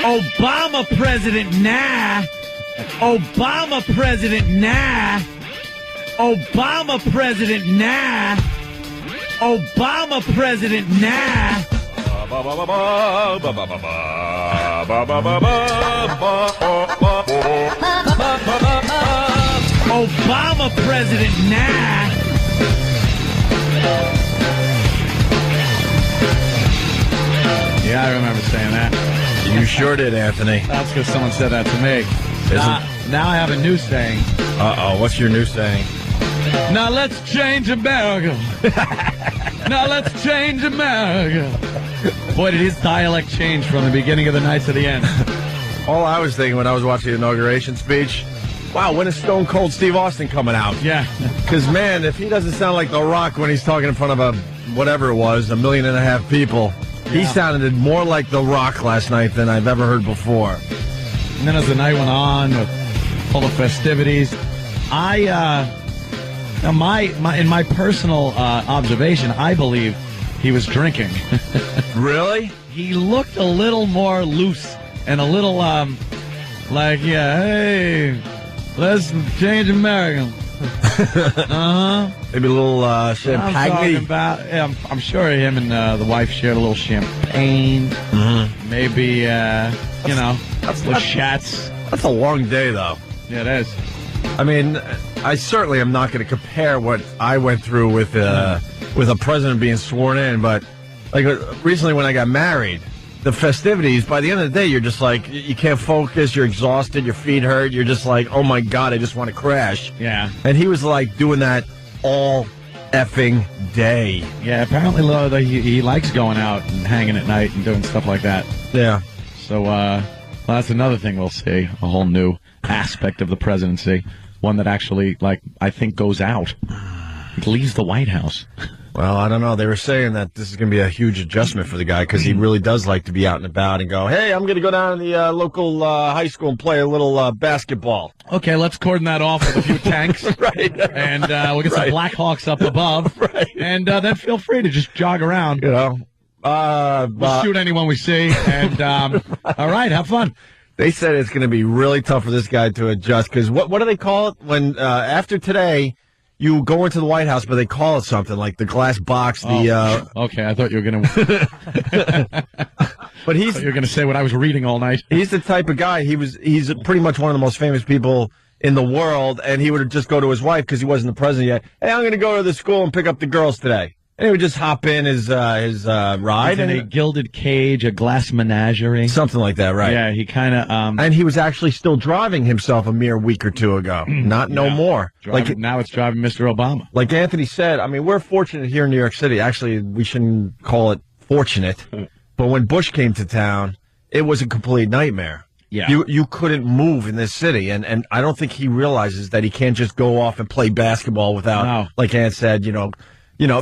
Obama president, nah. Obama president, nah. Obama president, nah. Obama president, nah. Obama president, nah. Yeah, I remember saying that. You sure did, Anthony. That's because someone said that to me. Now I have a new saying. Uh-oh, what's your new saying? Now let's change America. Now let's change America. Boy, did his dialect change from the beginning of the night to the end. All I was thinking when I was watching the inauguration speech, wow, when is Stone Cold Steve Austin coming out? Yeah. Because, man, if he doesn't sound like The Rock when he's talking in front of whatever it was, 1.5 million people, he sounded more like The Rock last night than I've ever heard before. And then as the night went on with all the festivities, in my personal observation, I believe he was drinking. Really? He looked a little more loose and a little hey, let's change America. Maybe a little champagne. I'm sure him and the wife shared a little champagne. Mm-hmm. Maybe little shots. That's a long day, though. Yeah, it is. I mean, I certainly am not going to compare what I went through with a president being sworn in, but like recently when I got married, the festivities, by the end of the day, you're just like, you can't focus, you're exhausted, your feet hurt, you're just like, oh my God, I just want to crash. Yeah. And he was like doing that all effing day. Yeah, apparently he likes going out and hanging at night and doing stuff like that. Yeah. So, that's another thing we'll see, a whole new aspect of the presidency, one that actually, I think goes out. It leaves the White House. Well, I don't know. They were saying that this is going to be a huge adjustment for the guy because he really does like to be out and about and go, hey, I'm going to go down to the local high school and play a little basketball. Okay, let's cordon that off with a few tanks. Right. And we'll get some Blackhawks up above. Right. And then feel free to just jog around. You know. We'll shoot anyone we see. And, all right, have fun. They said it's going to be really tough for this guy to adjust because what do they call it when after today you go into the White House, but they call it something like the glass box. Okay, I thought you were going to. But you're going to say what I was reading all night. He's the type of guy. He's pretty much one of the most famous people in the world, and he would just go to his wife because he wasn't the president yet. Hey, I'm going to go to the school and pick up the girls today. And he would just hop in his ride. In a gilded cage, a glass menagerie. Something like that, right? Yeah, he kind of... and he was actually still driving himself a mere week or two ago. No more. Now it's driving Mr. Obama. Like Anthony said, I mean, we're fortunate here in New York City. Actually, we shouldn't call it fortunate. But when Bush came to town, it was a complete nightmare. Yeah. You couldn't move in this city. And I don't think he realizes that he can't just go off and play basketball without, like Ant said,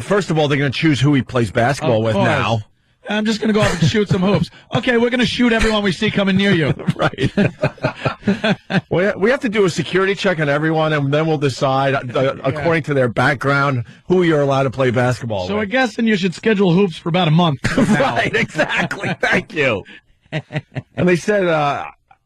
first of all, they're going to choose who he plays basketball with now. I'm just going to go out and shoot some hoops. Okay, we're going to shoot everyone we see coming near you. Right. We have to do a security check on everyone, and then we'll decide, according to their background, who you're allowed to play basketball with. So I guess then you should schedule hoops for about a month. Right, exactly. Thank you. And they said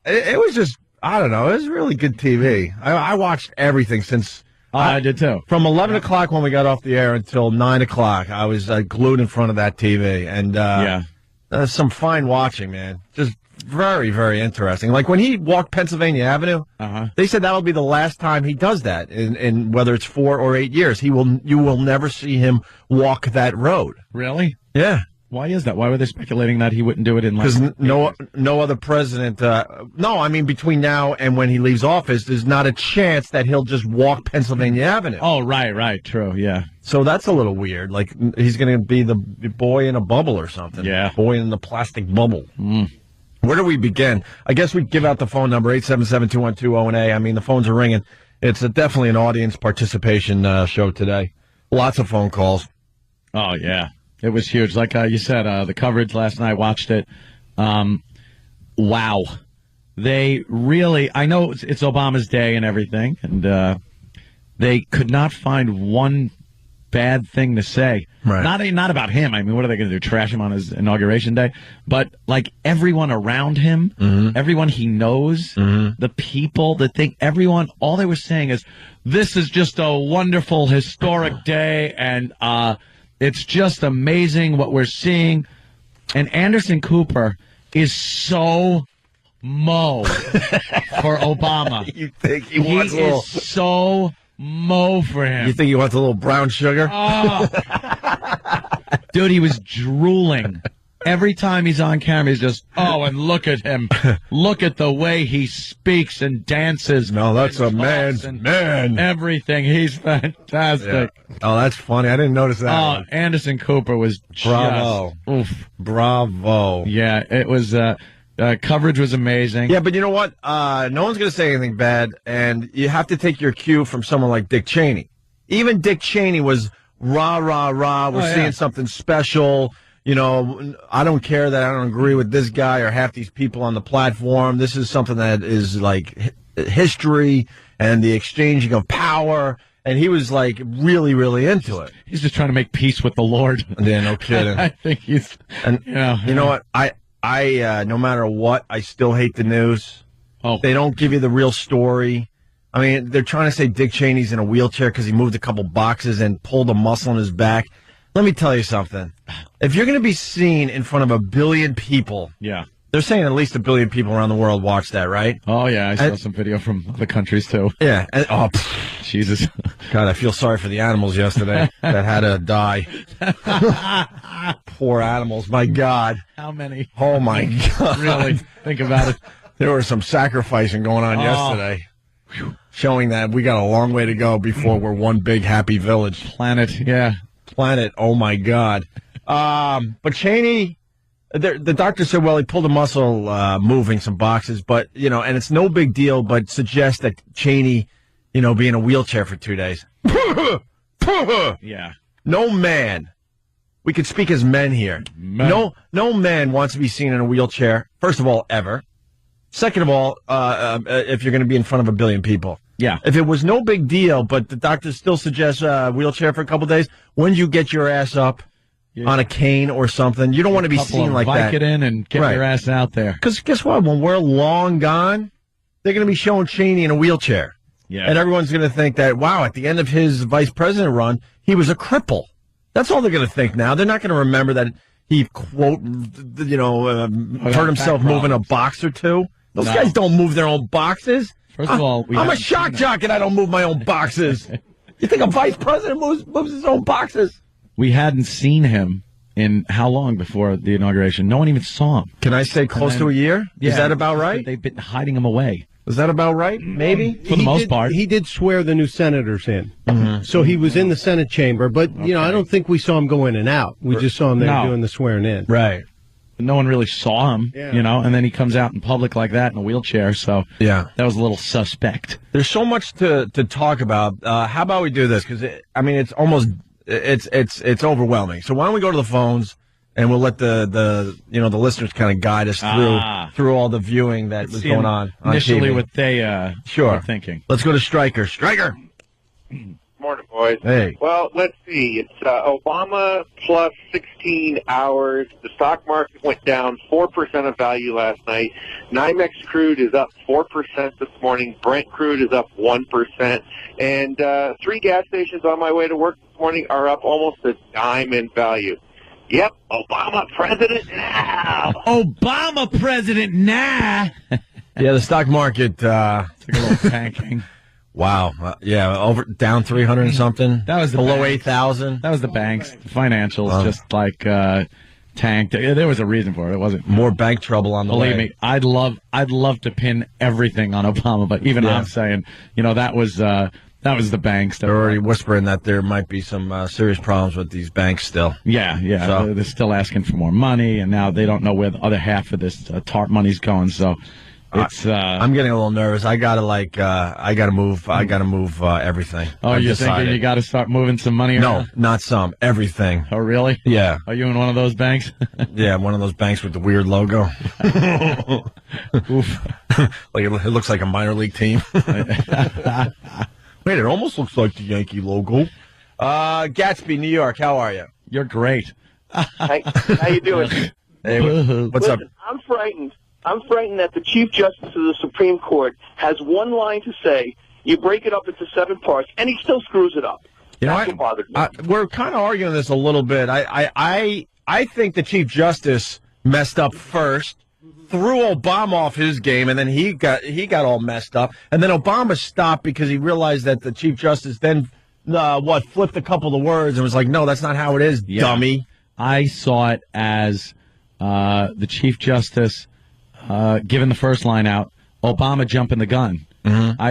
it was just, I don't know, it was really good TV. I watched everything since... I did too. From 11 o'clock when we got off the air until 9 o'clock, I was glued in front of that TV. And some fine watching, man. Just very, very interesting. Like when he walked Pennsylvania Avenue, they said that'll be the last time he does that in whether it's 4 or 8 years. You will never see him walk that road. Really? Yeah. Why is that? Why were they speculating that he wouldn't do it in because no other president, between now and when he leaves office, there's not a chance that he'll just walk Pennsylvania Avenue. Oh, right, true, yeah. So that's a little weird. Like he's going to be the boy in a bubble or something. Yeah. Boy in the plastic bubble. Where do we begin? I guess we give out the phone number, 877-212-0-A. I mean, the phones are ringing. It's definitely an audience participation show today. Lots of phone calls. Oh, yeah. It was huge. Like you said, the coverage last night, watched it. Wow. They really, I know it's Obama's day and everything, and they could not find one bad thing to say. Right. Not about him. I mean, what are they going to do? Trash him on his inauguration day? But like everyone around him, everyone he knows, the people, the thing, everyone, all they were saying is, this is just a wonderful, historic day, and it's just amazing what we're seeing. And Anderson Cooper is so Mo for Obama. You think he wants a little... is so Mo for him. You think he wants a little brown sugar? Oh. Dude, he was drooling. Every time he's on camera, he's just, and look at him. Look at the way he speaks and dances. No, that's a man's man. Everything. He's fantastic. Yeah. Oh, that's funny. I didn't notice that one. Anderson Cooper was Bravo. just... Oof. Bravo. Yeah, it was... coverage was amazing. Yeah, but you know what? No one's going to say anything bad, and you have to take your cue from someone like Dick Cheney. Even Dick Cheney was rah, rah, rah. We're seeing something special. You know, I don't care that I don't agree with this guy or half these people on the platform. This is something that is like history and the exchanging of power. And he was like really, really into it. He's just trying to make peace with the Lord. Yeah, no kidding. I think he's... And you know what? I no matter what, I still hate the news. Oh. They don't give you the real story. I mean, they're trying to say Dick Cheney's in a wheelchair because he moved a couple boxes and pulled a muscle in his back. Let me tell you something. If you're going to be seen in front of 1 billion people, they're saying at least 1 billion people around the world watch that, right? Oh, yeah. I saw some video from other countries, too. Yeah. And, Jesus. God, I feel sorry for the animals yesterday that had to die. Poor animals. My God. How many? Oh, my God. Really? Think about it. There was some sacrificing going on yesterday. Showing that we got a long way to go before we're one big happy village. Planet, oh my God. But Cheney, the doctor said, well, he pulled a muscle moving some boxes, but, you know, and it's no big deal, but suggests that Cheney, you know, be in a wheelchair for 2 days. Yeah. No man. We could speak as men here. No man wants to be seen in a wheelchair, first of all, ever. Second of all, if you're going to be in front of 1 billion people. Yeah. If it was no big deal, but the doctor still suggests a wheelchair for a couple days, when you get your ass up on a cane or something, you don't want to be seen like that. Vicodin and get your ass out there. Because guess what? When we're long gone, they're going to be showing Cheney in a wheelchair. Yeah. And everyone's going to think that, wow, at the end of his vice president run, he was a cripple. That's all they're going to think now. They're not going to remember that he, quote, hurt himself moving a box or two. Those guys don't move their own boxes. First of all, I'm a shock jock and I don't move my own boxes. You think a vice president moves his own boxes? We hadn't seen him in how long before the inauguration? No one even saw him. Can I say close to a year? Yeah, is that about right? They've been hiding him away. Is that about right? Maybe? For the most part. He did swear the new senators in. Mm-hmm. So he was in the Senate chamber, but, you know, I don't think we saw him go in and out. We just saw him there doing the swearing in. Right. No one really saw him, you know, and then he comes out in public like that in a wheelchair, so that was a little suspect. There's so much to talk about. How about we do this? Because, it's almost, it's overwhelming. So why don't we go to the phones, and we'll let the listeners kind of guide us through all the viewing that was going on initially TV. What they were thinking. Let's go to Stryker. Stryker! Morning, boys. Hey. Well, let's see. It's Obama plus 16 hours. The stock market went down 4% of value last night. NYMEX crude is up 4% this morning. Brent crude is up 1%. And 3 gas stations on my way to work this morning are up almost a dime in value. Yep, Obama president now. Obama president now. Yeah, the stock market took a little tanking. Wow. Down 300 and something. That was below 8,000. That was the banks. The financials just like tanked. There was a reason for it. It wasn't more bank trouble on the way. Believe me, I'd love to pin everything on Obama, but even I'm saying, that was the banks. They're already whispering that there might be some serious problems with these banks still. Yeah. So, they're still asking for more money, and now they don't know where the other half of this TARP money's going. So it's. I'm getting a little nervous. I gotta move. I gotta move everything. Oh, you're thinking you got to start moving some money around? No, not some. Everything. Oh, really? Yeah. Are you in one of those banks? Yeah, one of those banks with the weird logo. Oof. Like it looks like a minor league team. Wait, it almost looks like the Yankee logo. Gatsby, New York. How are you? You're great. How you doing? Hey, what's up? I'm frightened. I'm frightened that the Chief Justice of the Supreme Court has one line to say. You break it up into 7 parts, and he still screws it up. That's what bothers me. We're kind of arguing this a little bit. I think the Chief Justice messed up first, threw Obama off his game, and then he got all messed up. And then Obama stopped because he realized that the Chief Justice then flipped a couple of words and was like, "No, that's not how it is, dummy." I saw it as the Chief Justice giving the first line out, Obama jumping the gun. Mm-hmm.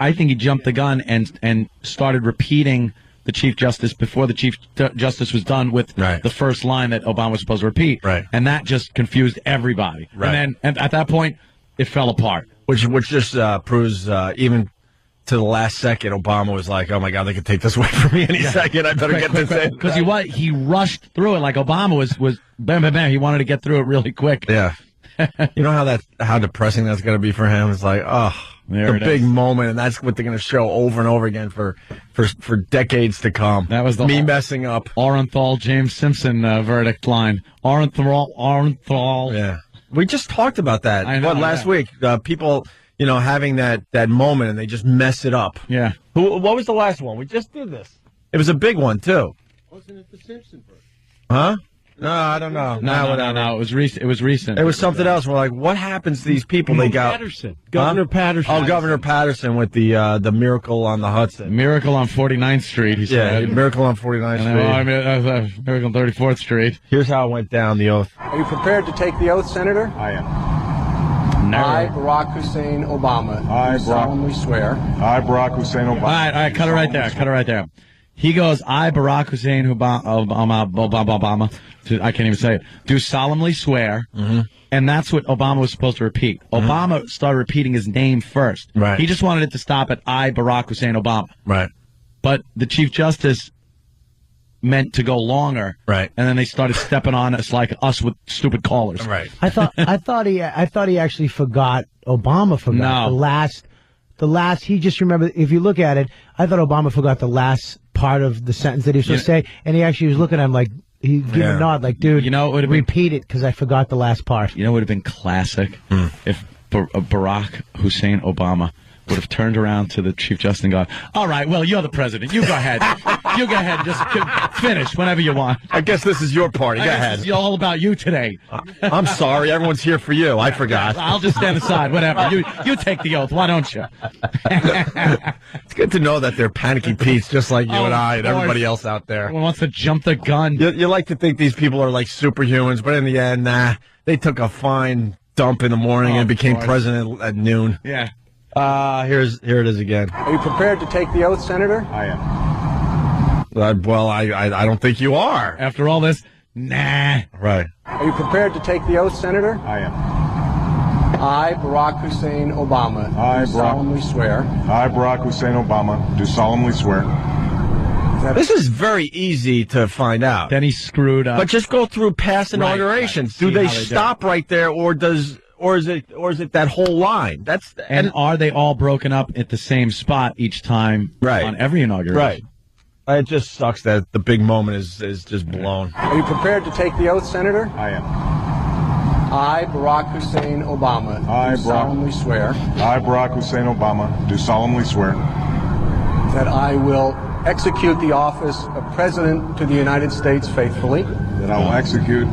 I think he jumped the gun and started repeating the Chief Justice before the Chief Justice was done with the first line that Obama was supposed to repeat. Right. And that just confused everybody. Right. And at that point, it fell apart. Which just proves even to the last second, Obama was like, "Oh my God, they could take this away from me any second. I better get this in." Because he rushed through it like Obama was bam, bam, bam. He wanted to get through it really quick. Yeah. You know how depressing that's going to be for him? It's like, the big moment, and that's what they're going to show over and over again for decades to come. That was me messing up. Orenthal, James Simpson verdict line. Orenthal. Yeah. We just talked about that last week. People, having that moment, and they just mess it up. Yeah. What was the last one? We just did this. It was a big one, too. Wasn't it the Simpson version? Huh? No, I don't know. No. It was recent. It was something else. We're like, what happens to these people? They got Governor Patterson. Oh, Governor Patterson with the miracle on the Hudson. Miracle on 49th Street. He said. Miracle on 49th Street. Miracle on 34th Street. Here's how it went down. The oath. Are you prepared to take the oath, Senator? I am. Never. I, Barack Hussein Obama, I, solemnly swear. I, Barack Hussein Obama. All right, cut it right there. He goes, I, Barack Hussein Obama, I can't even say it, do solemnly swear, and that's what Obama was supposed to repeat. Obama started repeating his name first. Right. He just wanted it to stop at I, Barack Hussein Obama. Right. But the Chief Justice meant to go longer. Right. And then they started stepping on us like us with stupid callers. Right. I thought he actually forgot, Obama forgot the last, he just remembered, if you look at it, I thought Obama forgot the last part of the sentence that he was supposed to say, and he actually was looking at him like, he gave a nod, like, dude, repeat it, because I forgot the last part. You know what would have been classic? If Barack Hussein Obama would have turned around to the Chief Justice and gone, all right, well, you're the president. You go ahead. You go ahead and just finish whenever you want. I guess this is your party. Go ahead. It's all about you today. I'm sorry. Everyone's here for you. I forgot. I'll just stand aside. Whatever. You take the oath. Why don't you? It's good to know that they're panicky Pete's just like you and I and everybody else out there. Everyone wants to jump the gun. You like to think these people are like superhumans, but in the end, nah. They took a fine dump in the morning and became president at noon. Yeah. Here it is again. Are you prepared to take the oath, Senator? I am. I don't think you are. After all this, nah. Right. Are you prepared to take the oath, Senator? I am. I, Barack Hussein Obama, do solemnly swear. I, Barack Hussein Obama, do solemnly swear. This is very easy to find out. Then he screwed up. But just go through past inaugurations. Right. Do they stop right there, or is it that whole line? And are they all broken up at the same spot each time on every inauguration? Right. It just sucks that the big moment is just blown. Are you prepared to take the oath, Senator? I am. I, Barack Hussein Obama, do solemnly swear. I, Barack Hussein Obama, do solemnly swear. That I will execute the office of President to the United States faithfully. That I will execute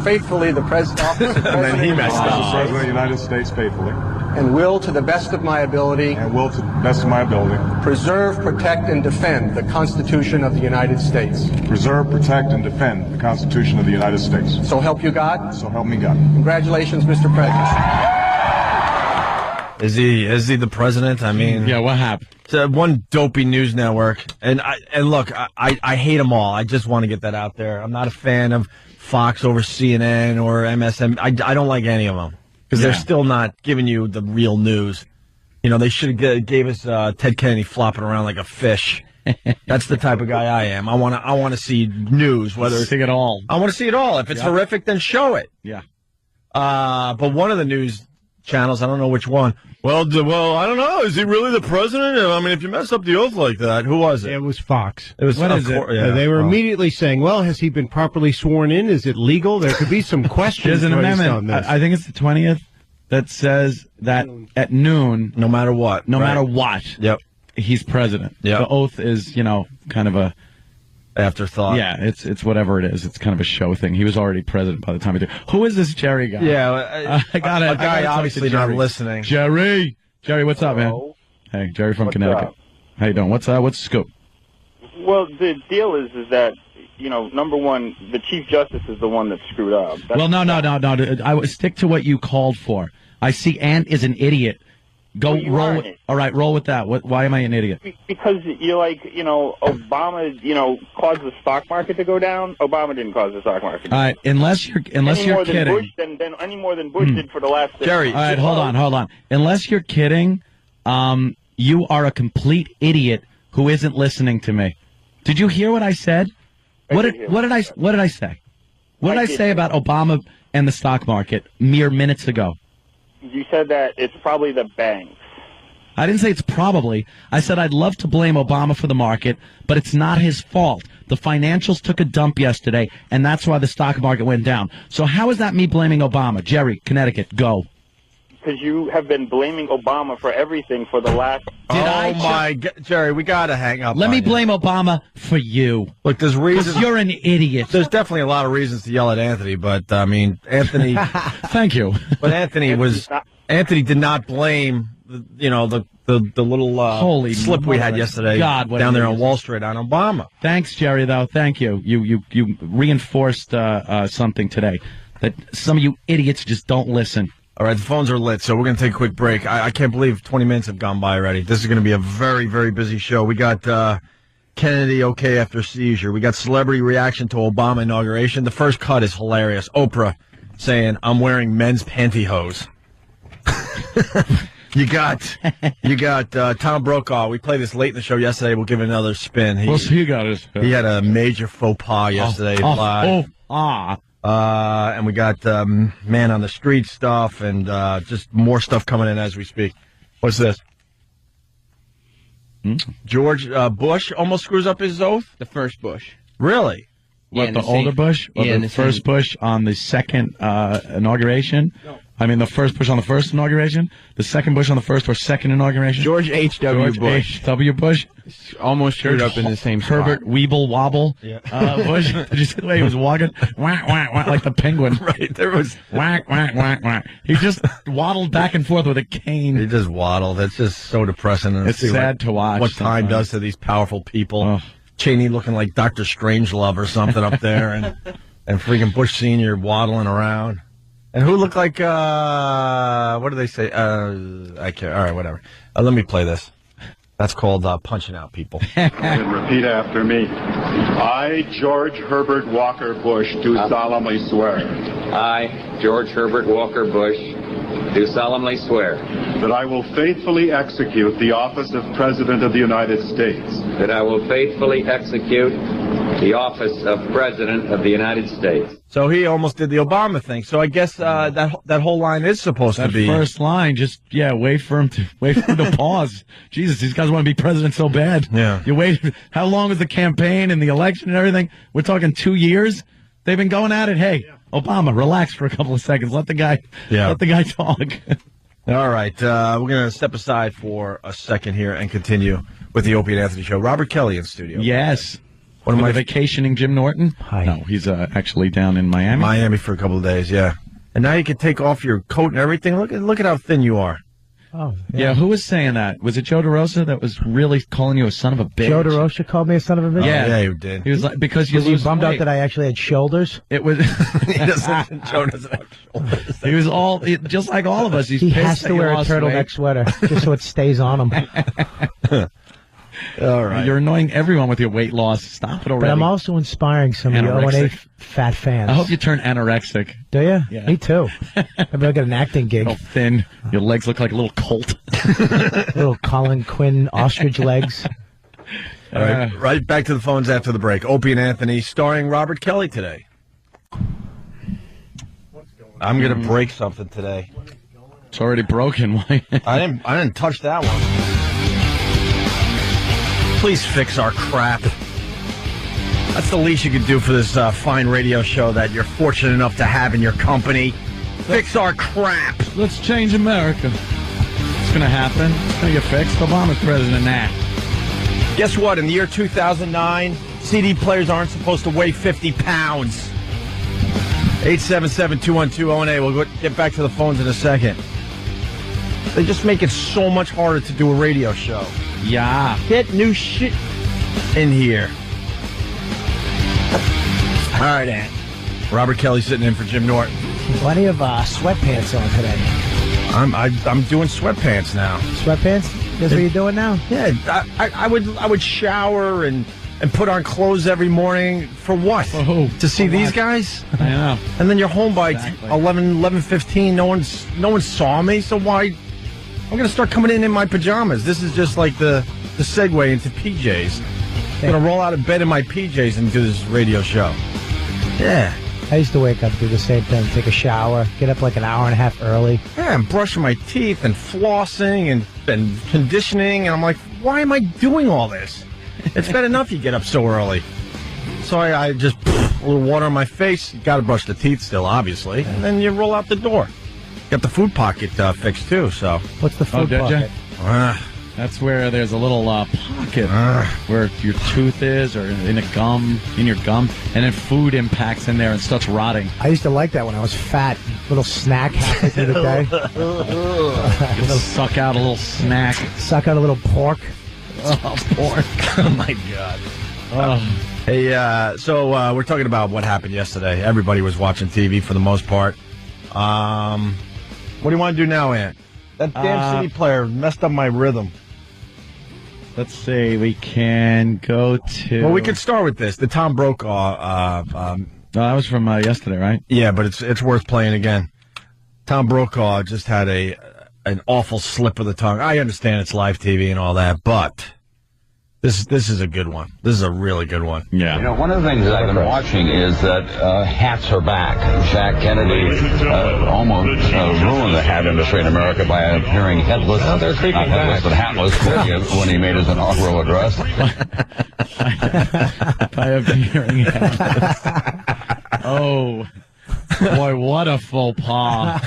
faithfully the office of President and then he messed up. President of the United States faithfully. And will, to the best of my ability, preserve, protect, and defend the Constitution of the United States. Preserve, protect, and defend the Constitution of the United States. So help you God. So help me God. Congratulations, Mr. President. Is he the president? I mean, yeah. What happened? It's one dopey news network, and look, I hate them all. I just want to get that out there. I'm not a fan of Fox over CNN or MSN. I don't like any of them. Because they're still not giving you the real news. You know, they should have gave us Ted Kennedy flopping around like a fish. That's the type of guy I am. I want to see news. See it all. I want to see it all. If it's horrific, then show it. Yeah. But one of the news channels. I don't know which one. Well, I don't know. Is he really the president? I mean, if you mess up the oath like that, who was it? It was Fox. It was. What is it? Yeah. They were immediately saying, "Well, has he been properly sworn in? Is it legal?" There could be some questions. There's an amendment. I think it's the 20th that says that at noon, no matter what, yep, he's president. Yep. The oath is, kind of a afterthought. Yeah, it's whatever it is. It's kind of a show thing. He was already president by the time he did. Who is this Jerry guy? Yeah, I got it. A guy obviously not listening. Jerry, what's up, man? Hey, Jerry from Connecticut. How you doing? What's the scoop? Well, the deal is that number one, the Chief Justice is the one that screwed up. No. I would stick to what you called for. I see Ant is an idiot. Go roll. All right, roll with that. Why am I an idiot? Because Obama, caused the stock market to go down. Obama didn't cause the stock market. All right, unless you're kidding. Bush, than any more than Bush did for the last. Jerry. All right, hold on. Unless you're kidding, you are a complete idiot who isn't listening to me. Did you hear what I said? What did I say? What did I say about Obama and the stock market mere minutes ago? You said that it's probably the banks. I didn't say it's probably. I said I'd love to blame Obama for the market, but it's not his fault. The financials took a dump yesterday, and that's why the stock market went down. So how is that me blaming Obama? Jerry, Connecticut, go. Because you have been blaming Obama for everything for the last... my God. Jerry, we got to hang up. Let me blame Obama for you. Look, there's reasons... Because you're an idiot. There's definitely a lot of reasons to yell at Anthony, but, Anthony... Thank you. But Anthony did not blame, the little Holy slip we had yesterday down there on Wall Street on Obama. Thanks, Jerry, though. Thank you. You reinforced something today, that some of you idiots just don't listen. All right, the phones are lit, so we're going to take a quick break. I can't believe 20 minutes have gone by already. This is going to be a very, very busy show. We got Kennedy okay after seizure. We got celebrity reaction to Obama inauguration. The first cut is hilarious. Oprah saying, "I'm wearing men's pantyhose." You got Tom Brokaw. We played this late in the show yesterday. We'll give it another spin. He got his spin. He had a major faux pas yesterday live. And we got man on the street stuff and just more stuff coming in as we speak. What's this? George Bush almost screws up his oath? The first Bush. Really? What, the older Bush? Or the first Bush on the second inauguration? No. I mean, the first Bush on the first inauguration? The second Bush on the first or second inauguration? George H.W. Bush. H.W. Bush? Almost screwed up in the same spot. Herbert Weeble Wobble Bush. Did you see the way he was walking? Whack, whack, whack, like the penguin. Right. There was... Whack, whack, whack, whack. He just waddled back and forth with a cane. He just waddled. That's just so depressing. It's sad to watch. What time does to these powerful people. Oh. Cheney looking like Dr. Strangelove or something up there, and freaking Bush Sr. waddling around. And who looked like, what do they say? I can't. All right, whatever. Let me play this. That's called punching out people. And repeat after me. I, George Herbert Walker Bush, do solemnly swear. I, George Herbert Walker Bush, do solemnly swear. That I will faithfully execute the office of President of the United States. That I will faithfully execute the office of President of the United States. So he almost did the Obama thing. So I guess that whole line is supposed to be... That first line, just, wait for him to pause. Jesus, these guys want to be president so bad. Yeah. You wait. How long was the campaign and the election and everything? We're talking 2 years? They've been going at it. Hey, Obama, relax for a couple of seconds. Let the guy talk. All right. We're going to step aside for a second here and continue with the Opie Anthony Show. Robert Kelly in studio. Yes. One of my vacationing Jim Norton? Hi. No, he's actually down in Miami. Miami for a couple of days, yeah. And now you can take off your coat and everything. Look at how thin you are. Oh, yeah. Who was saying that? Was it Joe DeRosa that was really calling you a son of a bitch? Joe DeRosa called me a son of a bitch? Yeah, he did. He was like, because you lose bummed out that I actually had shoulders? It was... Joe doesn't have shoulders. He was just like all of us. He has to wear a turtleneck sweater just so it stays on him. All right. You're annoying everyone with your weight loss. Stop it already. But I'm also inspiring some of the O&A fat fans. I hope you turn anorexic. Do you? Yeah. Me too. Maybe I'll get an acting gig. You're thin. Your legs look like a little colt. Little Colin Quinn ostrich legs. All right. Right back to the phones after the break. Opie and Anthony starring Robert Kelly today. I'm going to break something today. It's already broken. Why? I didn't touch that one. Please fix our crap. That's the least you could do for this fine radio show that you're fortunate enough to have in your company. Fix our crap. Let's change America. It's going to happen. It's going to get fixed. Obama's president now. Guess what? In the year 2009, CD players aren't supposed to weigh 50 pounds. 877-212-018. We'll get back to the phones in a second. They just make it so much harder to do a radio show. Yeah. Get new shit in here. All right, Ant. Robert Kelly sitting in for Jim Norton. Plenty of sweatpants on today. I'm doing sweatpants now. Sweatpants? That's what you're doing now? Yeah, I would shower and put on clothes every morning for what? To see these guys? I know. And then you're home by 11:15. No one saw me, so why? I'm going to start coming in my pajamas. This is just like the segue into PJs. I'm going to roll out of bed in my PJs and do this radio show. Yeah. I used to wake up, do the same thing, take a shower, get up like an hour and a half early. Yeah, I'm brushing my teeth and flossing and conditioning, and I'm like, why am I doing all this? It's bad enough you get up so early. So I just a little water on my face. You got to brush the teeth still, obviously, and then you roll out the door. Got the food pocket fixed too. So what's the food pocket? That's where there's a little pocket where your tooth is, or in your gum, and then food impacts in there and starts rotting. I used to like that when I was fat. Little snack halfway through the day. Suck out a little snack. Suck out a little pork. Oh, pork! Oh my God. Hey, so we're talking about what happened yesterday. Everybody was watching TV for the most part. What do you want to do now, Ant? That damn CD player messed up my rhythm. Let's see. We can go to. Well, we could start with this. The Tom Brokaw. That was from yesterday, right? Yeah, but it's worth playing again. Tom Brokaw just had an awful slip of the tongue. I understand it's live TV and all that, but this is a good one. This is a really good one. Yeah. You know, one of the things that I've been watching is that hats are back. Jack Kennedy almost ruined the hat industry in America by appearing headless. Oh, they're creeping headless, but hatless when he made his inaugural address. By appearing headless. Oh. Boy, what a faux pas.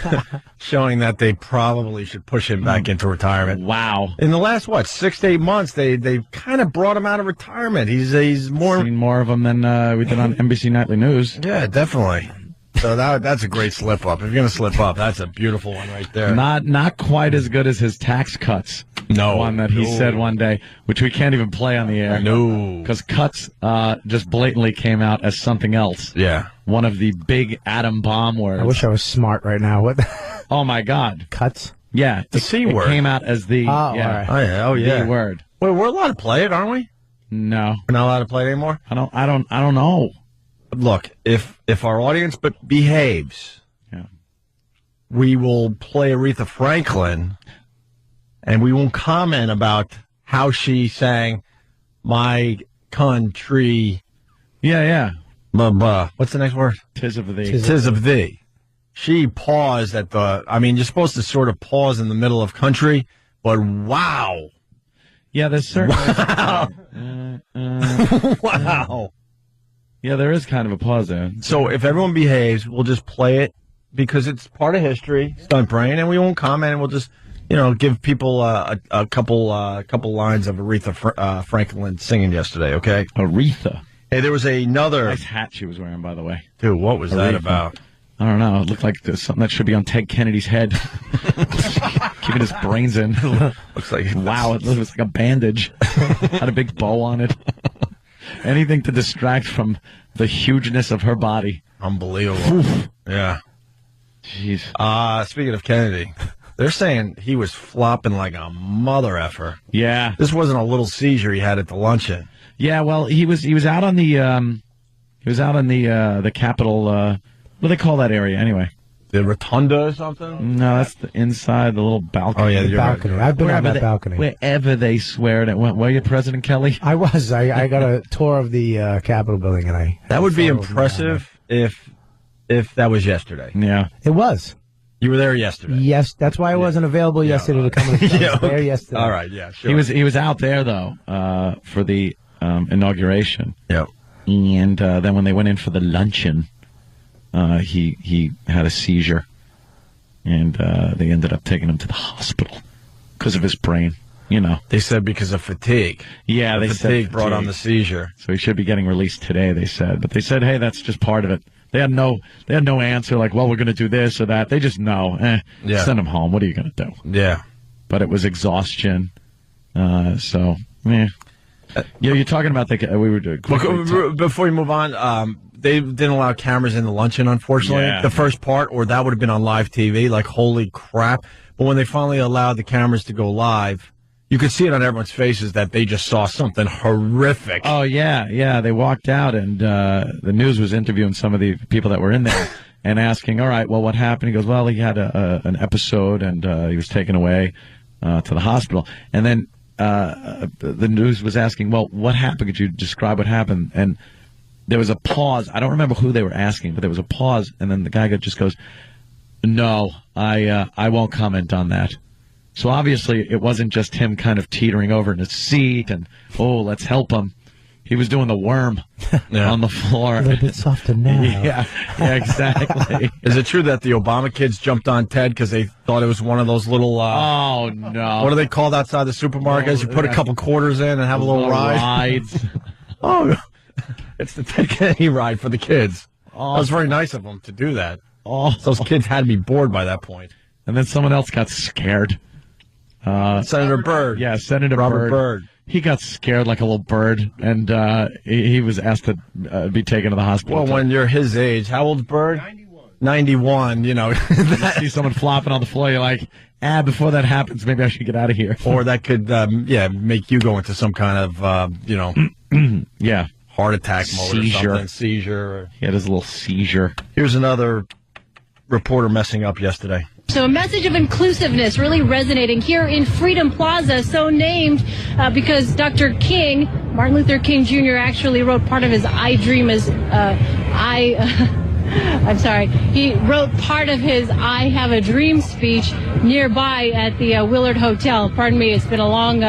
Showing that they probably should push him back into retirement. Wow. In the last, 6 to 8 months, they kind of brought him out of retirement. He's more... Seen more of him than we did on NBC Nightly News. Yeah, definitely. So that's a great slip-up. If you're going to slip up, that's a beautiful one right there. Not quite as good as his tax cuts. No. One that he said one day, which we can't even play on the air. No. Because cuts just blatantly came out as something else. Yeah. One of the big atom bomb words. I wish I was smart right now. What? Oh, my God. Cuts? Yeah. The C word. It came out as the... Oh, yeah. all right. Oh, yeah. The word. Wait, we're allowed to play it, aren't we? No. We're not allowed to play it anymore? I don't know. Look, if our audience behaves, yeah, we will play Aretha Franklin, and we won't comment about how she sang "My Country." Yeah. What's the next word? Tis of thee. Tis of thee. She paused at the. I mean, you're supposed to sort of pause in the middle of country, but wow. Yeah, there's certain. Wow. Yeah, there is kind of a pause there. So if everyone behaves, we'll just play it because it's part of history, stunt brain, and we won't comment, and we'll just, give people a couple lines of Aretha Franklin singing yesterday, okay? Aretha. Hey, there was another... Nice hat she was wearing, by the way. Dude, what was that about? I don't know. It looked like something that should be on Ted Kennedy's head. Keeping his brains in. Looks like... Wow, it looks like a bandage. Had a big bow on it. Anything to distract from the hugeness of her body. Unbelievable. Oof. Yeah. Jeez. Speaking of Kennedy, they're saying he was flopping like a mother effer. Yeah. This wasn't a little seizure he had at the luncheon. Yeah, well, he was out on the the Capitol. What do they call that area anyway? The rotunda or something? No, that's the inside, the little balcony. Oh, yeah, the balcony. Right. I've been on that balcony. Wherever they swear it. Were you President Kelly? I was. I got a tour of the Capitol building, and that would be impressive if that was yesterday. Yeah. It was. You were there yesterday. Yes, that's why I wasn't available yesterday to come to the show. I was there yesterday. All right, yeah, sure. He was out there though for the inauguration. Yep. And then when they went in for the luncheon, he had a seizure, and they ended up taking him to the hospital because of his brain. You know, they said because of fatigue. Yeah, they said fatigue brought on the seizure. So he should be getting released today. They said, but they said, hey, that's just part of it. They had no answer. Like, well, we're going to do this or that. They just know. Send him home. What are you going to do? Yeah. But it was exhaustion. So, you're talking about we were doing. Before you move on, they didn't allow cameras in the luncheon, unfortunately. Yeah. The first part, or that would have been on live TV. Like, holy crap! But when they finally allowed the cameras to go live, you could see it on everyone's faces that they just saw something horrific. Oh, yeah. They walked out, and the news was interviewing some of the people that were in there and asking, all right, well, what happened? He goes, well, he had an episode, and he was taken away to the hospital. And then the news was asking, well, what happened? Could you describe what happened? And there was a pause. I don't remember who they were asking, but there was a pause, and then the guy just goes, no, I won't comment on that. So obviously it wasn't just him kind of teetering over in his seat and, let's help him. He was doing the worm on the floor. A little bit softer now. Yeah, exactly. Is it true that the Obama kids jumped on Ted because they thought it was one of those little... oh, no. What are they called outside the supermarkets? You put a couple quarters in and have a little ride? Rides. It's the Ted Kennedy ride for the kids. That was very nice of them to do that. Those kids had to be bored by that point. And then someone else got scared. Senator Byrd. Yeah, Senator Robert Byrd. He got scared like a little bird, and he was asked to be taken to the hospital. Well, when you're his age, how old's Byrd? 91, you know. You see someone flopping on the floor, you're like, before that happens, maybe I should get out of here. Or that could, make you go into some kind of, heart attack mode or something. Seizure. He had his little seizure. Here's another reporter messing up yesterday. So a message of inclusiveness really resonating here in Freedom Plaza, so named because Dr. King, Martin Luther King Jr., actually wrote part of his I Dream as I'm sorry, he wrote part of his I Have a Dream speech nearby at the Willard Hotel. Pardon me, it's been a long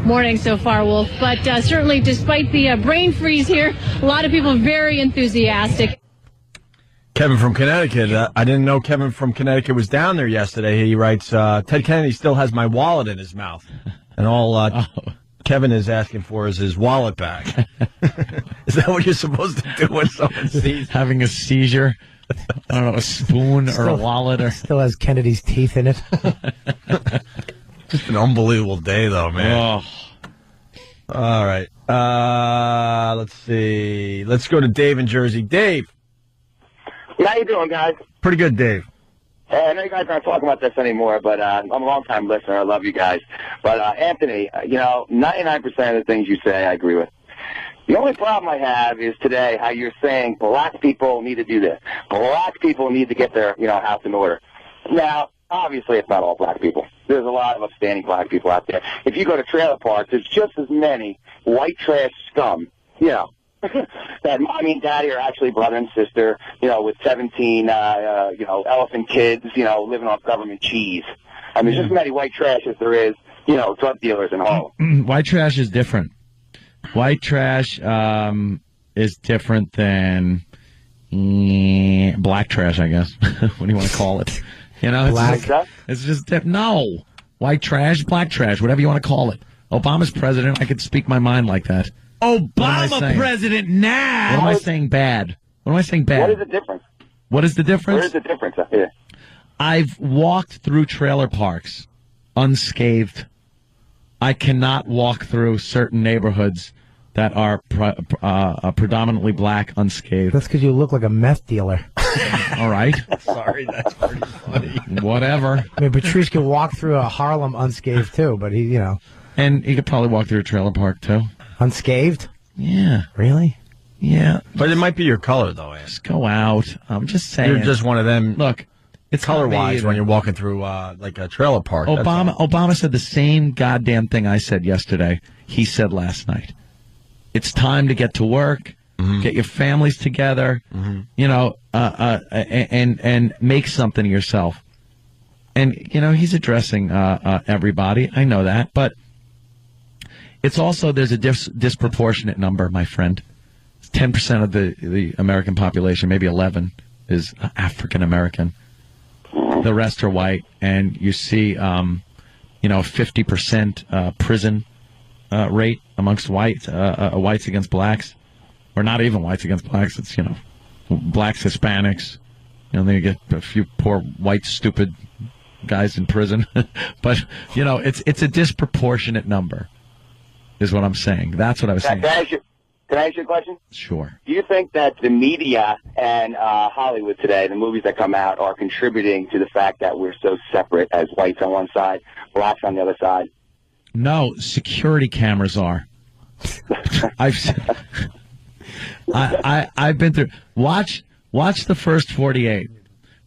morning so far, Wolf. But certainly, despite the brain freeze here, a lot of people very enthusiastic. Kevin from Connecticut. I didn't know Kevin from Connecticut was down there yesterday. He writes, Ted Kennedy still has my wallet in his mouth. And all Kevin is asking for is his wallet back. Is that what you're supposed to do when someone sees? Having a seizure? I don't know, a spoon or a wallet? Or still has Kennedy's teeth in it. Just an unbelievable day, though, man. All right. Let's see. Let's go to Dave in Jersey. Dave. How you doing, guys? Pretty good, Dave. Hey, I know you guys aren't talking about this anymore, but I'm a long-time listener. I love you guys. But, Anthony, 99% of the things you say I agree with. The only problem I have is today how you're saying black people need to do this. Black people need to get their, house in order. Now, obviously it's not all black people. There's a lot of upstanding black people out there. If you go to trailer parks, there's just as many white trash scum, that mommy and daddy are actually brother and sister, with 17, elephant kids, living off government cheese. I mean, there's just as many white trash as there is, drug dealers in Harlem. White trash is different. White trash is different than black trash, I guess. What do you want to call it? It's just no. White trash, black trash, whatever you want to call it. Obama's president. I could speak my mind like that. Obama president now. What am I saying bad? What is the difference? What is the difference? Where is the difference up here? I've walked through trailer parks unscathed. I cannot walk through certain neighborhoods that are predominantly black unscathed. That's because you look like a meth dealer. All right. Sorry, that's pretty funny. Whatever. I mean, Patrice could walk through a Harlem unscathed, too, but he. And he could probably walk through a trailer park, too. Unscathed? Yeah. Really? Yeah. But it might be your color, though, Ann. Just go out. I'm just saying. You're just one of them. Look, it's color-wise when you're walking through, like a trailer park. Obama said the same goddamn thing I said yesterday. He said last night. It's time to get to work, get your families together, and make something of yourself. And, he's addressing everybody. I know that. But it's also, there's a disproportionate number, my friend. 10% of the American population, maybe 11, is African American. The rest are white. And you see, 50% prison rate amongst whites against blacks. Or not even whites against blacks. It's, blacks, Hispanics. Then you get a few poor white stupid guys in prison. But it's a disproportionate number, is what I'm saying. That's what I was saying. Can I ask you a question? Sure. Do you think that the media and Hollywood today, the movies that come out, are contributing to the fact that we're so separate as whites on one side, blacks on the other side? No, security cameras are. I've been through. Watch the First 48.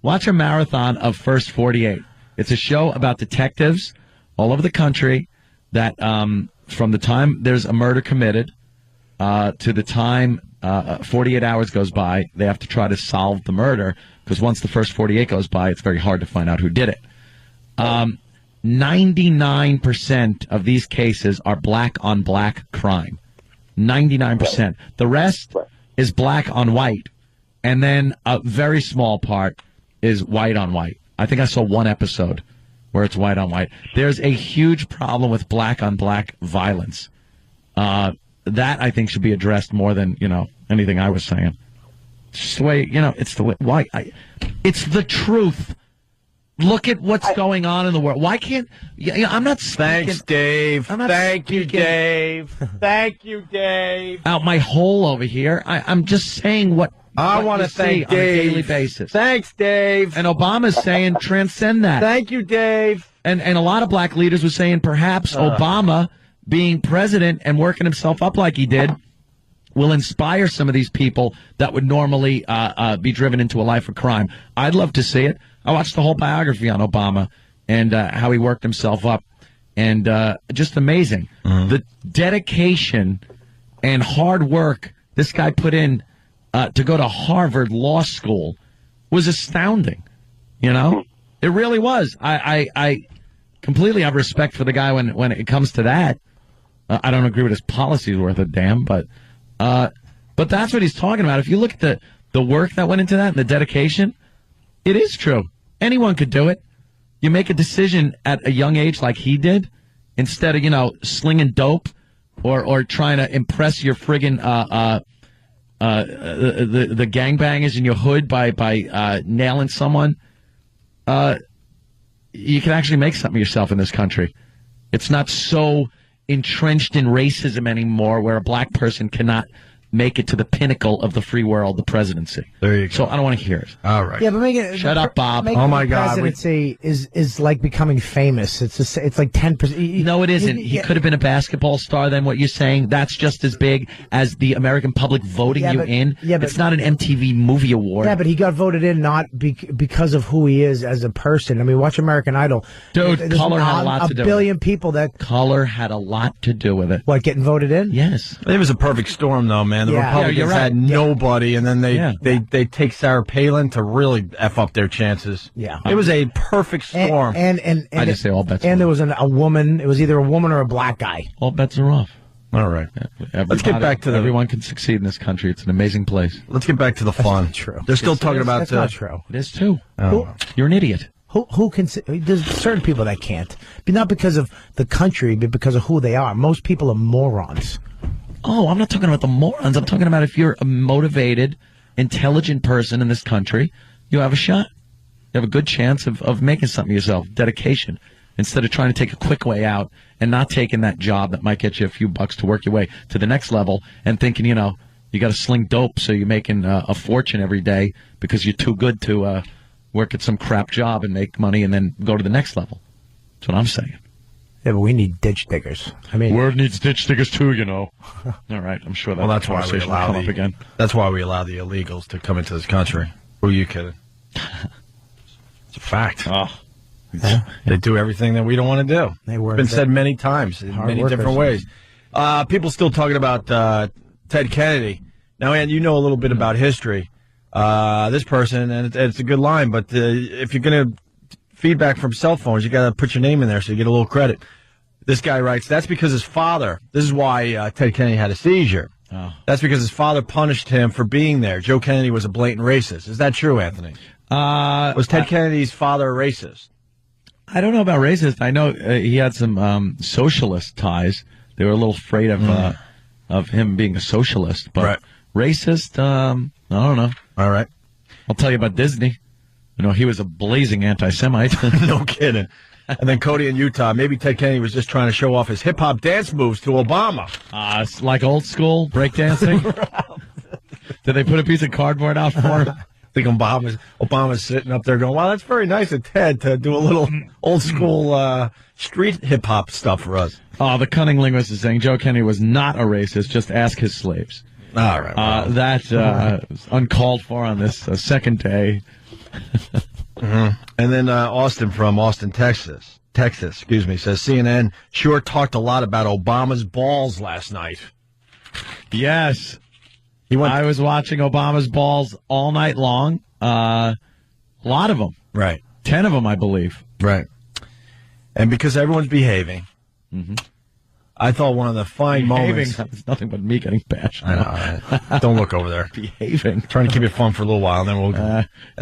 Watch a marathon of First 48. It's a show about detectives all over the country that from the time there's a murder committed to the time 48 hours goes by, they have to try to solve the murder, because once the first 48 goes by, it's very hard to find out who did it. 99% of these cases are black-on-black crime. 99%. The rest is black on white. And then a very small part is white on white. I think I saw one episode where it's white on white. There's a huge problem with black on black violence. That I think should be addressed more than, anything I was saying. It's just the way, it's the way, it's the truth. Look at what's going on in the world. Why can't, I'm not speaking. Thanks, Dave. Thank you, Dave. Thank you, Dave. Out my hole over here. I'm just saying what I want to thank Dave on a daily basis. Thanks, Dave. And Obama's saying transcend that. Thank you, Dave. And a lot of black leaders were saying perhaps Obama being president and working himself up like he did will inspire some of these people that would normally be driven into a life of crime. I'd love to see it. I watched the whole biography on Obama and how he worked himself up. And just amazing. The dedication and hard work this guy put in to go to Harvard Law School was astounding. It really was. I completely have respect for the guy when it comes to that. I don't agree with his policies worth a damn, but that's what he's talking about. If you look at the work that went into that and the dedication, it is true. Anyone could do it. You make a decision at a young age like he did, instead of, slinging dope or trying to impress your friggin' the gangbangers in your hood by nailing someone. You can actually make something of yourself in this country. It's not so entrenched in racism anymore, where a black person cannot make it to the pinnacle of the free world, the presidency. There you go. So I don't want to hear it. All right. Yeah, but shut up, Bob. Oh my God. Presidency is like becoming famous. It's like 10%. No, it isn't. He could have been a basketball star. Then what you're saying, that's just as big as the American public voting you in. Yeah, but it's not an MTV Movie Award. Yeah, but he got voted in not because of who he is as a person. I mean, watch American Idol. Dude, color had a lot to do with it. A billion people that color had a lot to do with it. What, getting voted in? Yes. It was a perfect storm, though, man. The Republicans had nobody, and then they take Sarah Palin to really F up their chances. Yeah. It was a perfect storm. And I just say all bets and are there was a woman. It was either a woman or a black guy. All bets are off. All right. Let's get back to everyone can succeed in this country. It's an amazing place. Let's get back to the fun. That's not true. They're still talking about that's not true. It is too. Oh. You're an idiot. Who can? There's certain people that can't. But not because of the country, but because of who they are. Most people are morons. Oh, I'm not talking about the morons. I'm talking about if you're a motivated, intelligent person in this country, you have a shot. You have a good chance of making something of yourself. Dedication. Instead of trying to take a quick way out and not taking that job that might get you a few bucks to work your way to the next level and thinking, you got to sling dope so you're making a fortune every day because you're too good to work at some crap job and make money and then go to the next level. That's what I'm saying. Yeah, but we need ditch diggers. World needs ditch diggers too, All right, I'm sure that's why we allow up again. That's why we allow the illegals to come into this country. Who are you kidding? It's a fact. Oh. Yeah. They do everything that we don't want to do. It's been said many times in many different ways. People still talking about Ted Kennedy. Now, Ann, you know a little bit about history. This person, and it's a good line, but if you're going to feedback from cell phones. You got to put your name in there so you get a little credit. This guy writes, that's because his father, this is why Ted Kennedy had a seizure. Oh. That's because his father punished him for being there. Joe Kennedy was a blatant racist. Is that true, Anthony? Was Ted Kennedy's father a racist? I don't know about racist. I know he had some socialist ties. They were a little afraid of him being a socialist. But racist, I don't know. All right. I'll tell you about Disney. You know, he was a blazing anti-Semite. No kidding. And then Cody in Utah, maybe Ted Kennedy was just trying to show off his hip-hop dance moves to Obama. It's like old school breakdancing. Did they put a piece of cardboard out for him? I think Obama's sitting up there going, wow, that's very nice of Ted to do a little old school street hip-hop stuff for us. Oh, the cunning linguist is saying Joe Kennedy was not a racist. Just ask his slaves. All right. Well. That was uncalled for on this second day. And then Austin from Austin, Texas, says CNN sure talked a lot about Obama's balls last night. Yes. I was watching Obama's balls all night long. A lot of them. Right. 10 of them, I believe. Right. And because everyone's behaving, I thought one of the fine moments... It's nothing but me getting bashed. I know. Don't look over there. Behaving. Trying to keep it fun for a little while, and then we'll...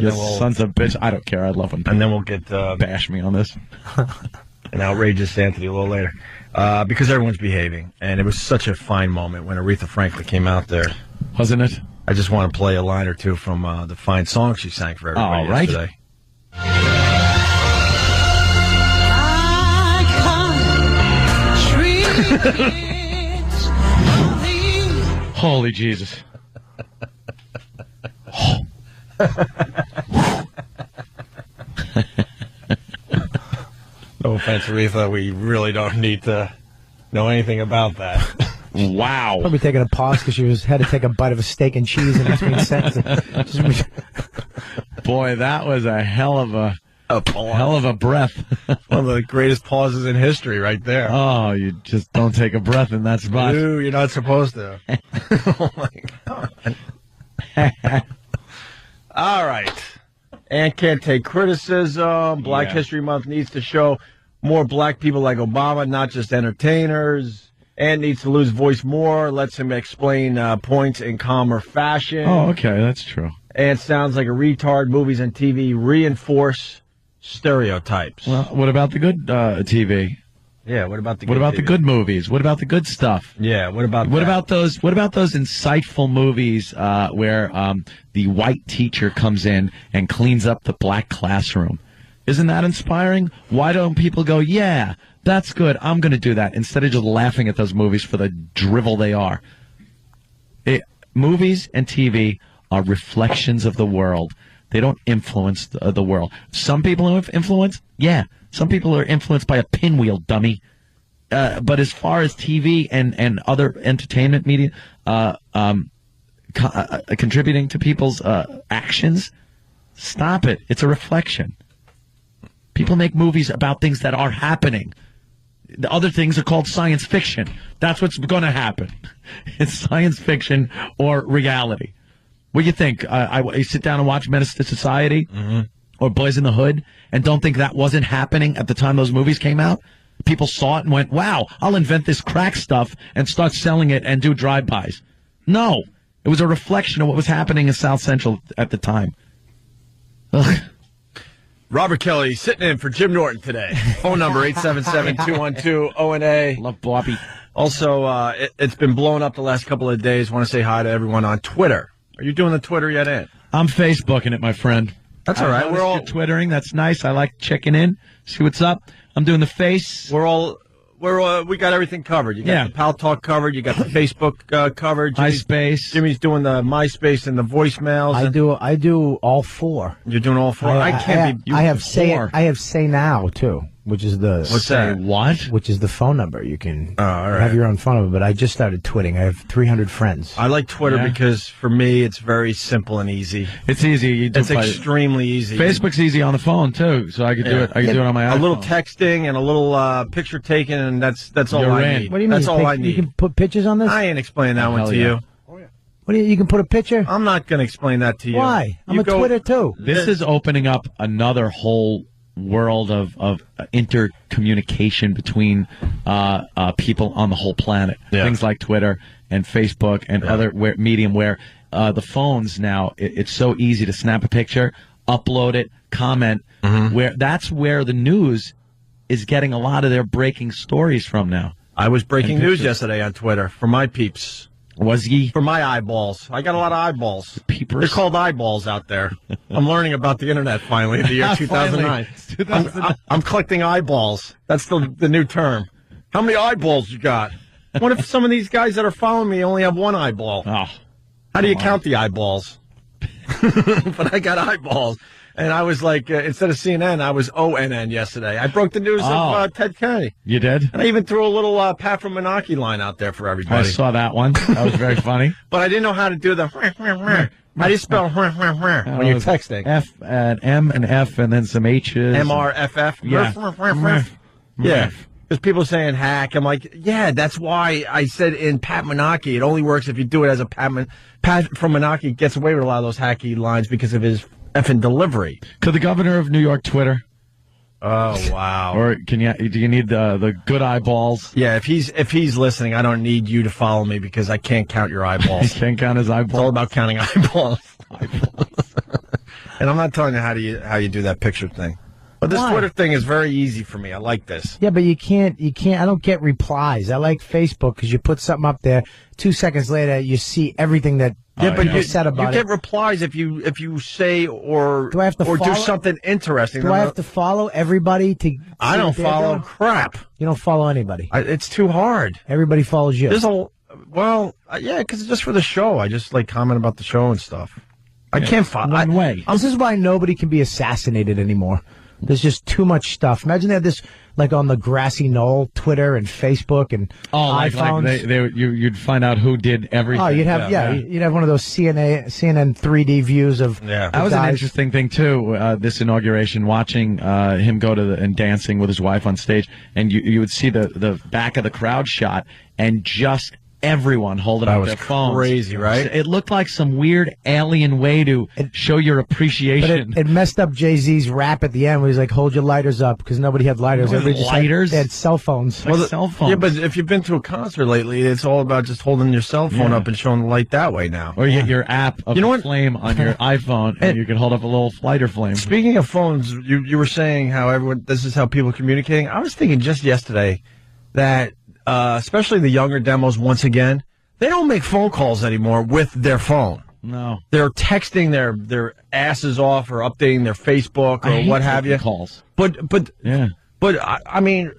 you sons of bitch. I don't care. I love them. And then we'll get... bash me on this. An outrageous Anthony a little later. Because everyone's behaving. And it was such a fine moment when Aretha Franklin came out there. Wasn't it? I just want to play a line or two from the fine song she sang for everybody yesterday. Holy Jesus. No offense, Aretha. We really don't need to know anything about that. Wow. Probably taking a pause because she had to take a bite of a steak and cheese in between sentences. Boy, that was a hell of a breath. One of the greatest pauses in history right there. Oh, you just don't take a breath in that spot. Dude, you're not supposed to. Oh, my God. All right. And can't take criticism. Black History Month needs to show more black people like Obama, not just entertainers. And needs to lose voice more. Lets him explain points in calmer fashion. Oh, okay. That's true. And sounds like a retard. Movies and TV reinforce stereotypes. Well, what about the good TV? Yeah, what about the good movies? What about the good stuff? Yeah, what about those insightful movies where the white teacher comes in and cleans up the black classroom? Isn't that inspiring? Why don't people go, yeah, that's good, I'm going to do that, instead of just laughing at those movies for the drivel they are? Movies and TV are reflections of the world. They don't influence the world. Some people have influence. Yeah, some people are influenced by a pinwheel, dummy. But as far as TV and other entertainment media contributing to people's actions, stop it. It's a reflection. People make movies about things that are happening. The other things are called science fiction. That's what's going to happen. It's science fiction or reality. What do you think? I sit down and watch Menace to Society or Boys in the Hood and don't think that wasn't happening at the time those movies came out? People saw it and went, wow, I'll invent this crack stuff and start selling it and do drive-bys. No. It was a reflection of what was happening in South Central at the time. Ugh. Robert Kelly sitting in for Jim Norton today. Phone number 877-212-ONA. Love Bobby. Also, it's been blown up the last couple of days. Want to say hi to everyone on Twitter. Are you doing the Twitter yet, Ed? I'm Facebooking it, my friend. That's all right. We're all twittering. That's nice. I like checking in, see what's up. I'm doing the face. We got everything covered. You got the Pal Talk covered. You got the Facebook covered. MySpace. Jimmy's doing the MySpace and the voicemails. I do all four. You're doing all four. I have Say Now too, which is the what's that? What? Which is the phone number. You can all right. have your own phone number. But I just started twitting. I have 300 friends. I like Twitter because for me it's very simple and easy. It's easy. It's extremely easy. Facebook's easy on the phone too, so I could do it. I could do it on my iPhone. A little texting and a little picture taking, and that's all I need. What do you mean? That's all I need. You can put pictures on this? I ain't explaining that one to you. What do you can put a picture? I'm not going to explain that to you. Why? I'm a Twitter too. This is opening up another whole world of intercommunication between people on the whole planet. Yeah. Things like Twitter and Facebook and other medium where the phones now, it's so easy to snap a picture, upload it, comment, that's where the news is getting a lot of their breaking stories from now. I was breaking news yesterday on Twitter for my peeps. Was he? For my eyeballs. I got a lot of eyeballs. Peepers. They're called eyeballs out there. I'm learning about the internet finally in the year 2009. I'm collecting eyeballs. That's the new term. How many eyeballs you got? What if some of these guys that are following me only have one eyeball? Oh, how do you count the eyeballs? But I got eyeballs. And I was like, instead of CNN, I was ONN yesterday. I broke the news of Ted Kennedy. You did? And I even threw a little Pat from Menachie line out there for everybody. I saw that one. That was very funny. But I didn't know how to do the how do you spell when you're texting? F and M and F and then some H's. MRFF? Yeah. Because people are saying hack. I'm like, yeah, that's why I said in Pat Menachie, it only works if you do it as a Pat from Menachie gets away with a lot of those hacky lines because of his effing delivery. Could the governor of New York Twitter? Oh, wow. Or do you need the good eyeballs? Yeah, if he's listening, I don't need you to follow me because I can't count your eyeballs. He can't count his eyeballs. It's all about counting eyeballs. And I'm not telling you how you do that picture thing. But this Twitter thing is very easy for me. I like this. Yeah, but you can't, I don't get replies. I like Facebook because you put something up there, 2 seconds later, you see everything that you said about it. You get replies if you say or do something interesting. Do I have to follow everybody to? I don't follow crap. You don't follow anybody. It's too hard. Everybody follows you. Yeah, because it's just for the show. I just like comment about the show and stuff. I can't follow. One way. This is why nobody can be assassinated anymore. There's just too much stuff. Imagine they had this like on the grassy knoll, Twitter and Facebook and iPhones. You'd find out who did everything. Oh, you'd have one of those CNN 3D views of. Yeah, that was an interesting thing too. This inauguration, watching him go to and dancing with his wife on stage, and you would see the back of the crowd shot, and just everyone holding up their phones. Crazy, right? It looked like some weird alien way to show your appreciation. But it messed up Jay-Z's rap at the end where he's like, hold your lighters up, because nobody had lighters. Everybody just had cell phones. Cell phones. Yeah, but if you've been to a concert lately, it's all about just holding your cell phone up and showing the light that way now. Or you get your app of a flame on your iPhone, and you can hold up a little lighter flame. Speaking of phones, you were saying how this is how people are communicating. I was thinking just yesterday that especially the younger demos, once again, they don't make phone calls anymore with their phone. No. They're texting their asses off or updating their Facebook or what have you. Calls. But I mean,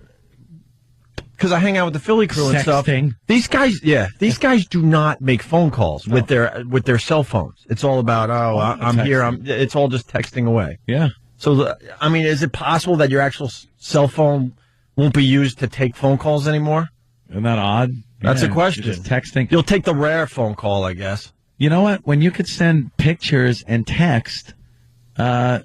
because I hang out with the Philly crew and stuff. These guys do not make phone calls with their cell phones. It's all about, I'm here. It's all just texting away. Yeah. So, I mean, is it possible that your actual cell phone won't be used to take phone calls anymore? Isn't that odd? That's a question. Just texting. You'll take the rare phone call, I guess. You know what? When you could send pictures and text, why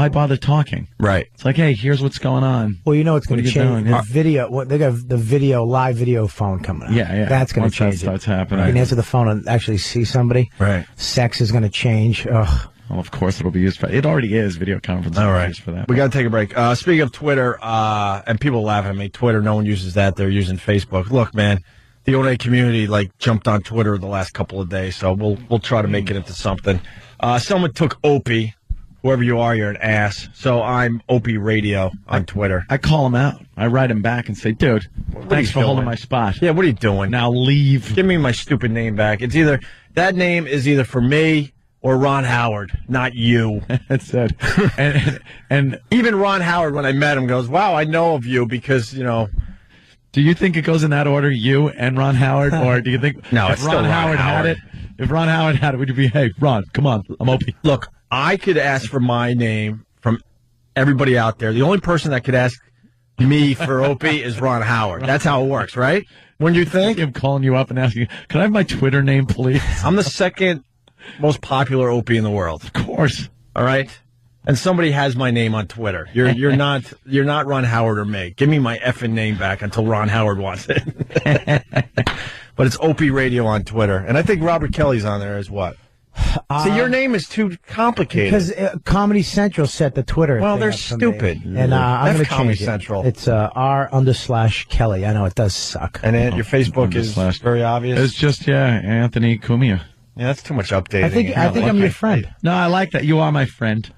bother talking? Right. It's like, hey, here's what's going on. Well, you know it's going to change. The video, they got the live video phone coming out. Yeah. That's going to change. That starts happening. You can answer the phone and actually see somebody. Right. Sex is going to change. Ugh. Well, of course it'll be used for. It already is video conferencing. All right. Used for that. We got to take a break. Speaking of Twitter, and people laugh at me. Twitter, no one uses that. They're using Facebook. Look, man, the ONA community jumped on Twitter the last couple of days, so we'll try to make it into something. Someone took Opie. Whoever you are, you're an ass. So I'm Opie Radio on Twitter. I call him out. I write him back and say, dude, thanks for holding my spot. Yeah, what are you doing? Now leave. Give me my stupid name back. That name is either for me or Ron Howard, not you. That's it. And even Ron Howard, when I met him, goes, wow, I know of you because, Do you think it goes in that order, you and Ron Howard? Or do you think no, if Ron Howard had it, if Ron Howard had it, would you be, hey, Ron, come on, I'm Opie. Look, I could ask for my name from everybody out there. The only person that could ask me for Opie is Ron Howard. That's how it works, right? When you think? I'm calling you up and asking, can I have my Twitter name, please? I'm the second most popular Opie in the world. Of course. All right? And somebody has my name on Twitter. You're not Ron Howard or me. Give me my effing name back until Ron Howard wants it. But it's Opie Radio on Twitter. And I think Robert Kelly's on there as what? See, your name is too complicated. Because Comedy Central set the Twitter. Well, thing they're up for stupid. me. And I'm going to Comedy change it. Central. It's R_Kelly. I know it does suck. And then your Facebook is very obvious. It's just Anthony Cumia. Yeah, that's too much updating. I think I'm your friend. No, I like that. You are my friend.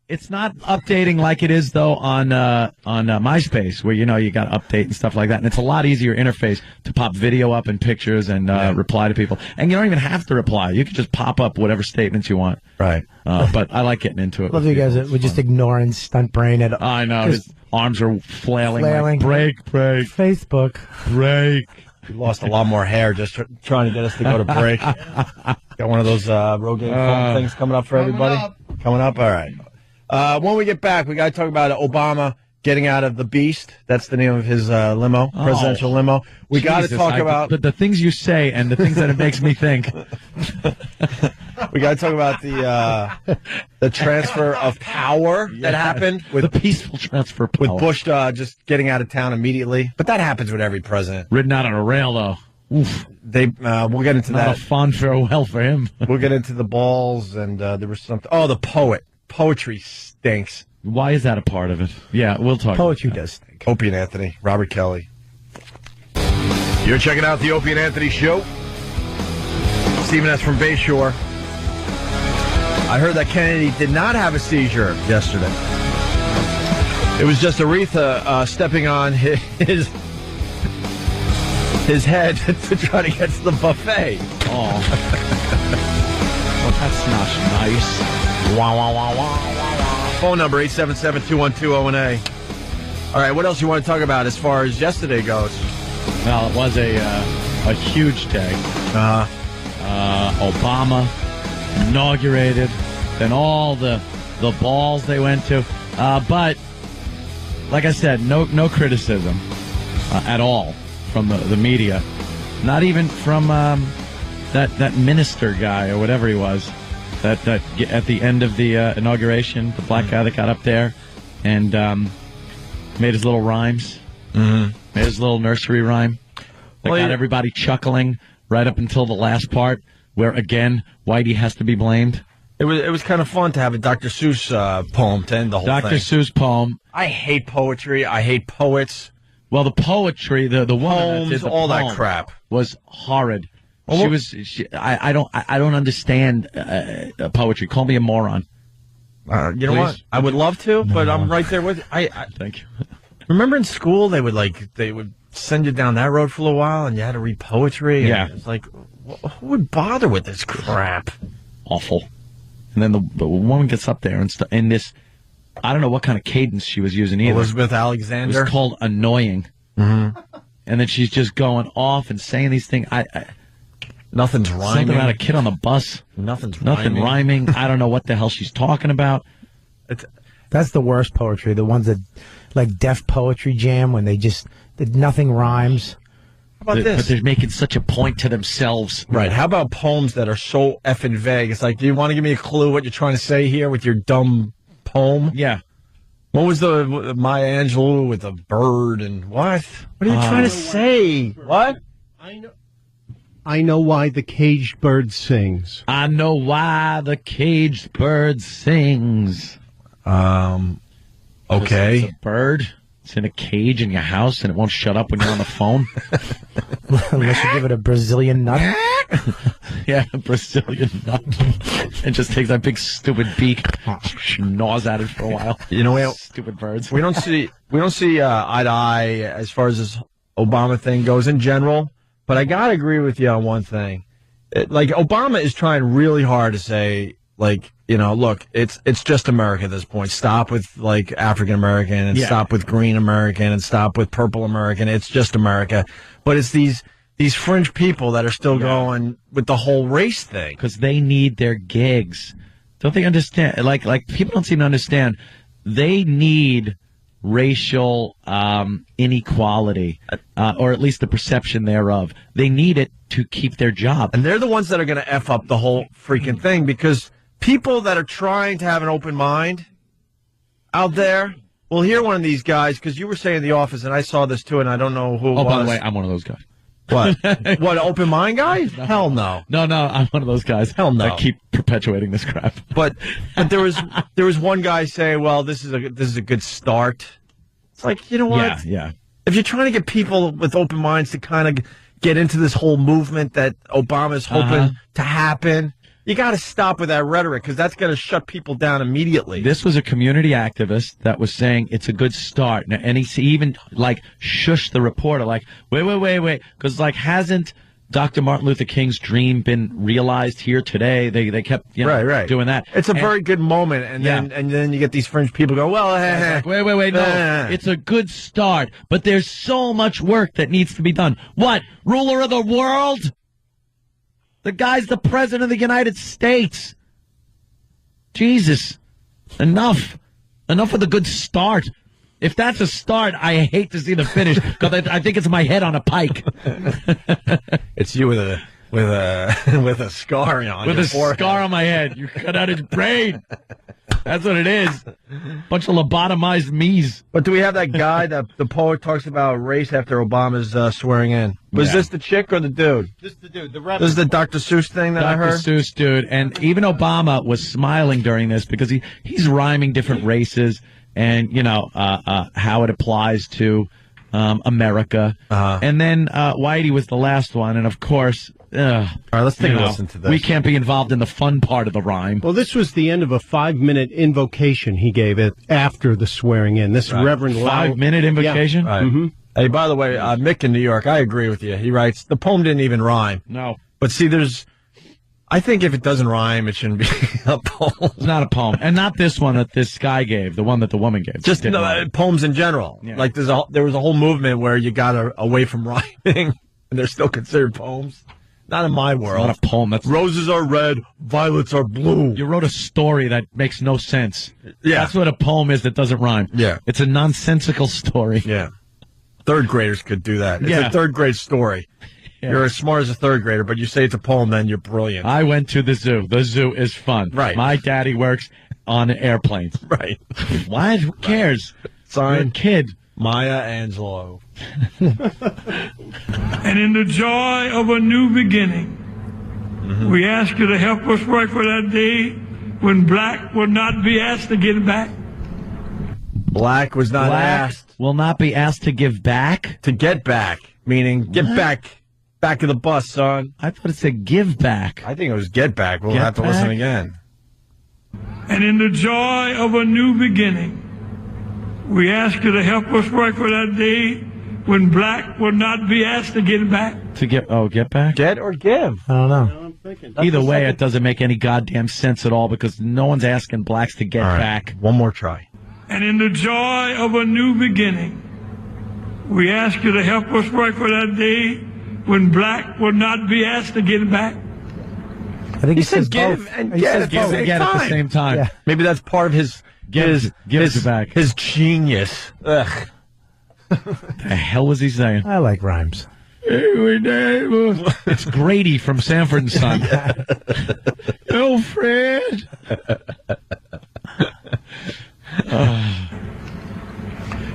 It's not updating like it is though on MySpace, where you got to update and stuff like that, and it's a lot easier interface to pop video up and pictures and reply to people, and you don't even have to reply. You can just pop up whatever statements you want. Right. But I like getting into it. Love you guys. We're just ignoring stunt brain. I know his arms are flailing. Like, break. Facebook. Break. You lost a lot more hair just trying to get us to go to break. Got one of those Rogaine phone things coming up for everybody. Coming up. All right. When we get back, we got to talk about Obama getting out of the Beast. That's the name of his limo, presidential limo. We got to talk about the things you say and the things that it makes me think. We got to talk about the transfer of power that happened with the peaceful transfer of power. With Bush just getting out of town immediately. But that happens with every president. Ridden out on a rail, though. Oof. We'll get into that. Not a fond farewell for him. We'll get into the balls, and there was something. Oh, the poet. Poetry stinks. Why is that a part of it? Yeah, we'll talk. Poetry does stink. Opie and Anthony, Robert Kelly. You're checking out the Opie and Anthony show. Stephen S. from Bayshore. I heard that Kennedy did not have a seizure yesterday. It was just Aretha stepping on his head to try to get to the buffet. Oh. Well, that's not nice. Wah, wah, wah, wah, wah. Phone number 877-212-018. All right, what else you want to talk about as far as yesterday goes? Well, it was a huge day. Obama inaugurated, then all the balls they went to. But like I said, no criticism at all from the media. Not even from that minister guy or whatever he was. That at the end of the inauguration, the black guy that got up there and made his little rhymes, made his little nursery rhyme that got everybody chuckling right up until the last part, where again Whitey has to be blamed. It was kind of fun to have a Dr. Seuss poem to end the whole thing. Dr. Seuss poem. I hate poetry. I hate poets. Well, the poetry, the woman that did the all poem that crap was horrid. I don't understand poetry. Call me a moron. You know what? I would love to, but I'm right there with you. Thank you. Remember in school they would send you down that road for a while, and you had to read poetry. Yeah, it's like, who would bother with this crap? Awful. And then the woman gets up there and in this, I don't know what kind of cadence she was using either. Elizabeth Alexander. It was called annoying. Mm-hmm. And then she's just going off and saying these things. Nothing's rhyming. Something about a kid on the bus. Nothing rhyming. I don't know what the hell she's talking about. That's the worst poetry. The ones that, like Def Poetry Jam, when nothing rhymes. How about this? But they're making such a point to themselves. Right. How about poems that are so effing vague? It's like, do you want to give me a clue what you're trying to say here with your dumb poem? Yeah. What was the Maya Angelou with a bird and what? What are you trying to say? What? I know why the caged bird sings. I know why the caged bird sings. Okay. It's a bird. It's in a cage in your house and it won't shut up when you're on the phone. Unless you give it a Brazilian nut. Yeah, a Brazilian nut. It just takes that big stupid beak, gnaws at it for a while. You know, stupid birds. We don't see eye to eye as far as this Obama thing goes in general. But I gotta agree with you on one thing. Obama is trying really hard to say, look, it's just America at this point. Stop with African American and stop with green American and stop with purple American. It's just America. But it's these fringe people that are still going with the whole race thing because they need their gigs. Don't they understand? Like people don't seem to understand. They need racial inequality, or at least the perception thereof. They need it to keep their job. And they're the ones that are going to F up the whole freaking thing because people that are trying to have an open mind out there will hear one of these guys, because you were saying in the office, and I saw this too, and I don't know who it was. Oh, by the way, I'm one of those guys. What? What, open mind guy? No. Hell no. No, I'm one of those guys. Hell no. That keep perpetuating this crap. But there was one guy saying, well, this is a good start. It's like, you know what? Yeah. If you're trying to get people with open minds to kind of get into this whole movement that Obama's hoping to happen, you got to stop with that rhetoric, because that's going to shut people down immediately. This was a community activist that was saying it's a good start. And he even, like, shushed the reporter, like, wait. Because, like, hasn't Dr. Martin Luther King's dream been realized here today? They kept doing that. It's a very good moment. And then you get these fringe people go, well, like, wait, no. It's a good start. But there's so much work that needs to be done. What? Ruler of the world? The guy's the president of the United States. Jesus. Enough with a good start. If that's a start, I hate to see the finish, because I think it's my head on a pike. It's you with a scar on with your a forehead. Scar on my head. You cut out his brain. That's what it is. Bunch of lobotomized me's. But do we have that guy that the poet talks about race after Obama's swearing in? Was this the chick or the dude? This is the dude. The This is the Dr. Seuss thing that I heard? Dr. Seuss dude. And even Obama was smiling during this, because he's rhyming different races and, how it applies to America. And then Whitey was the last one. And, of course, all right, let's take a listen to this. We can't be involved in the fun part of the rhyme. Well, this was the end of a 5-minute invocation he gave it after the swearing in. This Reverend Lau. 5-minute invocation? Yeah. Right. Mm-hmm. Hey, by the way, Mick in New York, I agree with you. He writes, the poem didn't even rhyme. No. But see, I think if it doesn't rhyme, it shouldn't be a poem. It's not a poem. And not this one that this guy gave, the one that the woman gave. Just poems in general. Yeah. Like there was a whole movement where you got away from rhyming, and they're still considered poems. Not in my world. It's not a poem. That's roses are red, violets are blue. You wrote a story that makes no sense. Yeah. That's what a poem is that doesn't rhyme. Yeah. It's a nonsensical story. Yeah. Third graders could do that. It's a third grade story. Yeah. You're as smart as a third grader, but you say it's a poem, then you're brilliant. I went to the zoo. The zoo is fun. Right. My daddy works on airplanes. Right. Why? Who cares? Signed, you're a kid. Maya Angelou. And in the joy of a new beginning, we ask you to help us work for that day when black will not be asked to get back. Black was not asked. Will not be asked to give back? To get back. Meaning, get back of the bus, son. I thought it said give back. I think it was get back. We'll have to listen again. And in the joy of a new beginning, we ask you to help us work for that day when black will not be asked to get back. To get back? Get or give? I don't know. Either way, it doesn't make any goddamn sense at all, because no one's asking blacks to get back. One more try. And in the joy of a new beginning, we ask you to help us work for that day when black will not be asked to get back. I think he says give both. and get at the same time. Yeah. Maybe that's part of his back. His genius. Ugh. The hell was he saying? I like rhymes. It's Grady from Sanford and Son. Oh, Fred.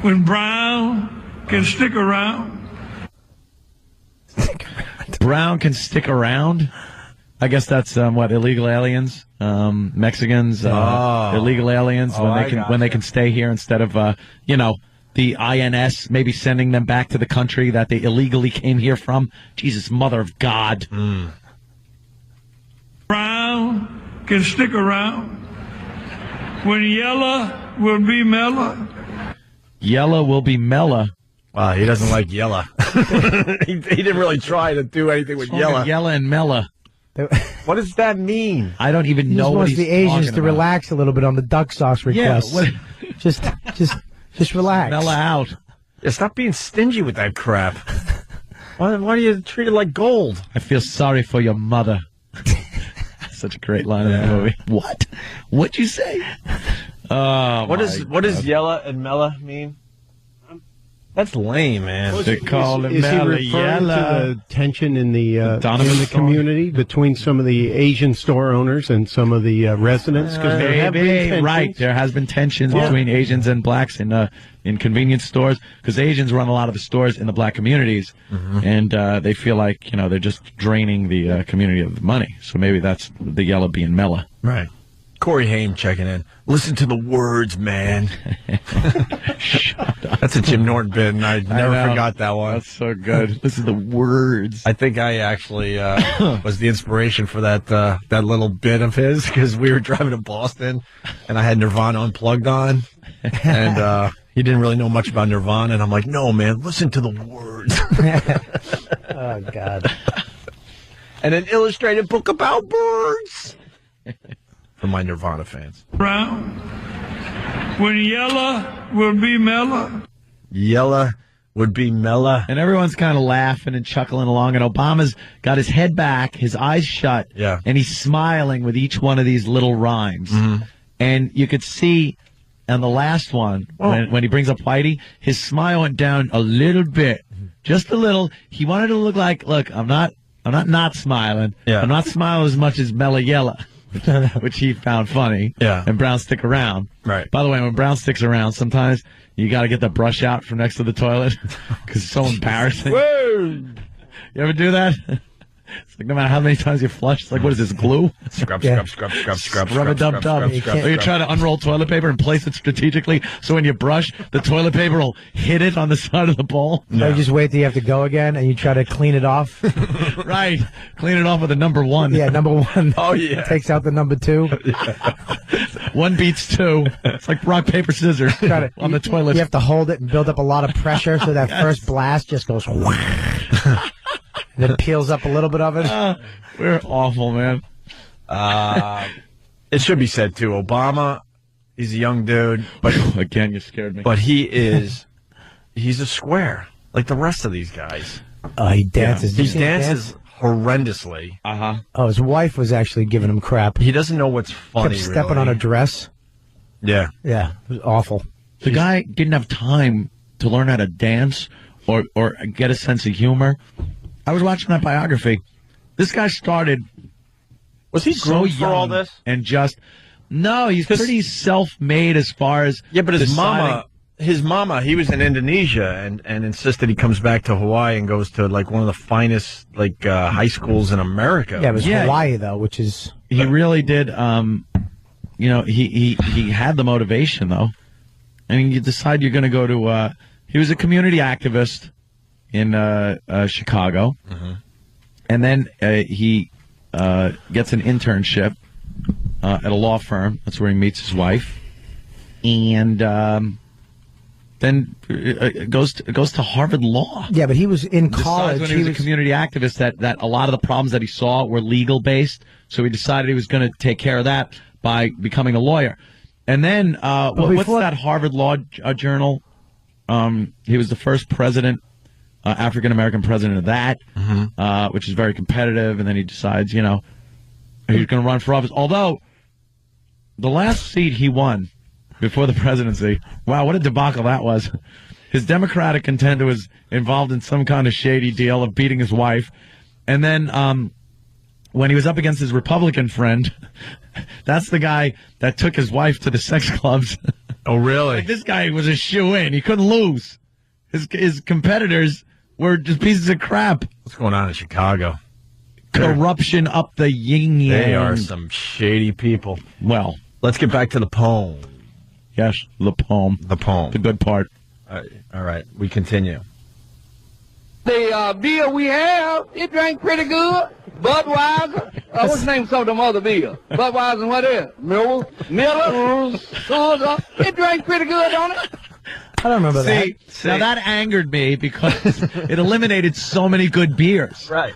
When Brown can stick around. Brown can stick around? I guess that's illegal aliens, Mexicans, illegal aliens when they can stay here instead of the INS maybe sending them back to the country that they illegally came here from. Jesus, mother of God. Brown can stick around. When yellow will be mellow. Yellow will be mellow. Wow, he doesn't like yellow. he didn't really try to do anything with yellow. Yellow and mellow. What does that mean? I don't even know what he's the Asians to about. relax a little bit on the duck sauce requests. Yeah, just relax. Mellow out. Yeah, stop being stingy with that crap. Why do you treat it like gold? I feel sorry for your mother. Such a great line in the movie. What? What'd you say? What does yellow and mellow mean? That's lame, man. They call him Is he referring to the tension in the community between some of the Asian store owners and some of the residents? Because there have been tensions. Right, there has been tensions between Asians and blacks in convenience stores because Asians run a lot of the stores in the black communities, and they feel like they're just draining the community of money. So maybe that's the yellow being Mela. Right. Corey Haim checking in. Listen to the words, man. Shut up. That's a Jim Norton bit, and I never forgot that one. That's so good. Listen to the words. I think I actually was the inspiration for that little bit of his because we were driving to Boston, and I had Nirvana Unplugged on, and he didn't really know much about Nirvana, and I'm like, no, man, listen to the words. Oh, God. And an illustrated book about birds. For my Nirvana fans. Brown. When Yella will be Mela. Yella would be Mela. And everyone's kind of laughing and chuckling along, and Obama's got his head back, his eyes shut, and he's smiling with each one of these little rhymes. And you could see on the last one, when he brings up Whitey, his smile went down a little bit. Just a little. He wanted to look like, look, I'm not smiling. I'm not smiling as much as Mela Yella. Which he found funny. And Brown stick around. Right. By the way, when Brown sticks around, sometimes you got to get the brush out from next to the toilet because it's so embarrassing. Whoa. You ever do that? It's like no matter how many times you flush, it's like, what is this, glue? Scrub. Rub-a-dub-dub. Or you try to unroll toilet paper and place it strategically so when you brush, the toilet paper will hit it on the side of the bowl. No, you just wait till you have to go again and you try to clean it off. Right. Clean it off with a number 1. Yeah, number 1. Oh, yeah. Takes out the number 2. 1 beats 2. It's like rock, paper, scissors on the toilet. You have to hold it and build up a lot of pressure so that first blast just goes and it peels up a little bit of it. We're awful, man. It should be said, too. Obama, he's a young dude. But again, you scared me. But he's a square, like the rest of these guys. He dances. He dances horrendously. Oh, his wife was actually giving him crap. He doesn't know what's funny, Kept stepping on a dress. Yeah. Yeah, it was awful. The guy didn't have time to learn how to dance or get a sense of humor. I was watching that biography. This guy started. Was he so young for all this? And no, he's pretty self-made as far as but his mama, he was in Indonesia and insisted he comes back to Hawaii and goes to like one of the finest high schools in America. Yeah, it was Hawaii though, which is he really did. He had the motivation though, and you decide you're going to go to. He was a community activist in Chicago, and then he gets an internship at a law firm. That's where he meets his wife, and then goes to Harvard Law. Yeah, but he was in college. When he was a community activist, that a lot of the problems that he saw were legal based, so he decided he was going to take care of that by becoming a lawyer. And then what's that Harvard Law Journal? He was the first president. African-American president of that, which is very competitive, and then he decides, he's going to run for office. Although, the last seat he won before the presidency, wow, what a debacle that was. His Democratic contender was involved in some kind of shady deal of beating his wife, and then when he was up against his Republican friend, that's the guy that took his wife to the sex clubs. Oh, really? Like, this guy was a shoo-in. He couldn't lose. His competitors were just pieces of crap. What's going on in Chicago? Corruption up the yin-yang. They are some shady people. Well, let's get back to the poem. Yes, the poem. The poem. The good part. All right, we continue. The beer we have, it drank pretty good. Budweiser. What's the name of some of them other beers? Budweiser and what else? Miller. Soda. It drank pretty good, don't it? I don't remember that. Now that angered me because it eliminated so many good beers. Right.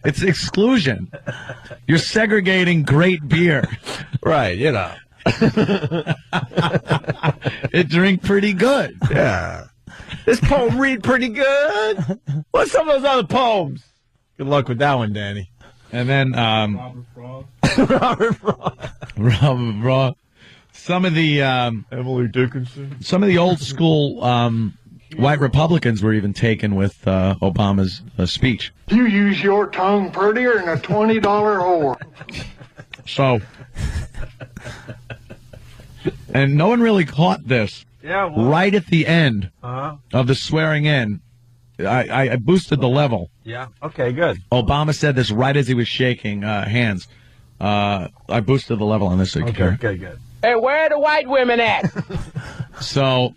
It's exclusion. You're segregating great beer. Right, It drank pretty good. Yeah. This poem read pretty good. What's some of those other poems? Good luck with that one, Danny. And then Robert Frost. Some of the Emily Dickinson. Some of the old school White Republicans were even taken with Obama's speech. You use your tongue prettier than a $20 whore. So, and no one really caught this. Yeah. Well, right at the end of the swearing in, I boosted the level. Yeah. Okay, good. Obama said this right as he was shaking hands. I boosted the level on this. Okay, good. Hey, where are the white women at? So,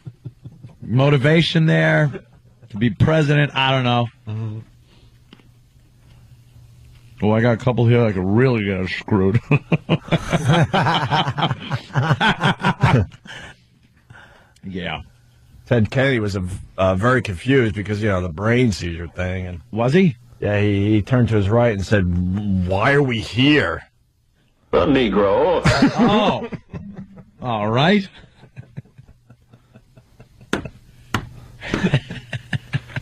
motivation there to be president, I don't know. Mm-hmm. Well, I got a couple here that could really get us screwed. Yeah. Ted Kennedy was very confused because, the brain seizure thing. And was he? Yeah, he turned to his right and said, "Why are we here?" A Negro. Oh. All right.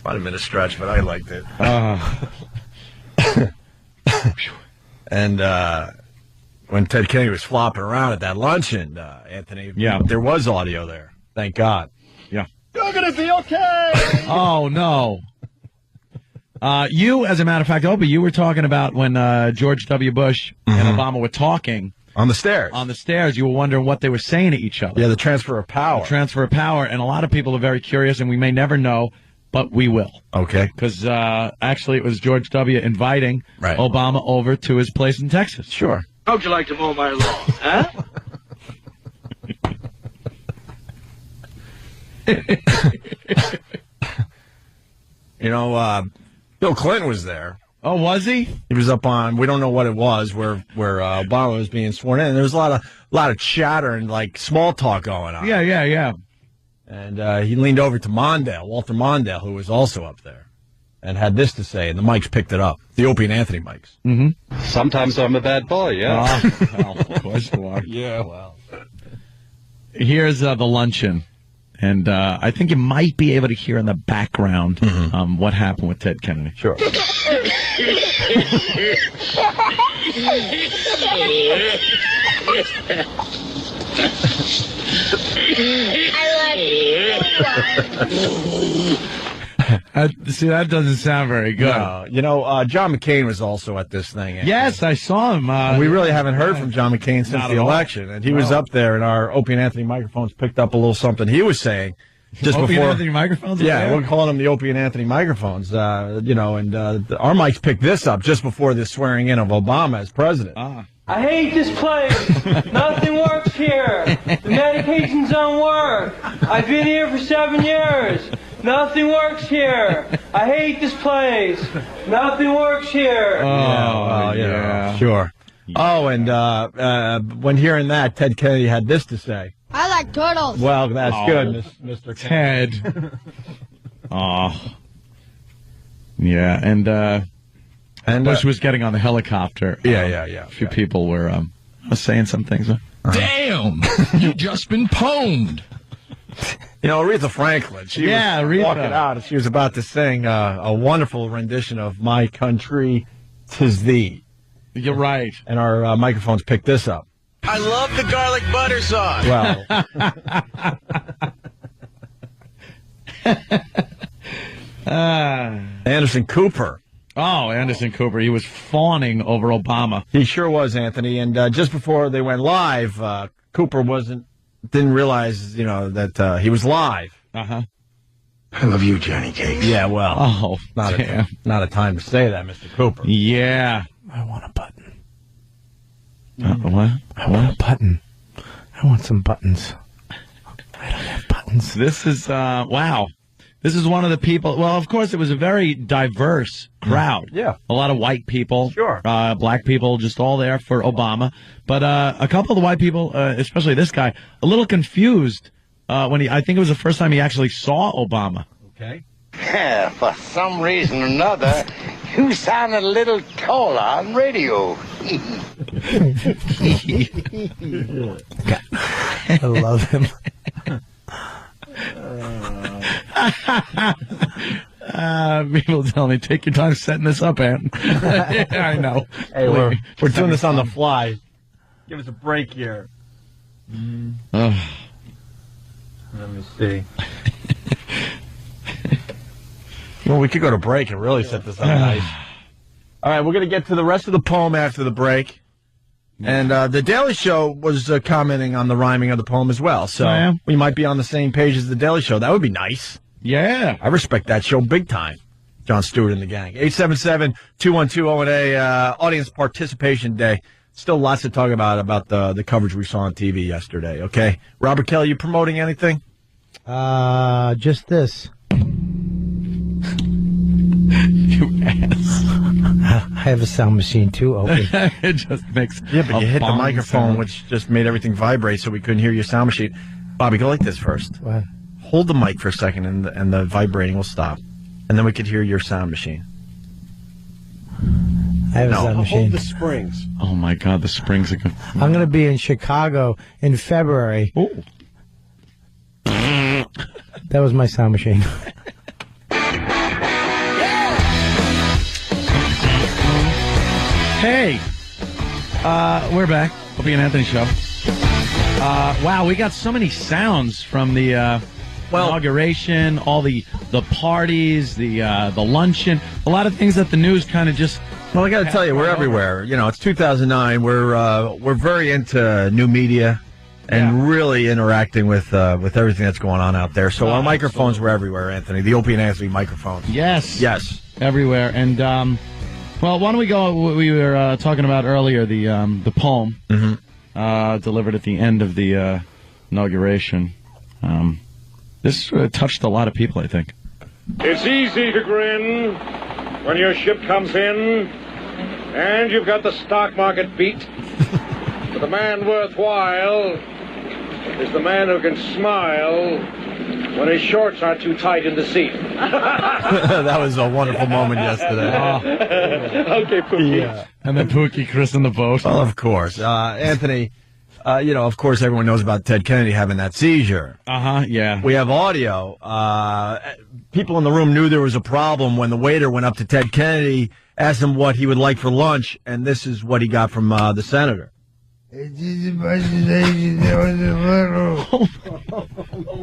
Might have been a stretch, but I liked it. And when Ted Kennedy was flopping around at that luncheon, Anthony, there was audio there. Thank God. Yeah. You're going to be okay. Oh, no. You, as a matter of fact, Opie, you were talking about when George W. Bush and Obama were talking. On the stairs. On the stairs. You were wondering what they were saying to each other. Yeah, the transfer of power. The transfer of power. And a lot of people are very curious, and we may never know, but we will. Okay. Because actually it was George W. inviting Obama over to his place in Texas. Sure. How would you like to mow my lawn, huh? Bill Clinton was there. Oh, was he? He was up on, we don't know what it was, where Obama was being sworn in. And there was a lot of chatter and small talk going on. Yeah. And he leaned over to Walter Mondale, who was also up there, and had this to say, and the mics picked it up. The Opie and Anthony mics. Mm-hmm. Sometimes I'm a bad boy, yeah. Well, of course you are. Yeah, well. Here's the luncheon. And I think you might be able to hear in the background what happened with Ted Kennedy. Sure. See, that doesn't sound very good. No. John McCain was also at this thing. Yes, I saw him. We really haven't heard from John McCain since the election. And he was up there, and our Opie and Anthony microphones picked up a little something he was saying. Just Opie before, and Anthony microphones? Yeah, we're calling them the Opie and Anthony microphones. Our mics picked this up just before the swearing in of Obama as president. I hate this place. Nothing works here. The medications don't work. I've been here for 7 years. Nothing works here. I hate this place. Nothing works here. Yeah. Sure. Oh, and when hearing that, Ted Kennedy had this to say. I like turtles. Well, that's good, Mr. Ted. Yeah, and Bush was getting on the helicopter. Yeah. A few people were saying some things. Damn! You've just been pwned. Aretha Franklin. She was walking out, and she was about to sing a wonderful rendition of "My Country, 'Tis Thee." You're right. And our microphones picked this up. I love the garlic butter sauce. Well, Anderson Cooper. Oh, Anderson Cooper. He was fawning over Obama. He sure was, Anthony. And just before they went live, Cooper didn't realize, that he was live. Uh-huh. I love you, Johnny Cakes. Yeah, well. Oh, not a time to say that, Mr. Cooper. Yeah. I want a button. What? I want a button. I want some buttons. I don't have buttons. This is, wow. This is one of the people. Well, of course, it was a very diverse crowd. Yeah. A lot of white people. Sure. Black people, just all there for Obama. But a couple of the white people, especially this guy, a little confused when I think it was the first time he actually saw Obama. Okay. Yeah, for some reason or another, you sounded a little taller on radio. I love him. People tell me, take your time setting this up, Ant. Yeah, I know. Hey, we're doing this on the fly. Give us a break here. Let me see. Well, we could go to break and really set this up nice. All right, we're going to get to the rest of the poem after the break. And the Daily Show was commenting on the rhyming of the poem as well. So we might be on the same page as the Daily Show. That would be nice. Yeah. I respect that show big time. Jon Stewart and the gang. 877-212-018, audience participation day. Still lots to talk about the coverage we saw on TV yesterday, okay? Robert Kelly, you promoting anything? Just this. You ass. I have a sound machine too, Opie. It just makes but you hit the microphone, sound. which just made everything vibrate so we couldn't hear your sound machine. Bobby, go like this first. What? Hold the mic for a second and the vibrating will stop. And then we could hear your sound machine. I have a sound machine. Hold the springs. Oh, my God, the springs are good. I'm going to be in Chicago in February. Ooh. That was my sound machine. Hey, we're back. Opie and Anthony show. Wow, we got so many sounds from the inauguration, all the parties, the luncheon, a lot of things that the news kind of just. Well, I got to tell you, we're everywhere. You know, it's 2009. We're very into new media and really interacting with everything that's going on out there. So our microphones were everywhere, Anthony. The Opie and Anthony microphones. Yes, everywhere. And well, why don't we go? We were talking about earlier the poem delivered at the end of the inauguration. This touched a lot of people, I think. It's easy to grin when your ship comes in and you've got the stock market beat. But the man worthwhile is the man who can smile when his shorts aren't too tight in the seat. That was a wonderful moment yesterday. Okay, Pookie. Yeah. And then Pookie christened the boat. Well, of course. Anthony, of course everyone knows about Ted Kennedy having that seizure. Yeah. We have audio. People in the room knew there was a problem when the waiter went up to Ted Kennedy, asked him what he would like for lunch, and this is what he got from the senator. Oh,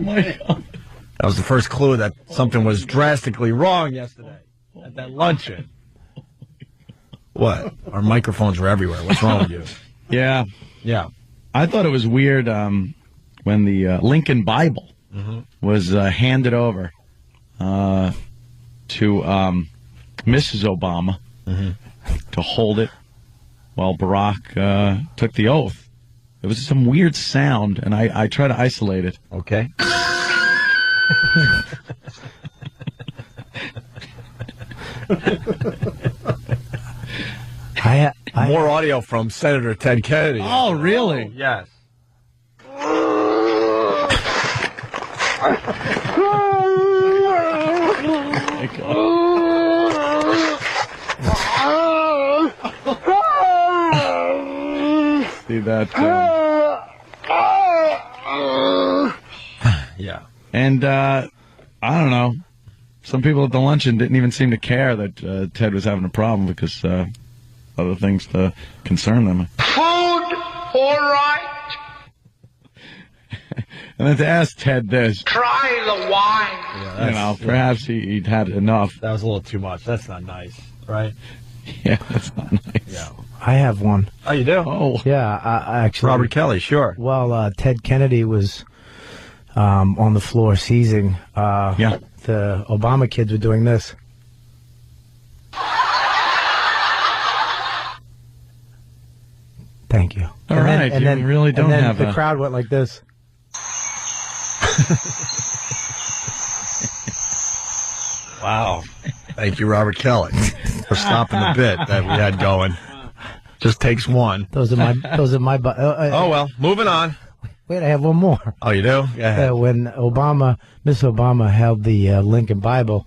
my God. That was the first clue that something was drastically wrong yesterday at that luncheon. What? Our microphones were everywhere. What's wrong with you? Yeah. I thought it was weird when the Lincoln Bible was handed over to Mrs. Obama to hold it while Barack took the oath. It was some weird sound, and I try to isolate it. Okay. More audio from Senator Ted Kennedy. Oh, really? Yes. See that? Yeah. And I don't know. Some people at the luncheon didn't even seem to care that Ted was having a problem because other things to concern them. Food, all right. And then to ask Ted this. Try the wine. Yeah, perhaps he'd had enough. That was a little too much. That's not nice, right? Yeah, that's not nice. Yeah. I have one. Oh, you do? Oh. Yeah, I actually. Robert Kelly, sure. Well, Ted Kennedy was on the floor seizing. The Obama kids were doing this. Thank you. All right, and then really don't have the crowd went like this. Wow. Thank you, Robert Kelly, for stopping the bit that we had going. Just takes one. Those are my. Oh, well, moving on. Wait, I have one more. Oh, you do? Go ahead. When Miss Obama held the Lincoln Bible,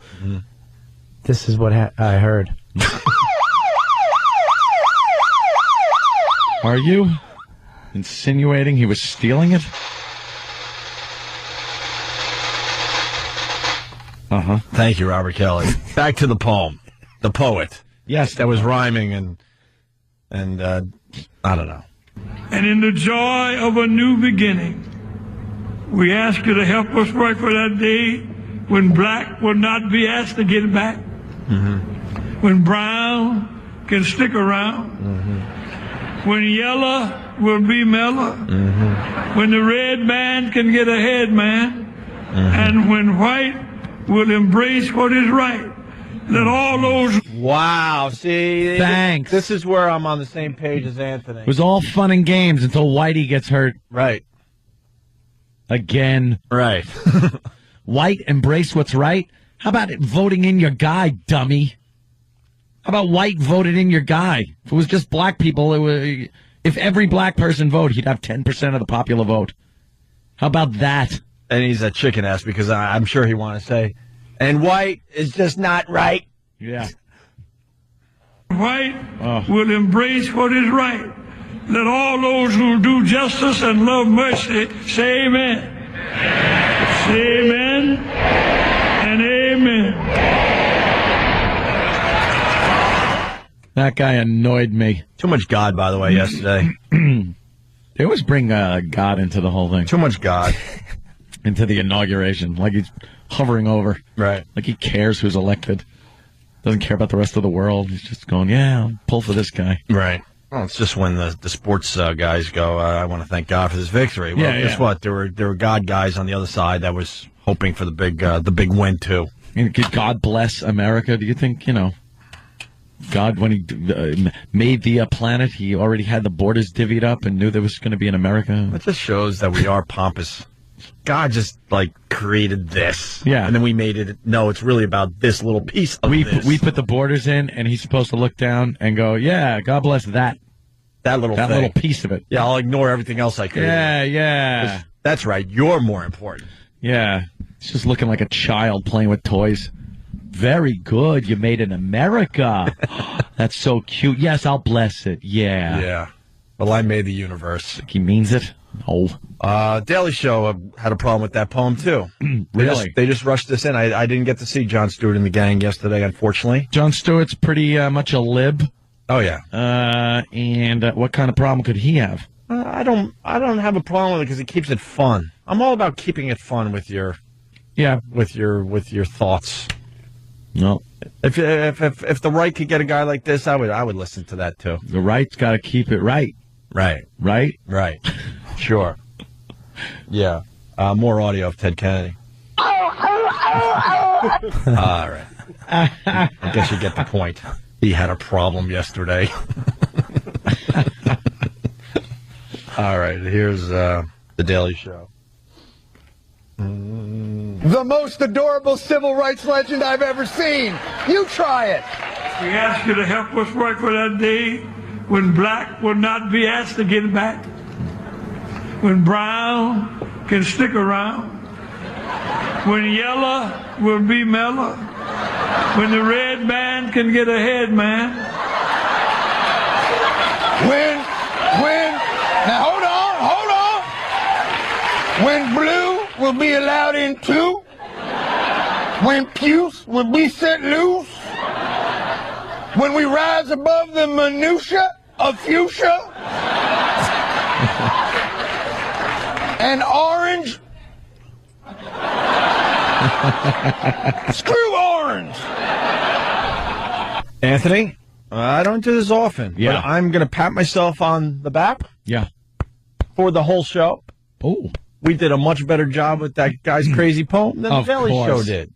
this is what I heard. Are you insinuating he was stealing it? Thank you, Robert Kelly. Back to the poem. The poet. Yes. That was rhyming and I don't know. And in the joy of a new beginning, we ask you to help us pray for that day when black will not be asked to get back. When brown can stick around. When yellow will be mellow. When the red man can get ahead, man. And when white will embrace what is right. Let all those... Wow, see? Thanks. This is where I'm on the same page as Anthony. It was all fun and games until Whitey gets hurt. Right. Again. Right. White, embrace what's right? How about it voting in your guy, dummy? How about white voted in your guy? If it was just black people, if every black person voted, he'd have 10% of the popular vote. How about that? And he's a chicken ass because I'm sure he want to say, and white is just not right. Yeah. White will embrace what is right. Let all those who do justice and love mercy say amen. Say amen and amen. That guy annoyed me. Too much God, by the way, yesterday. They always bring God into the whole thing. Too much God. Into the inauguration. Like he's hovering over. Right. Like he cares who's elected. Doesn't care about the rest of the world. He's just going, yeah, I'll pull for this guy. Right. Well, it's just when the sports guys go, I want to thank God for this victory. Well, guess what? There were God guys on the other side that was hoping for the big win, too. And God bless America. Do you think, God, when he made the planet, he already had the borders divvied up and knew there was going to be an America? It just shows that we are pompous. God just, created this. Yeah. And then we made it, no, it's really about this little piece of this. We put the borders in, and he's supposed to look down and go, yeah, God bless that. That little piece of it. Yeah, I'll ignore everything else I created. Yeah. That's right. You're more important. Yeah. It's just looking like a child playing with toys. Very good. You made in America. That's so cute. Yes, I'll bless it. Yeah. Yeah. Well, I made the universe. He means it? No. Daily Show had a problem with that poem, too. Really? They just rushed this in. I didn't get to see Jon Stewart and the gang yesterday, unfortunately. Jon Stewart's pretty much a lib. Oh, yeah. And what kind of problem could he have? I don't have a problem with it because he keeps it fun. I'm all about keeping it fun with your thoughts. No. If the right could get a guy like this, I would listen to that too. The right's got to keep it right. Right. Right? Right. Sure. Yeah. More audio of Ted Kennedy. All right. I guess you get the point. He had a problem yesterday. All right. Here's The Daily Show. The most adorable civil rights legend I've ever seen. You try it. We ask you to help us work for that day when black will not be asked to get back. When brown can stick around. When yellow will be mellow. When the red man can get ahead, man. Now hold on. When blue will be allowed in too. When puce will be set loose. When we rise above the minutia of fuchsia. And orange. Screw orange. Anthony, I don't do this often. Yeah. But I'm going to pat myself on the back. Yeah. For the whole show. Oh. We did a much better job with that guy's crazy poem than the Daily Show did.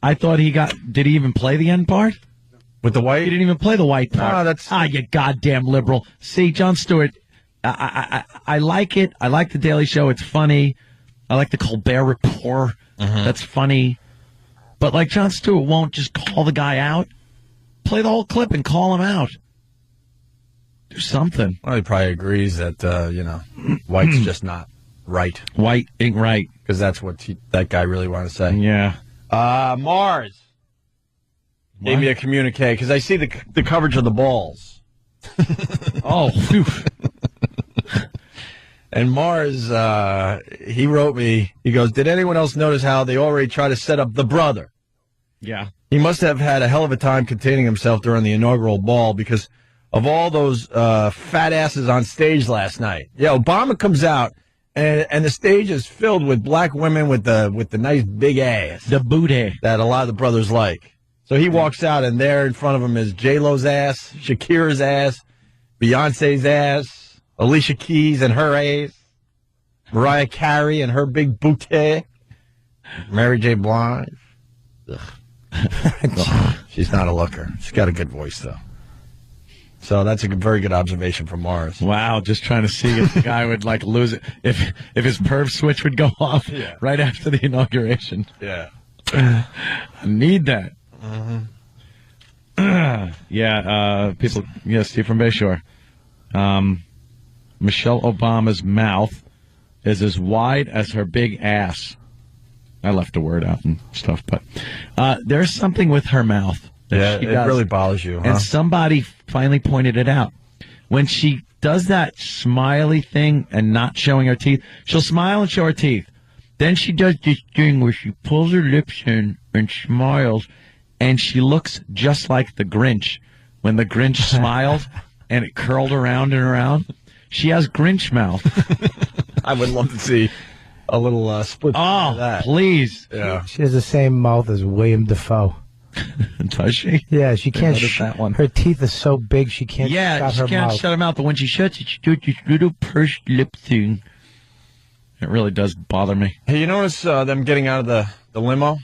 I thought did he even play the end part? With the white? He didn't even play the white part. No, you goddamn liberal. See, Jon Stewart, I like it. I like the Daily Show. It's funny. I like the Colbert Report. That's funny. But Jon Stewart won't just call the guy out. Play the whole clip and call him out. Do something. Well, he probably agrees that, white's just not right. White ain't right. Because that's what that guy really wanted to say. Yeah. Mars gave me a communique because I see the coverage of the balls. Oh, phew. And Mars, he wrote me, he goes, did anyone else notice how they already try to set up the brother? Yeah. He must have had a hell of a time containing himself during the inaugural ball because of all those fat asses on stage last night. Yeah, Obama comes out And the stage is filled with black women with the nice big ass. The booty. That a lot of the brothers like. So he walks out, and there in front of him is J-Lo's ass, Shakira's ass, Beyonce's ass, Alicia Keys and her ass, Mariah Carey and her big booty, Mary J. Blige. She's not a looker. She's got a good voice, though. So that's a very good observation from Mars. Wow, just trying to see if the guy would like lose it, if his perv switch would go off right after the inauguration. Yeah, I need that. People. Yeah, Steve from Bayshore. Michelle Obama's mouth is as wide as her big ass. I left a word out and stuff, but there's something with her mouth. Yeah, it really bothers you, huh? And somebody finally pointed it out. When she does that smiley thing and not showing her teeth, she'll smile and show her teeth. Then she does this thing where she pulls her lips in and smiles, and she looks just like the Grinch. When the Grinch smiles and it curled around and around, she has Grinch mouth. I would love to see a little split. Oh, that. Please. Yeah. She has the same mouth as William Dafoe. Does she? Yeah, she can't. That one. Her teeth are so big she can't. Yeah, shut she her can't mouth. shut her mouth. But when she shuts it, she does this little pursed lip thing. It really does bother me. Hey, you notice them getting out of the limo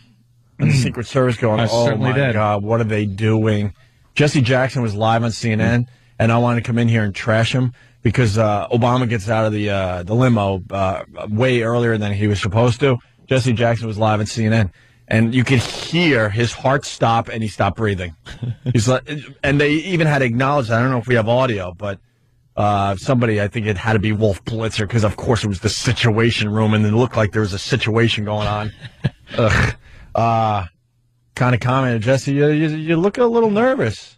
and the Secret Service going, I oh certainly my did. God, what are they doing? Jesse Jackson was live on CNN, and I wanted to come in here and trash him because Obama gets out of the limo way earlier than he was supposed to. Jesse Jackson was live on CNN, and you could hear his heart stop, and he stopped breathing. He's like, and they even had to acknowledge that. I don't know if we have audio, but somebody, I think it had to be Wolf Blitzer, because of course it was the Situation Room, and it looked like there was a situation going on. Kind of commented, Jesse, you look a little nervous.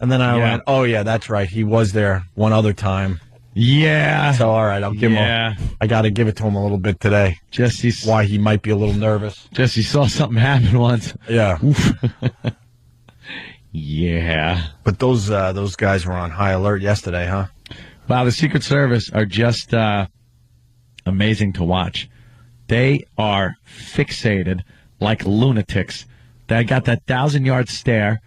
And then I went, oh yeah, that's right. He was there one other time. Yeah. So all right, I'll give him. I got to give it to him a little bit today. Jesse's why he might be a little nervous. Jesse saw something happen once. Yeah. Yeah. But those guys were on high alert yesterday, huh? Wow, the Secret Service are just amazing to watch. They are fixated like lunatics. They got that 1,000-yard stare.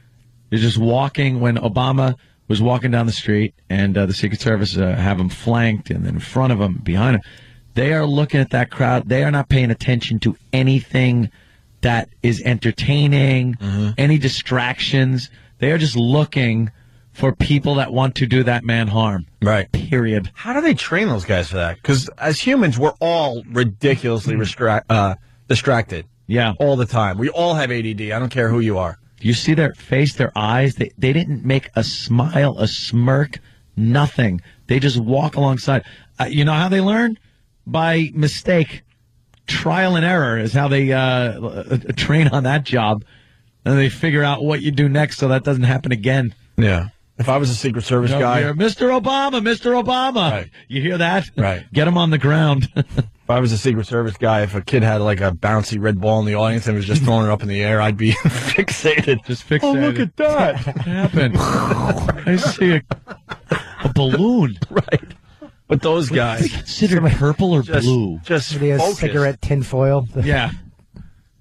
They're just walking when Obama was walking down the street, and the Secret Service have him flanked, and then in front of him, behind him. They are looking at that crowd. They are not paying attention to anything that is entertaining, any distractions. They are just looking for people that want to do that man harm. Right. Period. How do they train those guys for that? Because as humans, we're all ridiculously distracted. Yeah. All the time. We all have ADD. I don't care who you are. You see their face, their eyes. They didn't make a smile, a smirk, nothing. They just walk alongside. You know how they learn? By mistake. Trial and error is how they train on that job. And they figure out what you do next so that doesn't happen again. Yeah. If I was a Secret Service guy. Mr. Obama, Mr. Obama. Right. You hear that? Right. Get him on the ground. If I was a Secret Service guy, if a kid had like a bouncy red ball in the audience and was just throwing it up in the air, I'd be fixated. Just fixated. Oh, look at that. What happened? I see a balloon. Right. But those guys. Considered purple or blue? Just Somebody has focused. cigarette tinfoil. Yeah.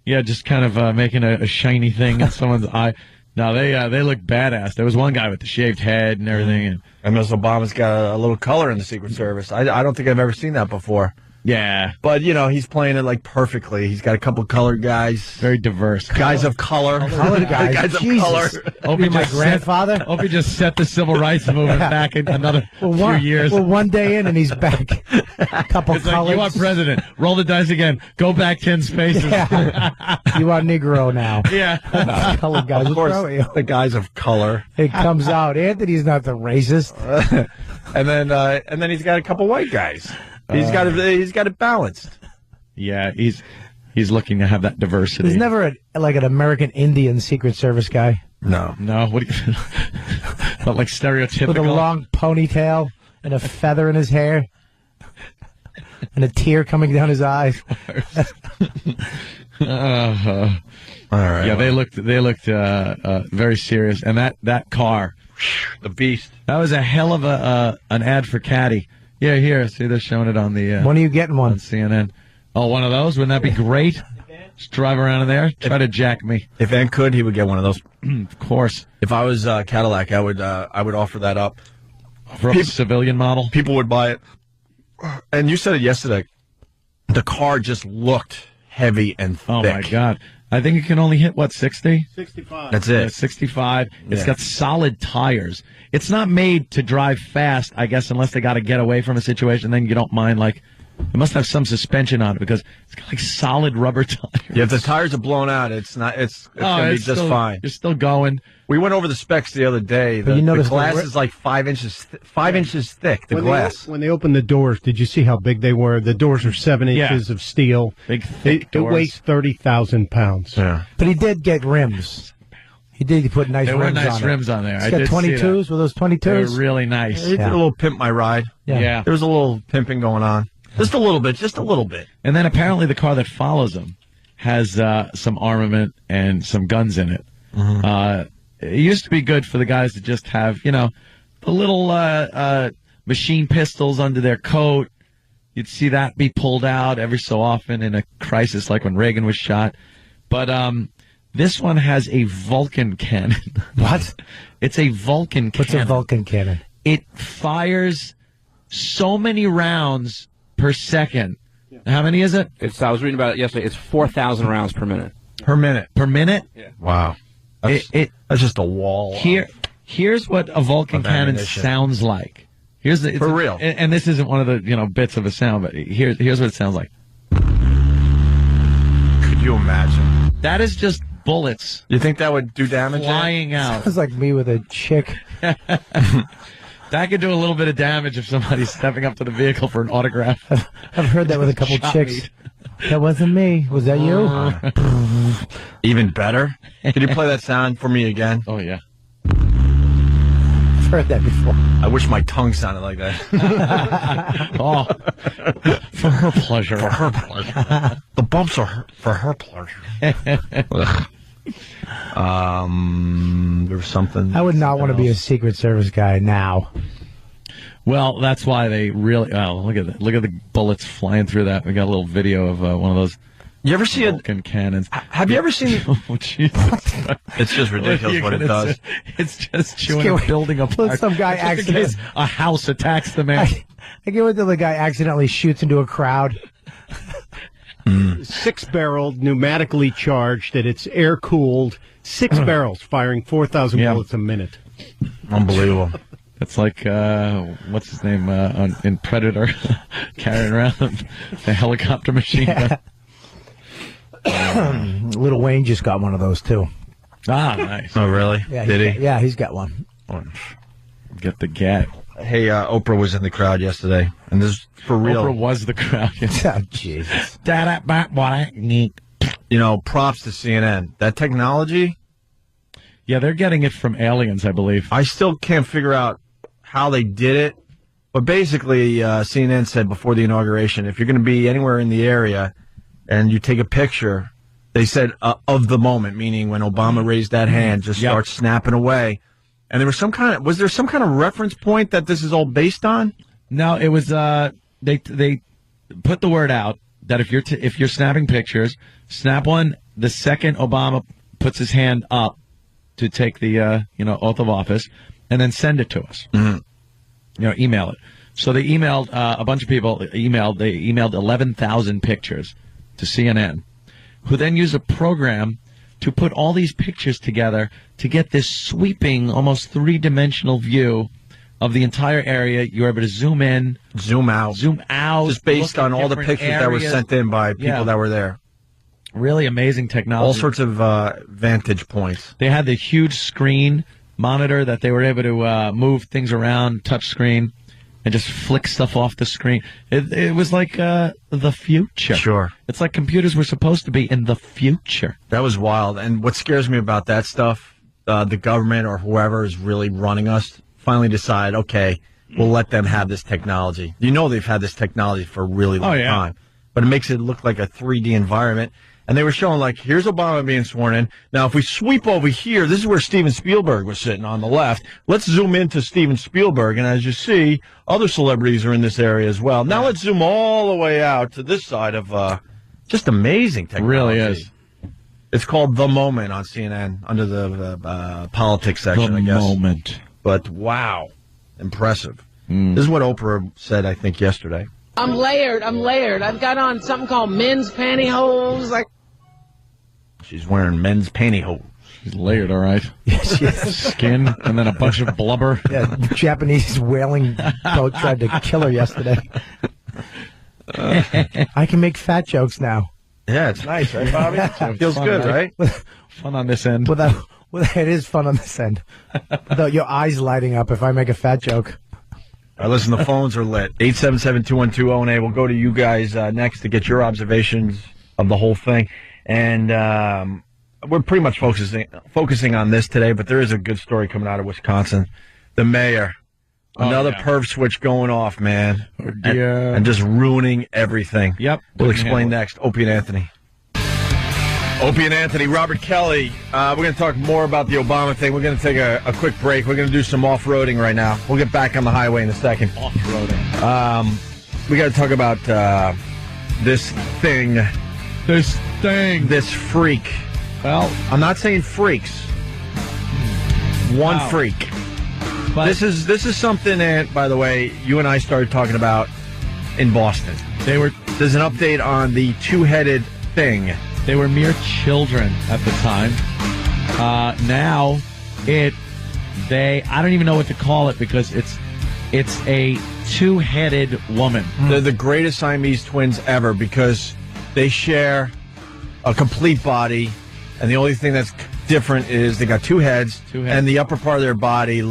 Yeah, just kind of making a shiny thing in someone's eye. No, they look badass. There was one guy with the shaved head and everything. And Mr. Obama's got a little color in the Secret Service. I don't think I've ever seen that before. Yeah. But, you know, he's playing it like perfectly. He's got a couple colored guys. Very diverse. Guys of color. Colored guys. Guys of Jesus. color. Opie My grandfather. Opie just set the civil rights movement back in another few years. Well, one day in and he's back. A couple It's like, colors. you are president. Roll the dice again. Go back 10 spaces. Yeah. You are Negro now. Yeah. Colored guys. Of course, Throw you. the guys of color. It comes out. Anthony's not the racist. And then he's got a couple white guys. He's got it balanced. Yeah, he's looking to have that diversity. There's never an American Indian Secret Service guy No. What do you but like stereotypical? with a long ponytail and a feather in his hair and a tear coming down his eyes. All right. Yeah, they looked very serious, and that car, the beast. that was a hell of an ad for Caddy. Yeah, here. See, they're showing it on the... when are you getting one? On CNN. Oh, one of those? Wouldn't that be great? Just drive around in there. Try to jack me. If Ann could, he would get one of those. Of course. If I was Cadillac, I would offer that up. For a civilian model? People would buy it. And you said it yesterday. The car just looked heavy and thick. Oh, my God. I think it can only hit, what, 60? 65. That's it. 65. It's got solid tires. It's not made to drive fast, I guess, unless they got to get away from a situation. Then you don't mind, like, it must have some suspension on it because it's got, like, solid rubber tires. Yeah, if the tires are blown out, it's going to be just fine. You're still going. We went over the specs the other day. But The glass is like 5 inches, 5 inches thick. The glass. When they opened the doors, did you see how big they were? The doors are 7 inches of steel. Big, thick It doors. weighs 30,000 pounds. Yeah. But he did get rims. He put nice There rims were nice on rims on there. He's I got did see 22s. that. Were those 22s? They were really nice. He did a little pimp my ride. Yeah. There was a little pimping going on. Just a little bit. Just a little bit. And then apparently the car that follows him has some armament and some guns in it. It used to be good for the guys to just have, the little machine pistols under their coat. You'd see that be pulled out every so often in a crisis like when Reagan was shot. But this one has a Vulcan cannon. What? It's a Vulcan cannon. What's a Vulcan cannon? It fires so many rounds per second. How many is it? I was reading about it yesterday. It's 4,000 rounds per minute. Per minute. Per minute? Yeah. Wow. That's just a wall. Here's what a Vulcan cannon sounds like. Here's the For real. And this isn't one of the bits of a sound, but here's what it sounds like. Could you imagine? That is just bullets. You think that would do damage? Flying out. Sounds like me with a chick. That could do a little bit of damage if somebody's stepping up to the vehicle for an autograph. I've heard that with a couple chicks. That wasn't me. Was that you? Even better. Can you play that sound for me again? Oh, yeah. I've heard that before. I wish my tongue sounded like that. Oh, for her pleasure. For her pleasure. The bumps are for her pleasure. There was something. I would not want to be a Secret Service guy now. Well, that's why they really. Oh, look at that! Look at the bullets flying through that. We got a little video of one of those. You ever see Vulcan cannons? Have you ever seen? Oh, Jesus! It's just ridiculous what it does. It's just chewing a building apart. Some guy just in case a house attacks the man. I get what the guy accidentally shoots into a crowd. 6-barreled, pneumatically charged, and it's air cooled. 6 barrels firing 4,000 bullets a minute. Unbelievable. It's like what's his name in Predator, carrying around the helicopter machine gun. Little Wayne just got one of those too. Ah, nice. Oh, really? Yeah, Did he? Yeah, he's got one. Get the get. Hey, Oprah was in the crowd yesterday, and this is for real. Oprah was the crowd. Oh, Jesus. Props to CNN. That technology. Yeah, they're getting it from aliens, I believe. I still can't figure out how they did it, but basically, CNN said before the inauguration, if you're going to be anywhere in the area and you take a picture, they said of the moment, meaning when Obama raised that hand, just start snapping away. And there was was there some kind of reference point that this is all based on? No, it was they put the word out that if you're snapping pictures, snap one the second Obama puts his hand up to take the oath of office, and then send it to us. Mm-hmm. Email it. So they emailed a bunch of people. They emailed 11,000 pictures to CNN, who then use a program to put all these pictures together to get this sweeping, almost 3-dimensional view of the entire area. You're able to zoom in, zoom out, just based on all the pictures that were sent in by people that were there. Really amazing technology. All sorts of vantage points. They had the huge screen monitor that they were able to move things around, touch screen, and just flick stuff off the screen. It was like the future. Sure. It's like computers were supposed to be in the future. That was wild. And what scares me about that stuff, the government or whoever is really running us finally decide, okay, we'll let them have this technology. They've had this technology for a really long time. But it makes it look like a 3D environment. And they were showing, like, here's Obama being sworn in. Now, if we sweep over here, this is where Steven Spielberg was sitting on the left. Let's zoom into Steven Spielberg. And as you see, other celebrities are in this area as well. Now let's zoom all the way out to this side of just amazing technology. It really is. It's called The Moment on CNN under the politics section, I guess. The Moment. But, wow, impressive. This is what Oprah said, I think, yesterday. I'm layered. I've got on something called men's pantyhose. She's wearing men's pantyhose. She's layered, all right. Yes, she is. Skin, and then a bunch of blubber. Yeah, Japanese whaling boat tried to kill her yesterday. I can make fat jokes now. Yeah, it's nice, right, Bobby? It feels good, right? Fun on this end. It is fun on this end. Without your eyes lighting up if I make a fat joke. All right, listen, the phones are lit. 877-212-0-A. We'll go to you guys next to get your observations of the whole thing. And we're pretty much focusing on this today, but there is a good story coming out of Wisconsin. The mayor, another perv switch going off, man. And just ruining everything. Yep. We'll explain next. Opie and Anthony. Opie and Anthony, Robert Kelly. We're going to talk more about the Obama thing. We're going to take a quick break. We're going to do some off-roading right now. We'll get back on the highway in a second. Off-roading. We got to talk about this thing. This freak. Well, I'm not saying freaks. One freak. But this is something that, by the way, you and I started talking about in Boston. There's an update on the two-headed thing. They were mere children at the time. Now, I don't even know what to call it because it's a two-headed woman. They're the greatest Siamese twins ever because they share a complete body, and the only thing that's different is they got two heads. And the upper part of their body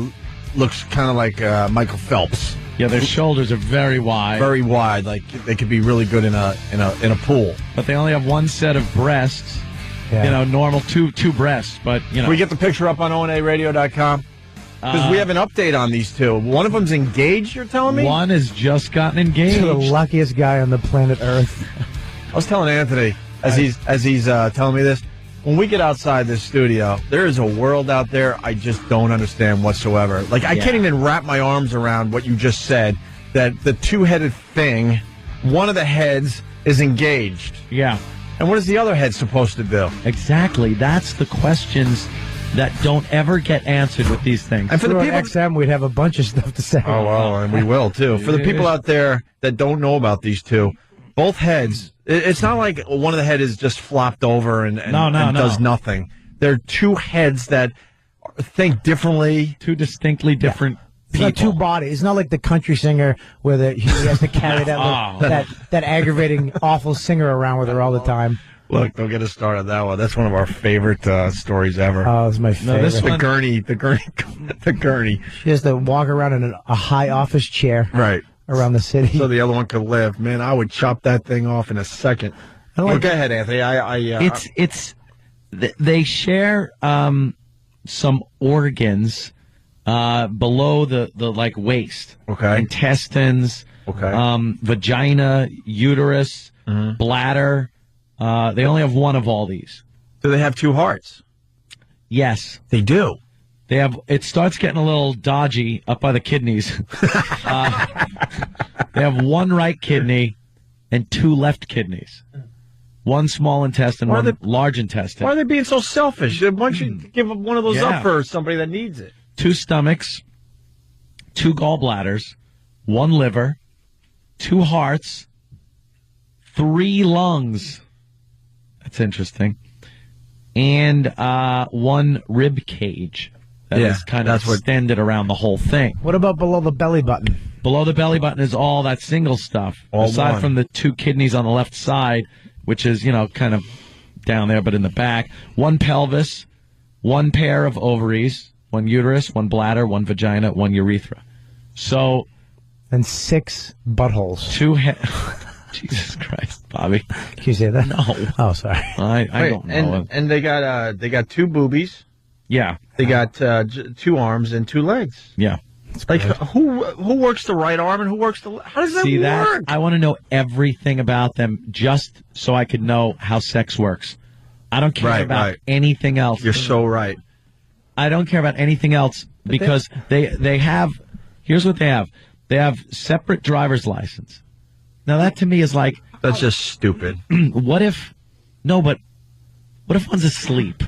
looks kind of like Michael Phelps. Yeah, their shoulders are very wide. Very wide, like they could be really good in a pool. But they only have one set of breasts. Yeah. You know, normal two breasts. But you know, can we get the picture up on onaradio.com? Because we have an update on these two. One of them's engaged. You're telling me one has just gotten engaged. To the luckiest guy on the planet Earth. I was telling Anthony as he's telling me this. When we get outside this studio, there is a world out there I just don't understand whatsoever. Like, I can't even wrap my arms around what you just said, that the two-headed thing, one of the heads is engaged. Yeah. And what is the other head supposed to do? Exactly. That's the questions that don't ever get answered with these things. And for the people XM, we'd have a bunch of stuff to say. Oh, well, and we will, too. For the people out there that don't know about these two, both heads... It's not like one of the head is just flopped over and does nothing. They're two heads that think differently. Two distinctly different people. It's not two bodies. It's not like the country singer where he has to carry that aggravating, awful singer around with her all the time. Look, don't get us started on that one. That's one of our favorite stories ever. Oh, it's my favorite. No, the gurney. She has to walk around in a high office chair. Right. Around the city. So the other one could live. Man, I would chop that thing off in a second. Go ahead, Anthony. They share some organs below the like waist. Okay. Intestines. Okay. Vagina, uterus, bladder. They only have one of all these. Do they have two hearts? Yes. They do. They have. It starts getting a little dodgy up by the kidneys. They have one right kidney and two left kidneys. One small intestine, one large intestine. Why are they being so selfish? Why don't you give one of those up for somebody that needs it? Two stomachs, two gallbladders, one liver, two hearts, three lungs. That's interesting. And one rib cage. That is kind of extended around the whole thing. What about below the belly button? Below the belly button is all that single stuff. Aside from the two kidneys on the left side, which is, kind of down there, but in the back. One pelvis, one pair of ovaries, one uterus, one bladder, one vagina, one urethra. So. And 6 buttholes. Jesus Christ, Bobby. Can you say that? No. Oh, sorry. I don't know. And they got 2 boobies. Yeah. They got 2 arms and 2 legs. Yeah. Like, who works the right arm and who works the left? How does that work? I want to know everything about them just so I could know how sex works. I don't care about anything else. You're so right. I don't care about anything else because they have, here's what they have. They have separate driver's license. Now that to me is like... That's just stupid. What if one's asleep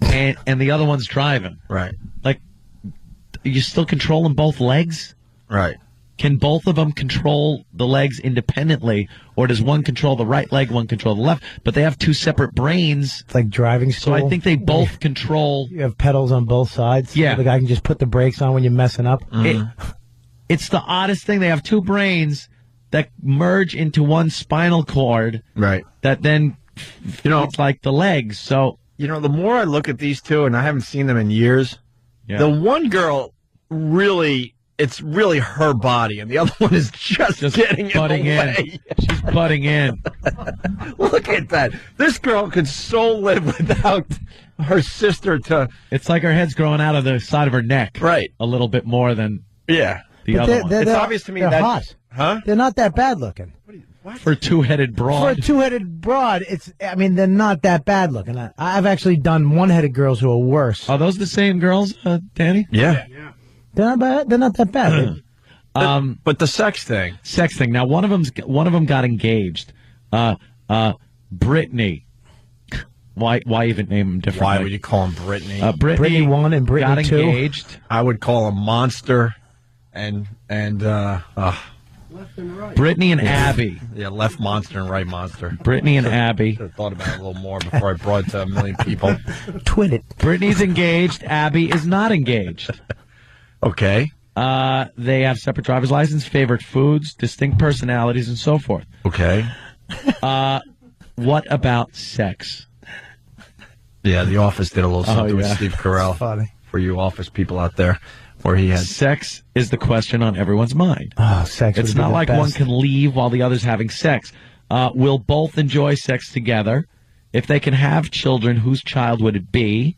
and the other one's driving? Right. Like, are you still controlling both legs? Right. Can both of them control the legs independently, or does one control the right leg, one control the left? But they have two separate brains. It's like driving school. So I think they both control. You have pedals on both sides. Yeah. So the guy can just put the brakes on when you're messing up. It's the oddest thing. They have two brains that merge into one spinal cord. Right. That then, it's like the legs. So, the more I look at these two, and I haven't seen them in years, the one girl really... It's really her body, and the other one is just getting butting in the way. She's butting in. Look at that. This girl could so live without her sister to... It's like her head's growing out of the side of her neck. Right. A little bit more than the other one. It's obvious to me they're that... hot. Huh? They're not that bad looking. For a two-headed broad. For a two-headed broad, they're not that bad looking. I've actually done one-headed girls who are worse. Are those the same girls, Danny? Yeah. They're not bad. They're not that bad. But the sex thing. Now, one of them got engaged. Brittany. Why even name them differently? Why would you call him Brittany? Brittany 1 and Brittany 2. Got engaged. I would call him Monster and Left and right. Brittany and Abby. Yeah, left monster and right monster. Brittany and Abby. Should have thought about it a little more before I brought it to a million people. Twin it. Brittany's engaged. Abby is not engaged. Okay. They have separate driver's license, favorite foods, distinct personalities, and so forth. Okay. What about sex? Yeah, The Office did a little something with Steve Carell. Funny. For you Office people out there, where he had... Sex is the question on everyone's mind. Oh, sex. It's not like one can leave while the other's having sex. Will both enjoy sex together? If they can have children, whose child would it be?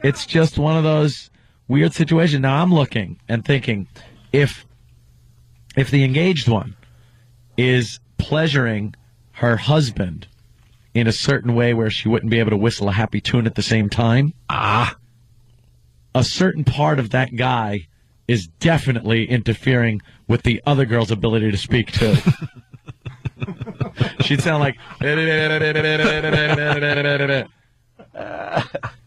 It's just one of those weird situations. Now I'm looking and thinking, if the engaged one is pleasuring her husband in a certain way where she wouldn't be able to whistle a happy tune at the same time, a certain part of that guy is definitely interfering with the other girl's ability to speak too. She'd sound like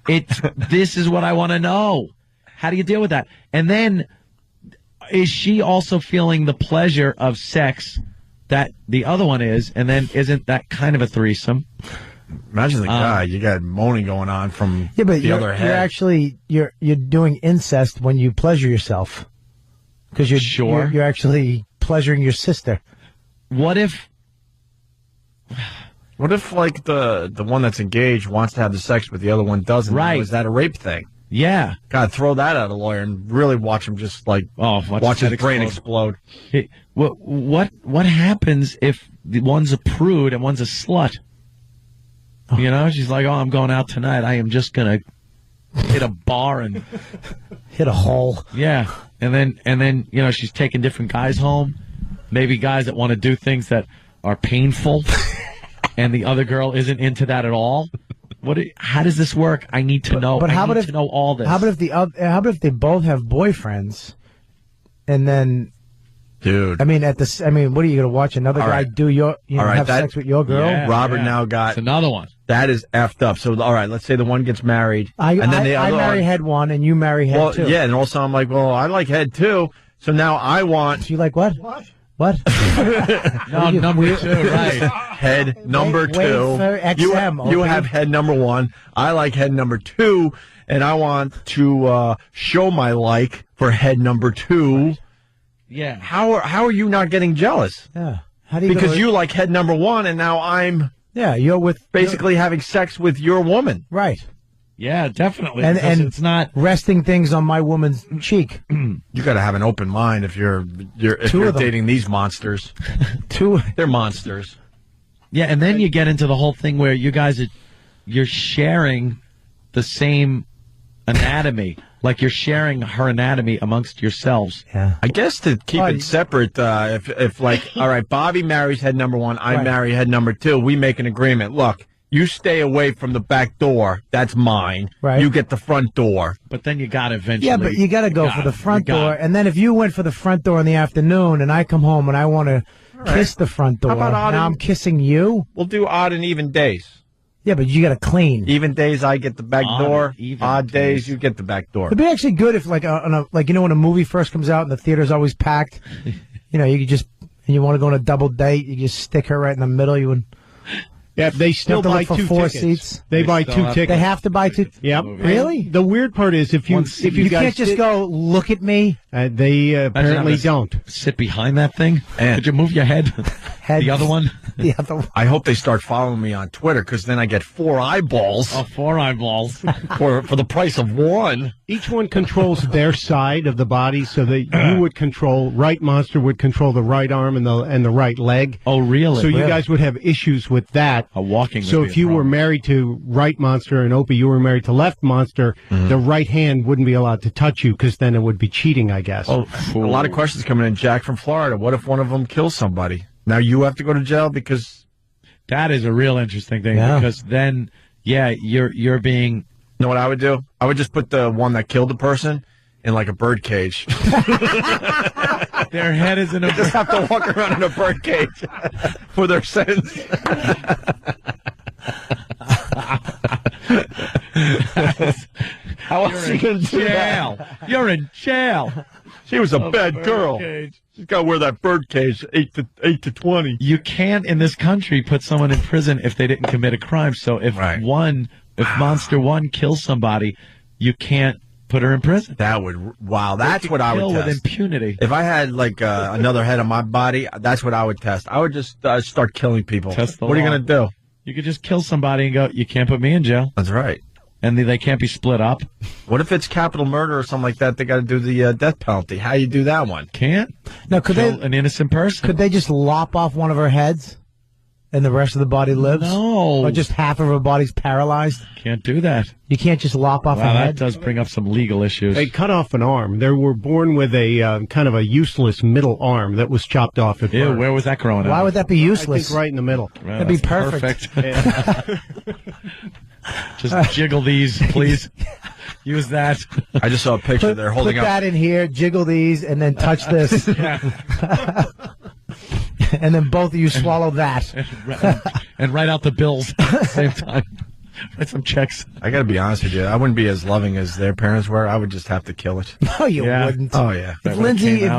this is what I want to know. How do you deal with that? And then is she also feeling the pleasure of sex that the other one is, and then isn't that kind of a threesome? Imagine the guy, you got moaning going on from the other head. You're actually you're doing incest when you pleasure yourself, because you're actually pleasuring your sister. What if like the one that's engaged wants to have the sex but the other one doesn't? Right. Is that a rape thing? Yeah. God, throw that at a lawyer and really watch him just like watch his brain explode. Hey, what happens if the one's a prude and one's a slut? You know, she's like, "Oh, I'm going out tonight. I am just gonna hit a bar and hit a hole." Yeah, and then she's taking different guys home, maybe guys that want to do things that are painful, and the other girl isn't into that at all. How does this work? I need to know. But how I about need to know all this. How about if they both have boyfriends, and then, dude? what are you going to watch another guy do have sex with your girl? Yeah, Robert now got it's another one. That is effed up. So all right, let's say the one gets married, I marry head one, and you marry head two. Yeah, and also I'm like, well, I like head two, so now I want. So you like what? What? No, number two, right? Head number two. For XM, you have head number one. I like head number two, and I want to show my like for head number two. Yeah. How are you not getting jealous? Yeah. How do you? Because you like head number one, and now I'm. Yeah, you're basically having sex with your woman. Right. Yeah, definitely. And it's not resting things on my woman's cheek. You got to have an open mind if you're dating these monsters. They're monsters. Yeah, and then you get into the whole thing where you guys you're sharing the same anatomy. Like you're sharing her anatomy amongst yourselves. Yeah. I guess to keep it separate, if like, all right, Bobby marries head number 1, I marry head number 2, we make an agreement. Look, you stay away from the back door. That's mine. Right. You get the front door. But then you got to eventually. Yeah, but you got to go for the front door. And then if you went for the front door in the afternoon and I come home and I want to kiss the front door, How about now I'm kissing you? We'll do odd and even days. Yeah, but you got to clean. Even days, I get the back door. Odd days, you get the back door. It'd be actually good if, like, when a movie first comes out and the theater's always packed, you could just, and you want to go on a double date, you just stick her right in the middle. You would. Yeah, they still buy for 2 4 tickets. seats. They buy 2 tickets. They have to buy 2. Yep. Really? The weird part is if you you guys can't just go look at me. They apparently don't sit behind that thing. Could you move your head? The other one. The other one. I hope they start following me on Twitter because then I get 4 eyeballs. Oh, 4 eyeballs for the price of 1. Each one controls their side of the body, so that you would control. Right Monster would control the right arm and the right leg. Oh, really? So you guys would have issues with that. Walking. So if you were married to Right Monster and Opie, you were married to Left Monster, the right hand wouldn't be allowed to touch you because then it would be cheating, I guess. Oh, a lot of questions coming in. Jack from Florida. What if one of them kills somebody? Now you have to go to jail because that is a real interesting thing. Yeah. Because then, you're being. You know what I would do? I would just put the one that killed the person in like a bird cage. Their head is in a. They just have to walk around in a bird cage for their sentence. How else are you going to do that? You're in jail. She was a bad girl. She's got to wear that bird cage 8 to 20. You can't in this country put someone in prison if they didn't commit a crime. So if Monster 1 kills somebody, you can't put her in prison. That's what I would kill test. with impunity. If I had like another head on my body, that's what I would test. I would just start killing people. Test the what are you law. going to do? You could just kill somebody and go, you can't put me in jail. That's right. And they can't be split up. What if it's capital murder or something like that? They got to do the death penalty. How you do that one? Can't. Now, could Kill an innocent person. Could they just lop off one of her heads and the rest of the body lives? No. Or just half of her body's paralyzed? Can't do that. You can't just lop off a Wow, head? that does bring up some legal issues. They cut off an arm. They were born with a kind of a useless middle arm that was chopped off at birth. Where was that growing up? Why would that be useless? I think right in the middle. Well, That'd be that's perfect. Just jiggle these, please. Use that. I just saw a picture there holding put up. that in here, jiggle these, and then touch this. And then both of you swallow that. And write out the bills at the same time. Write some checks. I got to be honest with you. I wouldn't be as loving as their parents were. I would just have to kill it. No, you wouldn't. Oh, yeah. If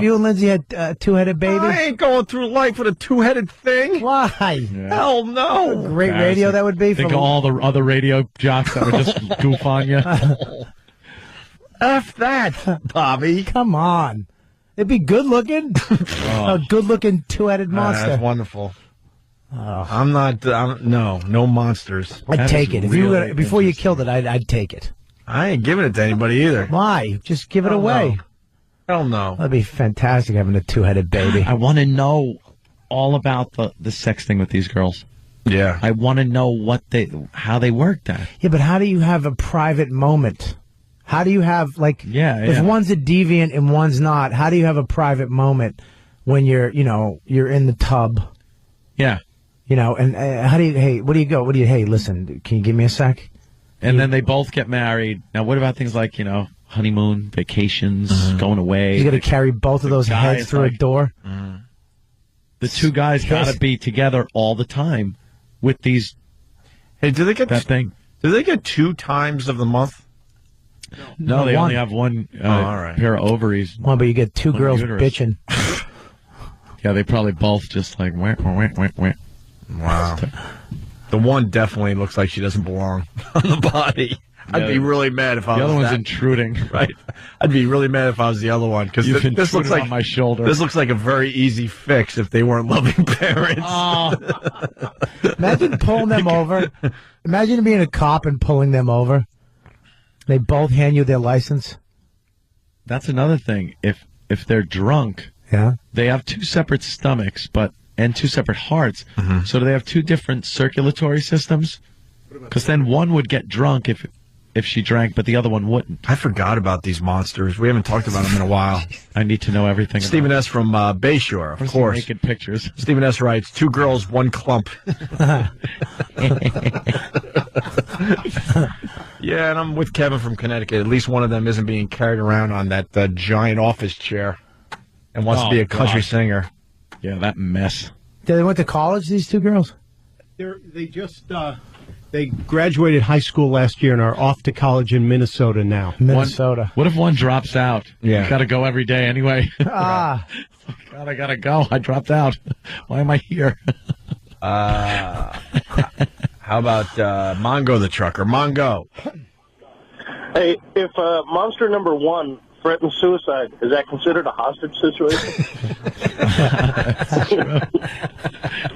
you and Lindsay had a two-headed baby. I ain't going through life with a two-headed thing. Why? Hell no. What a great radio that would be. Think of all the other radio jocks that would just goof on you. F that, Bobby. Come on. It'd be good-looking. A good-looking two-headed monster. That's wonderful. I'm not. No monsters. I'd take it. Before you killed it, I'd take it. I ain't giving it to anybody either. Why? Just give it away. Hell no. That'd be fantastic having a two-headed baby. I want to know all about the sex thing with these girls. Yeah. I want to know how they work that. Yeah, but how do you have a private moment? How do you have, if one's a deviant and one's not, how do you have a private moment when you're in the tub? Yeah. And how do you, hey, listen, can you give me a sec? And then they both get married. Now, what about things like, honeymoon, vacations, going away? You got to carry both of those heads through a door? The two guys got to be together all the time with these. Hey, do they get that thing? Do they get 2 times of the month? No, they only have one pair of ovaries. Well, but you get 2 girls uterus. bitching. Yeah, they probably both just like wah. Wow. The one definitely looks like she doesn't belong on the body. I'd be really mad if I was the other one's that. intruding. Right. I'd be really mad if I was the other one because this looks like on my shoulder. This looks like a very easy fix if they weren't loving parents. Oh. Imagine pulling them over. Imagine being a cop and pulling them over. They both hand you their license. That's another thing. If they're drunk, they have 2 separate stomachs, and 2 separate hearts. So do they have 2 different circulatory systems? Because then one would get drunk if if she drank, but the other one wouldn't. I forgot about these monsters. We haven't talked about them in a while. I need to know everything. Stephen S. from Bayshore, of course. Naked pictures. Stephen S. writes, 2 girls, 1 clump. Yeah, and I'm with Kevin from Connecticut. At least one of them isn't being carried around on that giant office chair and wants to be a country singer. Yeah, that mess. They went to college, these 2 girls? They just they graduated high school last year and are off to college in Minnesota now. Minnesota. What if one drops out? Yeah. Got to go every day anyway. Ah. God, I got to go. I dropped out. Why am I here? How about Mongo the trucker? Mongo. Hey, if monster number 1 threatens suicide, is that considered a hostage situation?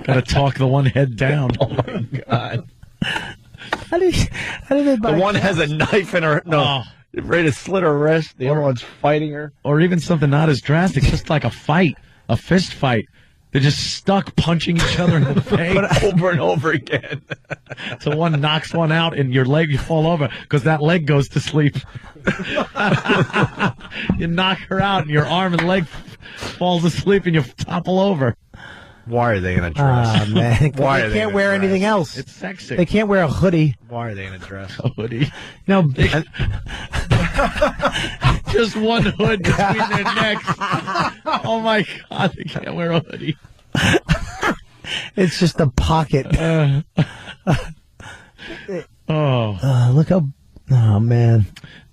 Got to talk the one head down. Oh, my God. How do they buy The one has a knife in her. No. Ready to slit her wrist. The other one's fighting her. Or even something not as drastic, just like a fight, a fist fight. They're just stuck punching each other in the face over and over again. So one knocks one out and your leg, you fall over because that leg goes to sleep. You knock her out and your arm and leg falls asleep and you topple over. Why are they in a dress? Ah, man. Why they can't wear anything else. It's sexy. They can't wear a hoodie. Why are they in a dress? A hoodie. No. Just one hood between their necks. Oh, my God. They can't wear a hoodie. It's just a pocket. Look how... Oh, man.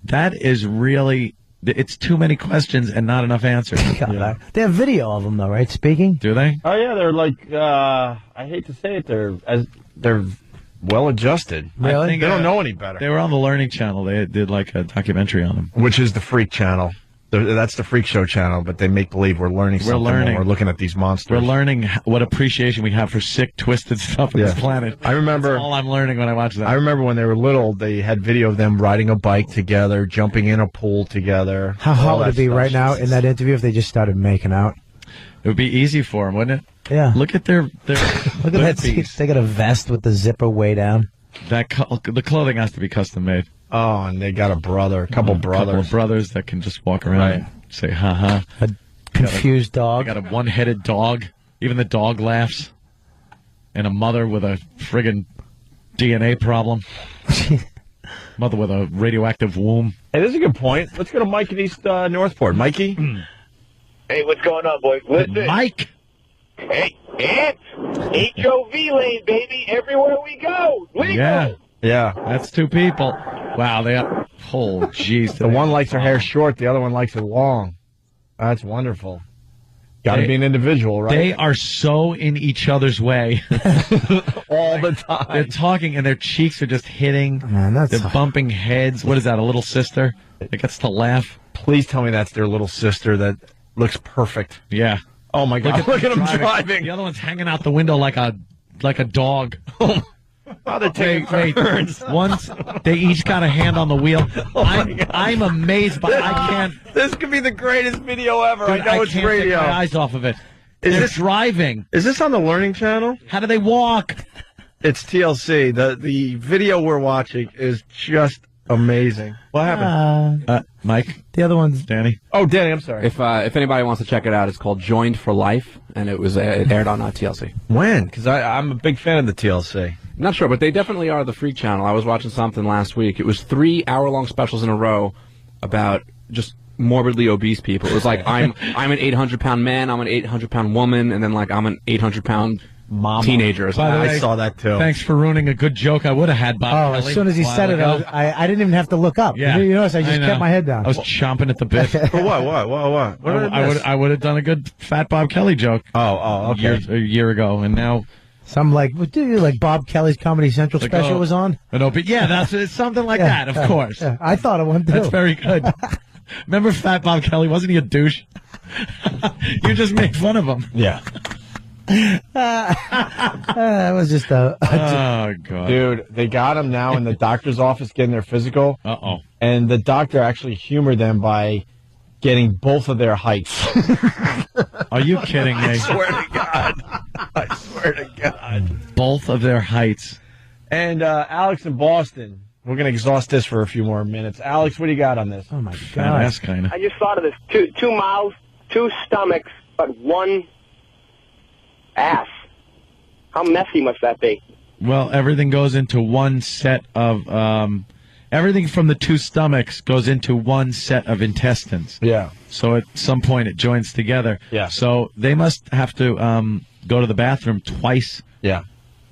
That is really... It's too many questions and not enough answers. God, they have video of them, though, right? Speaking? Do they? Oh, yeah. They're like... I hate to say it. They're well adjusted. Really? I think they don't know any better. They were on the Learning Channel. They did like a documentary on them. Which is the Freak Channel. That's the Freak Show channel, but they make believe we're learning something when we're looking at these monsters. We're learning what appreciation we have for sick, twisted stuff on this planet. I remember... That's all I'm learning when I watch that. I remember when they were little, they had video of them riding a bike together, jumping in a pool together. How hot would it be right now in that interview if they just started making out? It would be easy for them, wouldn't it? Yeah. Look at their Look at that. They got a vest with the zipper way down. The clothing has to be custom made. Oh, and they got a couple brothers. Couple of brothers that can just walk around and say, ha-ha. A confused dog. They got a one-headed dog. Even the dog laughs. And a mother with a friggin' DNA problem. Mother with a radioactive womb. Hey, this is a good point. Let's go to Mike in East Northport. Mikey? Hey, what's going on, boys? Listen. Mike! Hey, Ants! HOV lane, baby. Everywhere we go. Legal. Yeah. That's 2 people. Wow, they are... Oh, jeez. The one likes her hair short, the other one likes it long. That's wonderful. Got to be an individual, right? They are so in each other's way. All the time. They're talking and their cheeks are just hitting. Man, they're bumping heads. What is that, a little sister that gets to laugh? Please tell me that's their little sister that looks perfect. Yeah. Oh, my God. Look at them driving. The other one's hanging out the window like a dog. Oh, they're taking turns. Once they each got a hand on the wheel. I'm amazed by I can't. This could be the greatest video ever. Dude, I know it's can't radio. Take my eyes off of it. They're driving. Is this on the Learning Channel? How do they walk? It's TLC. The video we're watching is just amazing. What happened? Mike? The other one's Danny. Oh, Danny, I'm sorry. If anybody wants to check it out, it's called Joined for Life, and it aired on TLC. When? Because I'm a big fan of the TLC. Not sure, but they definitely are the Freak Channel. I was watching something last week. It was 3 hour-long specials in a row about just morbidly obese people. It was like, I'm an 800-pound man, I'm an 800-pound woman, and then like I'm an 800-pound teenager. By the way, I saw that too. Thanks for ruining a good joke I would have had, Bob Kelly. As soon as he said it, I didn't even have to look up. Yeah. You notice I just kept my head down. I was chomping at the bit. For what? I would have done a good Fat Bob Kelly joke. Oh, okay. A year ago, and now... Some like Bob Kelly's Comedy Central special was on? It's something like that, of course. Yeah, I thought it went too. That's very good. Remember Fat Bob Kelly? Wasn't he a douche? You just made fun of him. Yeah. That was just a... Oh, God. Dude, they got him now in the doctor's office getting their physical. Uh-oh. And the doctor actually humored them by getting both of their heights. Are you kidding me? I swear to God. I swear to God. Both of their heights. And Alex in Boston, We're going to exhaust this for a few more minutes. Alex, what do you got on this? Oh, my God. I just thought of this. Two mouths, two stomachs, but one ass. How messy must that be? Well, everything goes into one set of... everything from the two stomachs goes into one set of intestines. Yeah. So at some point it joins together. Yeah. So they must have to go to the bathroom twice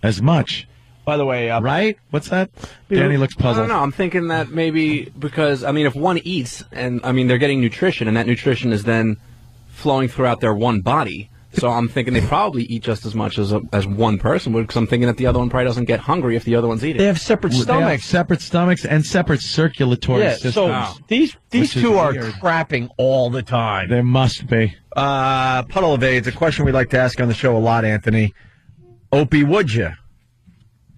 as much. By the way... right? What's that? Danny looks puzzled. I don't know. I'm thinking that maybe because, I mean, if one eats, and, I mean, they're getting nutrition, and that nutrition is then flowing throughout their one body. So I'm thinking they probably eat just as much as one person would, because I'm thinking that the other one probably doesn't get hungry if the other one's eating. They have separate stomachs. They have separate stomachs and separate circulatory systems. So these two are crapping all the time. There must be. Puddle of AIDS, a question we like to ask on the show a lot, Anthony. Opie, would you?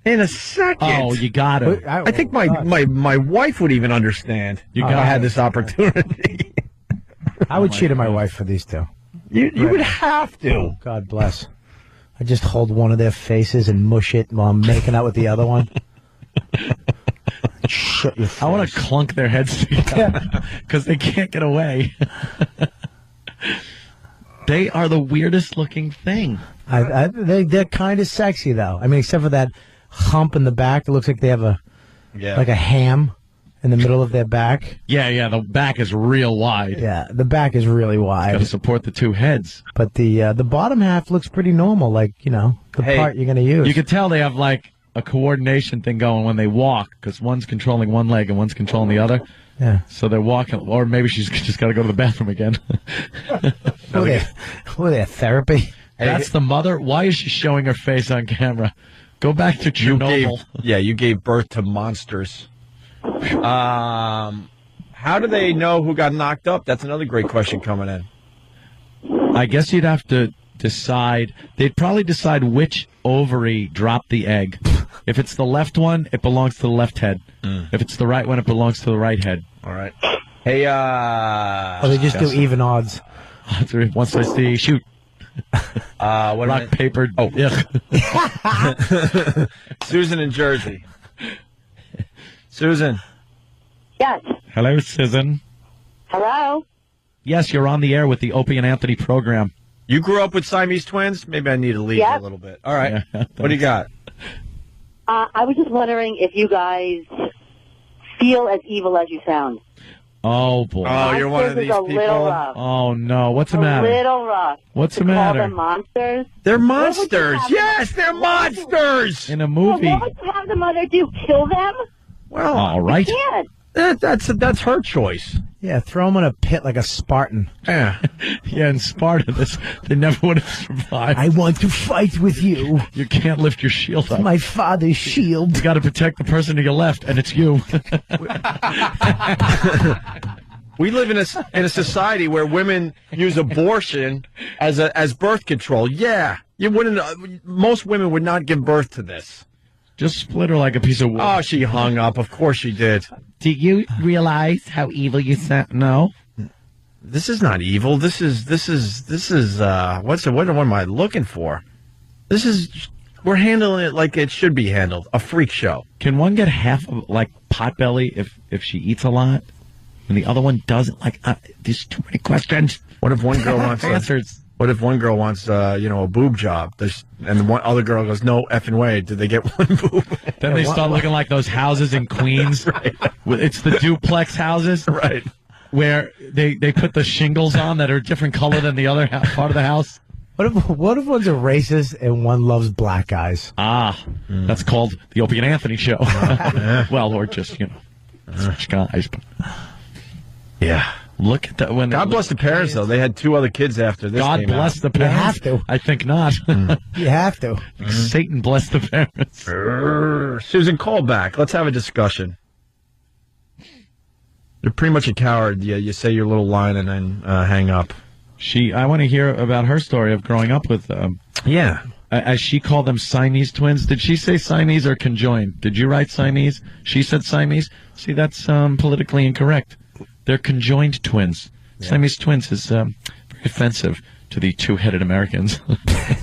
In a second. Oh, you got it. I think my wife would even understand if I had this opportunity. I would cheat on my wife for these two. You would have to. Oh, God bless. I just hold one of their faces and mush it while I'm making out with the other one. Shut your face. I want to clunk their heads together because they can't get away. They are the weirdest looking thing. They're kind of sexy, though. I mean, except for that hump in the back. It looks like they have like a ham in the middle of their back. Yeah, the back is real wide. Yeah, the back is really wide. Got to support the two heads. But the bottom half looks pretty normal, like, the part you're going to use. You can tell they have, like, a coordination thing going when they walk, because one's controlling one leg and one's controlling the other. Yeah. So they're walking, or maybe she's just got to go to the bathroom again. What are they, therapy? That's the mother? Why is she showing her face on camera? Go back to Chernobyl. You gave birth to monsters. How do they know who got knocked up? That's another great question coming in. I guess you'd have to decide. They'd probably decide which ovary dropped the egg. If it's the left one, it belongs to the left head. If it's the right one, it belongs to the right head. All right. Hey, they just do even odds. Once I see, shoot. Rock, paper. Oh, yeah. Susan in Jersey. Susan. Yes. Hello, Susan. Hello. Yes, you're on the air with the Opie and Anthony program. You grew up with Siamese twins? Maybe I need to leave a little bit. All right. Yeah, what do you got? I was just wondering if you guys feel as evil as you sound. Oh, boy. Oh, you're one of these people? Little rough. Oh, no. What's the matter? A little rough. What's the Call matter? them monsters. They're monsters. Yes, they're monsters. In a movie. Well, what would you have the mother do? Kill them? Well, all right. You can't. That's her choice. Yeah, throw them in a pit like a Spartan. Yeah. Yeah, in Sparta, they never would have survived. I want to fight with you. You can't lift your shield up. My father's shield. You got to protect the person to your left, and it's you. We live in a society where women use abortion as birth control. Yeah, you wouldn't. Most women would not give birth to this. Just split her like a piece of wood. Oh, she hung up. Of course she did. Do you realize how evil you sound? No. This is not evil. This is what am I looking for? We're handling it like it should be handled. A freak show. Can one get half of like Potbelly if she eats a lot, and the other one doesn't? Like, there's too many questions. What if one girl wants answers? What if one girl wants a boob job, and the one other girl goes, no effing way, did they get one boob? Then they start looking like those houses in Queens. Right. It's the duplex houses, right? Where they put the shingles on that are a different color than the other part of the house. What if one's a racist and one loves black guys? That's called the Opie and Anthony show. Well, or just such guys. But yeah. Look at that. God bless the parents, though. They had two other kids after this. God bless the parents. You have to. I think not. You have to. Satan bless the parents. Susan, call back. Let's have a discussion. You're pretty much a coward. You say your little line and then hang up. I want to hear about her story of growing up with. Yeah. As she called them Siamese twins. Did she say Siamese or conjoined? Did you write Siamese? She said Siamese. See, that's politically incorrect. They're conjoined twins. Yeah. Siamese twins is very offensive to the two-headed Americans.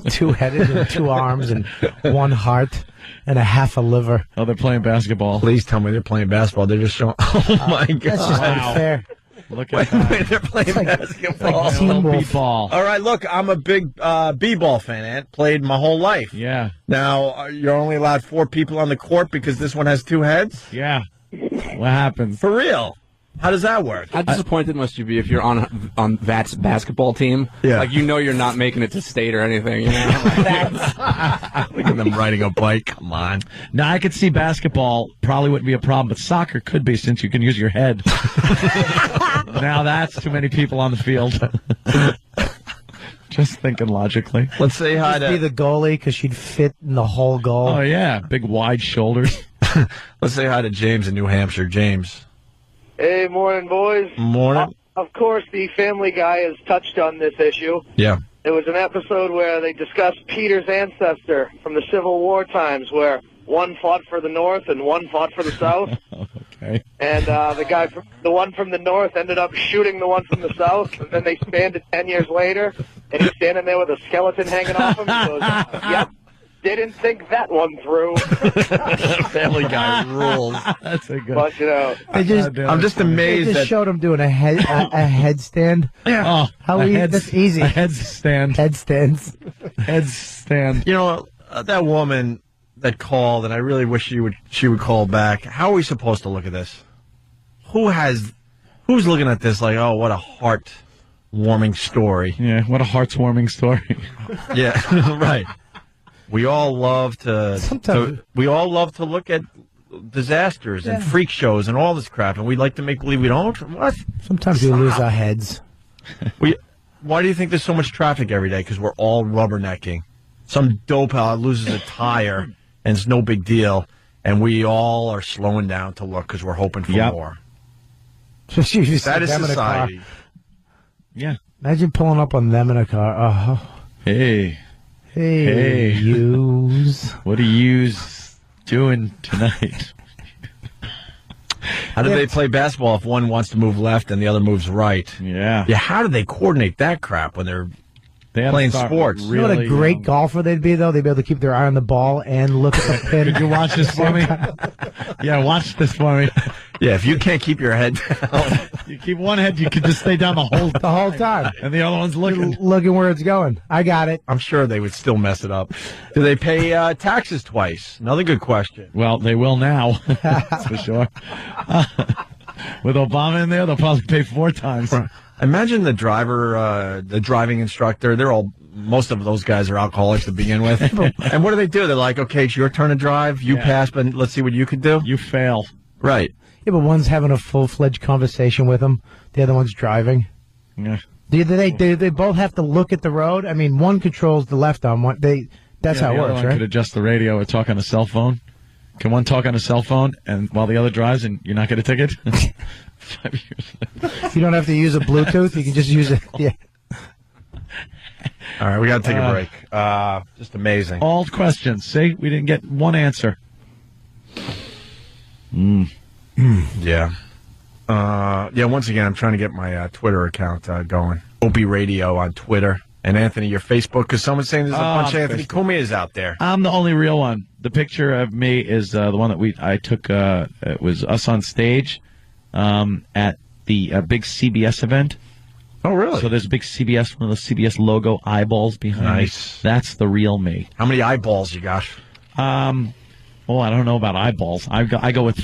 Two-headed and two arms and one heart. and a half a liver. Oh, they're playing basketball. Please tell me they're playing basketball. They're just showing. Oh my God! That's just unfair. Look at that. They're playing basketball. Like Teen Wolf. Ball. All right, look, I'm a big b-ball fan, Ant. Played my whole life. Yeah. Now, you're only allowed 4 people on the court because this one has 2 heads? Yeah. What happens? For real. How does that work? How disappointed must you be if you're on That's basketball team? Yeah. Like, you know you're not making it to state or anything. You know? Look at them riding a bike. Come on. Now, I could see basketball probably wouldn't be a problem, but soccer could be since you can use your head. Now that's too many people on the field. Just thinking logically. Let's say hi Just be the goalie because she'd fit in the whole goal. Oh, yeah. Big, wide shoulders. Let's say hi to James in New Hampshire. James. Hey, morning, boys. Morning. Of course, the Family Guy has touched on this issue. Yeah. There was an episode where they discussed Peter's ancestor from the Civil War times, where one fought for the North and one fought for the South. Okay. And the one from the North ended up shooting the one from the South, and then they spanned it 10 years later, and he's standing there with a skeleton hanging off him. He goes, yep. Didn't think that one through. Family Guy rules. That's a good. But you know, I'm just amazed. They just showed him doing a headstand. Yeah. Oh, how easy? That's easy. A headstand. Headstands. Headstand. You know, that woman that called, and I really wish she would call back. How are we supposed to look at this? Who's looking at this like, oh, what a heart-warming story? Yeah, what a heart-warming story. Yeah, right. We all love to look at disasters and freak shows and all this crap, and we like to make believe we don't. What? Sometimes we lose our heads. Why do you think there's so much traffic every day? Because we're all rubbernecking. Some dope out loses a tire, and it's no big deal, and we all are slowing down to look because we're hoping for more. That is society. Yeah. Imagine pulling up on them in a car. Oh. Hey. Hey, yous. What are yous doing tonight? How do they play basketball if one wants to move left and the other moves right? Yeah. Yeah, how do they coordinate that crap when they're playing sports? You know what a great golfer they'd be, though? They'd be able to keep their eye on the ball and look at the pin. Could you watch this for me? Yeah, watch this for me. Yeah, if you can't keep your head down. You keep one head, you can just stay down the whole time. And the other one's looking where it's going. I got it. I'm sure they would still mess it up. Do they pay taxes twice? Another good question. Well, they will now. That's for sure. With Obama in there, they'll probably pay 4 times. Imagine the driver, the driving instructor. Most of those guys are alcoholics to begin with. And what do? They're like, okay, it's your turn to drive. You pass, but let's see what you can do. You fail. Right. Yeah, but one's having a full-fledged conversation with him. The other one's driving. Yeah. Do they both have to look at the road? I mean, one controls the left arm. That's how it works, right? Could adjust the radio or talk on a cell phone. Can one talk on a cell phone and while the other drives and you're not going to ticket? You don't have to use a Bluetooth. You can just use it. Yeah. All right, we got to take a break. Just amazing. All questions. See, we didn't get one answer. Yeah. Once again, I'm trying to get my Twitter account going. Opie Radio on Twitter. And Anthony, your Facebook, because someone's saying there's a bunch of Anthony Cumias out there. I'm the only real one. The picture of me is the one that I took. It was us on stage at the big CBS event. Oh, really? So there's a big CBS, one of the CBS logo eyeballs behind me. That's the real me. How many eyeballs you got? I don't know about eyeballs. I go with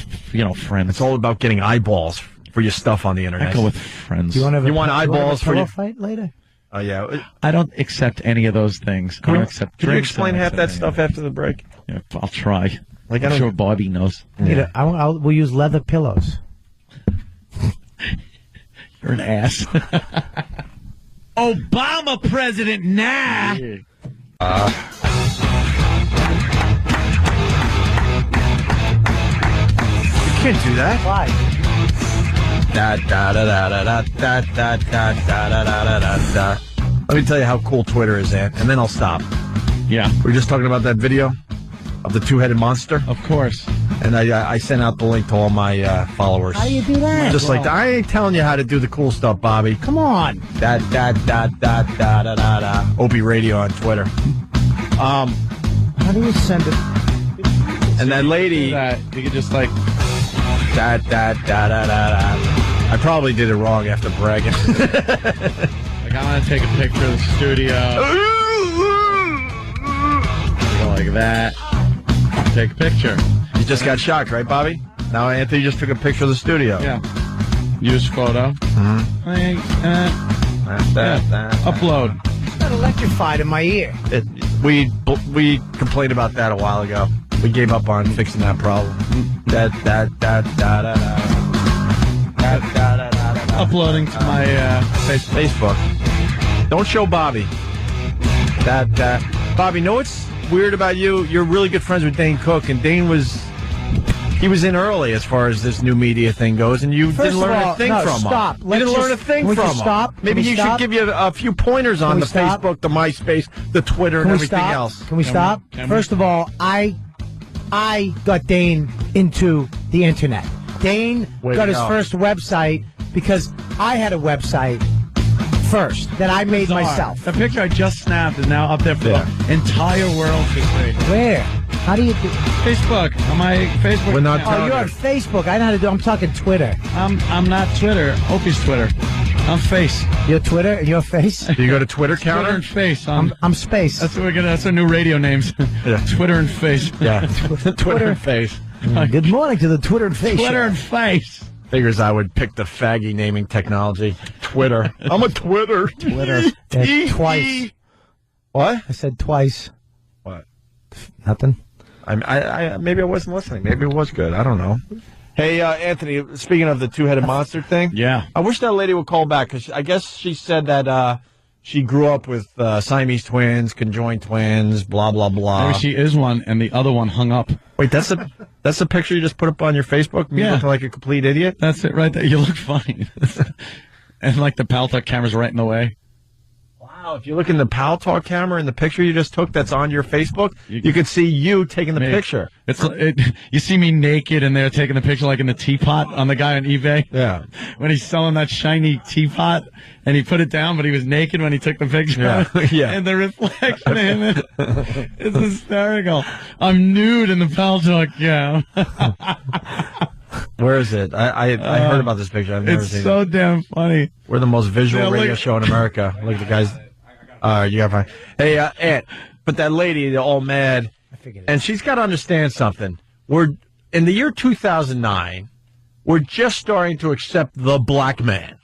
friends. It's all about getting eyeballs for your stuff on the internet. I go with friends. Do you want eyeballs for your fight later? Oh, yeah. I don't accept any of those things. I don't accept Can you drinks. explain half that stuff after the break? Yeah, I'll try. I'm sure Bobby knows. Yeah. We'll use leather pillows. You're an ass. Obama president now. You can't do that. Why? Let me tell you how cool Twitter is, Ant, and then I'll stop. Yeah. We're just talking about that video of the two-headed monster. Of course. And I sent out the link to all my followers. How do you do that? Just like that. I ain't telling you how to do the cool stuff, Bobby. Come on. Opie Radio on Twitter. How do you send it? And that lady, you could just like da da da da da. I probably did it wrong after bragging. Like I want to take a picture of the studio. Go like that. Take a picture. You just got shocked, right, Bobby? Now Anthony just took a picture of the studio. Yeah. Use photo. Upload. That electrified in my ear. We complained about that a while ago. We gave up on fixing that problem. Uploading to my Facebook. Don't show Bobby. Bobby, know what's weird about you? You're really good friends with Dane Cook, and Dane was in early as far as this new media thing goes, and you didn't learn a thing from him. You didn't learn a thing from him. Stop. Maybe you should give you a few pointers on the Facebook, the MySpace, the Twitter, and everything else. Can we stop? First of all, I got Dane into the internet. Dane got his first website because I had a website first that I made myself. The picture I just snapped is now up there for the entire world to see. Where? How do you do? Facebook. On my Facebook. We're not you're on Facebook. I know how to do. I'm talking Twitter. I'm not Twitter. Opie's Twitter. I'm Face. You're Twitter and you're Face. Do you go to Twitter counter? Twitter and Face. I'm Space. That's what that's our new radio names. Yeah. Twitter and Face. Yeah. Twitter and Face. Good morning to the Twitter and Face. Twitter and Face. Figures I would pick the faggy naming technology. Twitter. I'm a Twitter. Twitter. Twice. What? I said twice. What? Nothing. I maybe I wasn't listening. Maybe it was good. I don't know. Hey, Anthony, speaking of the two-headed monster thing. Yeah. I wish that lady would call back, because I guess she said that she grew up with Siamese twins, conjoined twins, blah, blah, blah. Maybe she is one, and the other one hung up. Wait, that's the picture you just put up on your Facebook? Me looking like a complete idiot? That's it right there. You look funny. And like the Paltalk camera's right in the way. Wow, if you look in the Pal Talk camera in the picture you just took that's on your Facebook, you could see you taking the picture. You see me naked and they're taking the picture like in the teapot on the guy on eBay. Yeah. When he's selling that shiny teapot and he put it down, but he was naked when he took the picture. Yeah. Yeah. And the reflection of him is hysterical. I'm nude in the Pal Talk gown. Where is it? I heard about this picture. I've never seen it. It's so damn funny. We're the most visual radio show in America. Look at the guys. You got fine. Hey, Aunt, but that lady, they're all mad. And she's got to understand something. We're in the year 2009. We're just starting to accept the black man.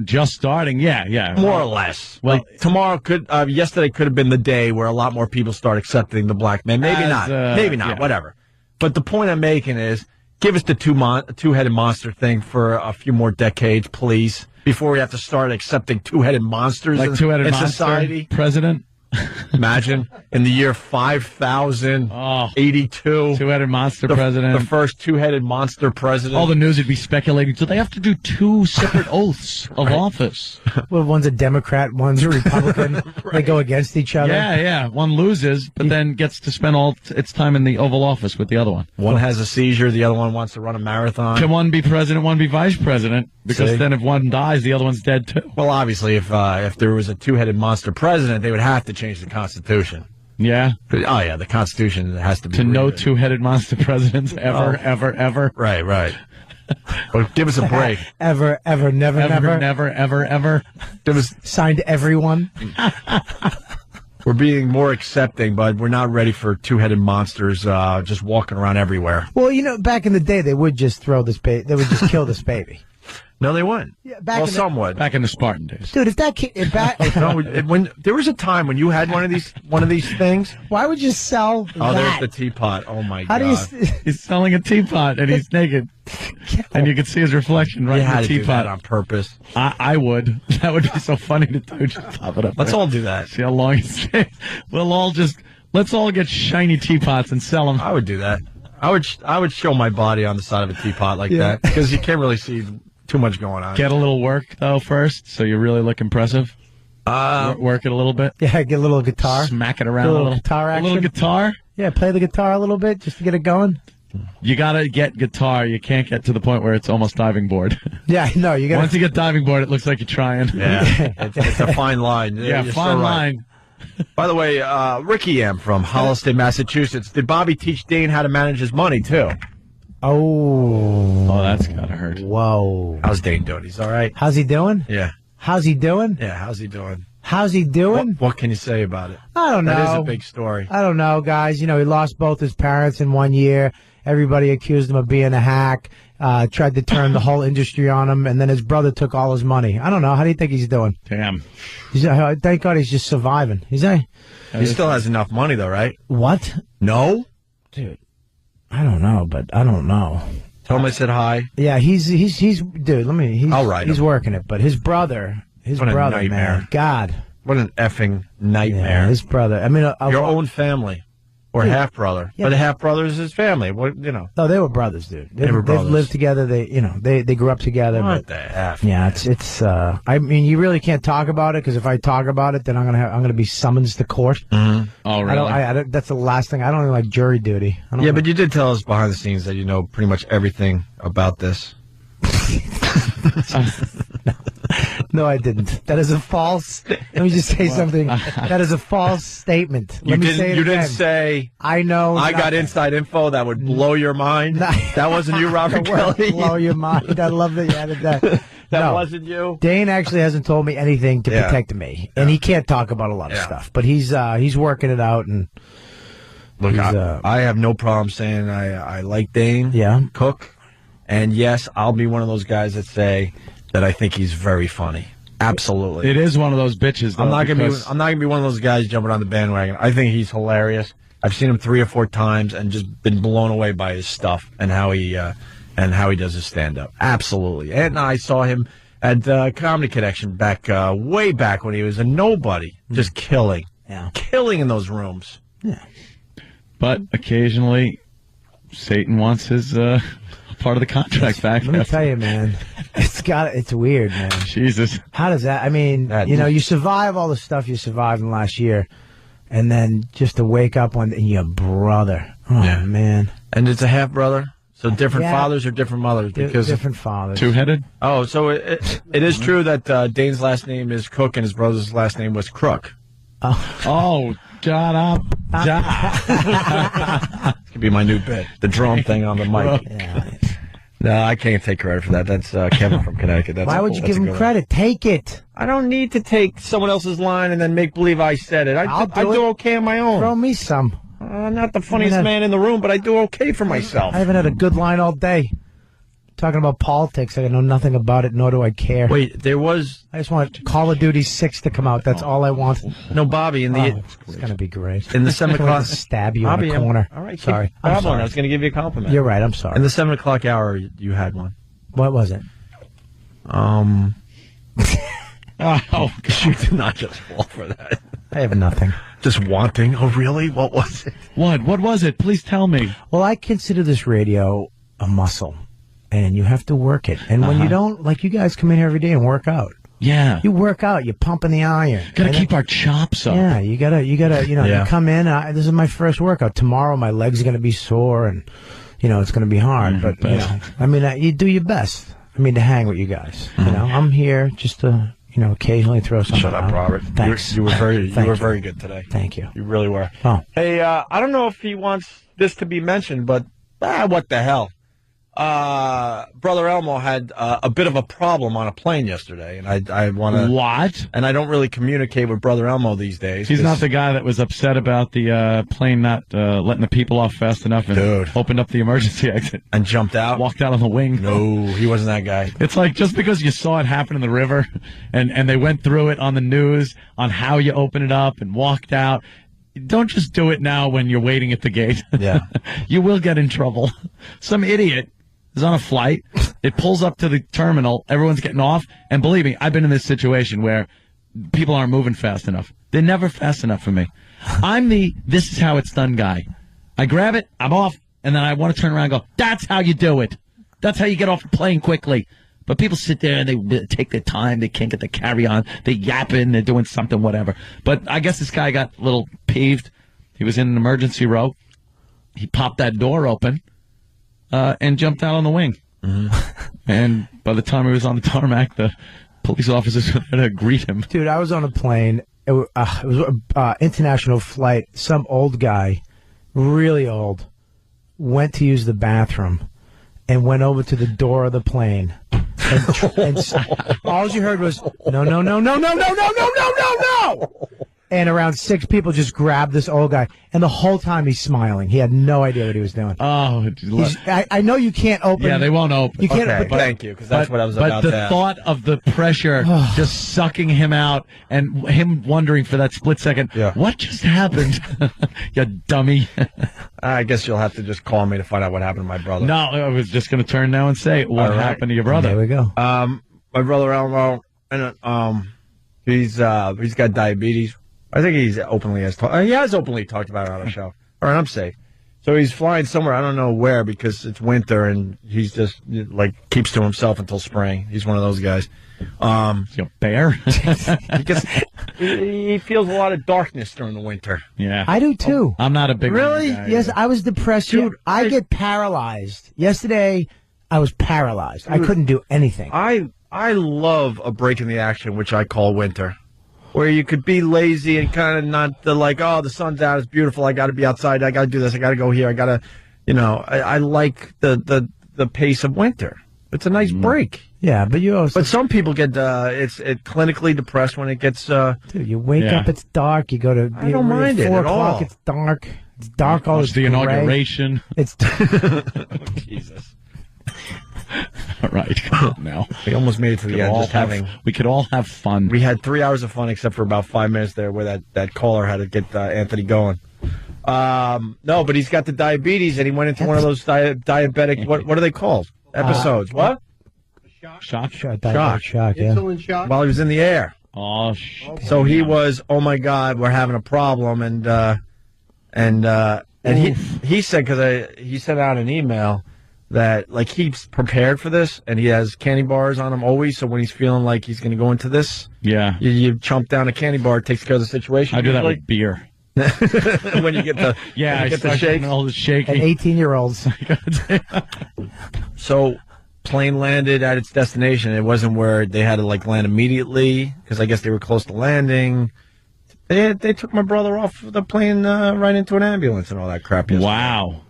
Just starting. Yeah. More or less. Well, tomorrow yesterday could have been the day where a lot more people start accepting the black man. Maybe not. Yeah. Whatever. But the point I'm making is, give us the two-headed monster thing for a few more decades, please, before we have to start accepting two-headed monsters like two-headed in monster society. President. Imagine in the year 5082, two-headed monster president. The first two-headed monster president. All the news would be speculating. So they have to do two separate oaths of office. Well, one's a Democrat, one's a Republican. Right. They go against each other. Yeah. One loses, but then gets to spend all its time in the Oval Office with the other one. One has a seizure. The other one wants to run a marathon. Can one be president, one be vice president? Because then if one dies, the other one's dead too. Well, obviously, if there was a two-headed monster president, they would have to change the Constitution. Yeah? Oh, yeah, the Constitution has to be... no two-headed monster presidents ever. Right. Well, give us a break. Ever, never. Signed everyone. We're being more accepting, but we're not ready for two-headed monsters just walking around everywhere. Well, back in the day, they would just throw this baby. They would just kill this baby. No, they wouldn't. Yeah, some would. Back in the when days. Dude, if that kid... when there was a time when you had one of these things... Why would you sell that? Oh, there's the teapot. Oh, my God. He's selling a teapot, and he's naked. And you can see his reflection right in the teapot. Do that on purpose. I would. That would be so funny to do. Just pop it up. Let's all do that. See how long it stays. Let's all get shiny teapots and sell them. I would do that. I would show my body on the side of a teapot like that, because you can't really see too much going on. Get a little work, though, first, so you really look impressive. Work it a little bit. Yeah, get a little guitar. Smack it around a little guitar action. A little guitar? Yeah, play the guitar a little bit just to get it going. You got to get guitar. You can't get to the point where it's almost diving board. Yeah, no, you got. Once you get diving board, it looks like you're trying. Yeah, it's a fine line. Yeah, fine line. By the way, Ricky M. from Holliston, Massachusetts. Did Bobby teach Dane how to manage his money, too? Oh, that's gotta hurt. Whoa. How's Dane doing? He's all right? How's he doing? Yeah. How's he doing? Yeah, how's he doing? How's he doing? What can you say about it? I don't know. That is a big story. I don't know, guys. You know, he lost both his parents in 1 year. Everybody accused him of being a hack, tried to turn the whole industry on him, and then his brother took all his money. I don't know. How do you think he's doing? Damn. Thank God he's just surviving. He still has enough money, though, right? What? No? Dude, I don't know, but I don't know. Tell him I said hi. Yeah, he's dude, I'll write he's him. working it, but his brother, What a nightmare. man, God. What an effing nightmare. Yeah, his brother. I mean, your own family. Or Dude, half-brother. yeah. But the half-brother is his family. What, you know. No, they were brothers, dude. They were brothers. They've lived together. They grew up together. What but, the F? Yeah, it's. I mean, you really can't talk about it because if I talk about it, then I'm gonna be summoned to court. Mm-hmm. Oh, really? I don't, that's the last thing. I don't even like jury duty. Yeah, but you did tell us behind the scenes that you know pretty much everything about this. No, I didn't. That is a false. Let me just say something. That is a false statement. You didn't say. I know. I got inside info that would blow your mind. That wasn't you, Robert Kelly. Blow your mind. I love that you added that. That wasn't you. Dane actually hasn't told me anything to protect me, and he can't talk about a lot of stuff. But he's working it out. And look, I have no problem saying I like Dane. Yeah, Cook, and yes, I'll be one of those guys that say that I think he's very funny. Absolutely. It is one of those bitches, though. I'm not gonna be one of those guys jumping on the bandwagon. I think he's hilarious. I've seen him 3 or 4 times and just been blown away by his stuff and how he does his stand-up. Absolutely. And I saw him at Comedy Connection way back when he was a nobody, just killing. Yeah. Killing in those rooms. Yeah. But occasionally, Satan wants his part of the contract back. Let me tell you, man. It's weird, man. Jesus. How does that? I mean, you survive all the stuff you survived in the last year, and then just to wake up and your brother. Oh, man. And it's a half-brother? So different fathers or different mothers? Because different fathers. Two-headed? Oh, so it is true that Dane's last name is Cook and his brother's last name was Crook. Oh, shut up. This could be my new bit. The drum thing on the mic. Yeah. No, I can't take credit for that. That's Kevin from Connecticut. Why would you give him credit? Take it. I don't need to take someone else's line and then make believe I said it. I do okay on my own. Throw me some. Not the funniest man in the room, but I do okay for myself. I haven't had a good line all day. Talking about politics, I know nothing about it, nor do I care. Wait, there was... I just want Call of Duty 6 to come out. That's all I want. No, Bobby, it's going to be great. In the 7 o'clock... stab you in the corner. All right, sorry. I'm sorry. I was going to give you a compliment. You're right, I'm sorry. In the 7 o'clock hour, you had one. What was it? Oh, you did not just fall for that. I have nothing. Just wanting? Oh, really? What was it? What was it? Please tell me. Well, I consider this radio a muscle, and you have to work it. And when you don't, like you guys come in here every day and work out. Yeah. You work out, you're pumping the iron. Gotta keep our chops up. Yeah, you gotta, you come in, this is my first workout. Tomorrow my legs are gonna be sore and, it's gonna be hard. But, you do your best. To hang with you guys. I'm here just to, occasionally throw something Shut up, out. Robert. Thanks. You were very good today. Thank you. You really were. Oh. Hey, I don't know if he wants this to be mentioned, but what the hell? Brother Elmo had a bit of a problem on a plane yesterday, and I want to... What? And I don't really communicate with Brother Elmo these days. He's not the guy that was upset about the plane not letting the people off fast enough and opened up the emergency exit. And jumped out? Walked out on the wing. No, he wasn't that guy. It's like just because you saw it happen in the river and they went through it on the news on how you open it up and walked out... Don't just do it now when you're waiting at the gate. Yeah. You will get in trouble. Some idiot is on a flight. It pulls up to the terminal. Everyone's getting off. And believe me, I've been in this situation where people aren't moving fast enough. They're never fast enough for me. I'm the this is how it's done guy. I grab it, I'm off, and then I want to turn around and go, that's how you do it. That's how you get off the plane quickly. But people sit there and they take their time. They can't get the carry-on. They yapping. They're doing something, whatever. But I guess this guy got a little peeved. He was in an emergency row. He popped that door open and jumped out on the wing. Mm-hmm. And by the time he was on the tarmac, the police officers were there to greet him. Dude, I was on a plane, it was international flight. Some old guy, really old, went to use the bathroom and went over to the door of the plane. And all you heard was, no, no, no, no, no, no, no, no, no, no, no. And around 6 people just grabbed this old guy. And the whole time he's smiling. He had no idea what he was doing. Oh, I know you can't open. Yeah, they won't open. You can't. Okay, thank you, because that's what I was about to to ask. ask. But the thought of the pressure just sucking him out and him wondering for that split second, what just happened? You dummy. I guess you'll have to just call me to find out what happened to my brother. No, I was just going to turn now and say, what happened to your brother? There we go. My brother Elmo, and he's got diabetes. I think he has openly talked about it on a show. All right, I'm safe. So he's flying somewhere, I don't know where, because it's winter, and he's just, like, keeps to himself until spring. He's one of those guys. Is he a bear? He feels a lot of darkness during the winter. Yeah. I do, too. I'm not a big Really? guy. Yes, I was depressed. Dude, I get paralyzed. Yesterday, I was paralyzed. I couldn't do anything. I love a break in the action, which I call winter, where you could be lazy and kind of not the sun's out, it's beautiful, I got to be outside, I got to do this, I got to go here, I got to, I like the pace of winter. It's a nice break. Yeah, but you also. But some people get it's clinically depressed when it gets. Dude, you wake up, it's dark. You go to. I don't mind it 4 at all. o'clock. It's dark. It's dark. All the inauguration. It's. Jesus. All right, come on now. We almost made it to the end. We could all have fun. We had 3 hours of fun, except for about 5 minutes there, where that caller had to get Anthony going. No, but he's got the diabetes, and he went into one of those diabetic. What are they called? Episodes. What? Shock. Shock. Yeah. Insulin shock. While he was in the air. Oh, so he was. Oh my God, we're having a problem, and he said, because he sent out an email that like he's prepared for this, and he has candy bars on him always. So when he's feeling like he's going to go into this, you chomp down a candy bar, it takes care of the situation. I do that with beer. When you get the the shake, all the shaking. And 18-year-olds. So plane landed at its destination. It wasn't where they had to like land immediately, because I guess they were close to landing. They took my brother off the plane right into an ambulance and all that crap. Yesterday. Wow.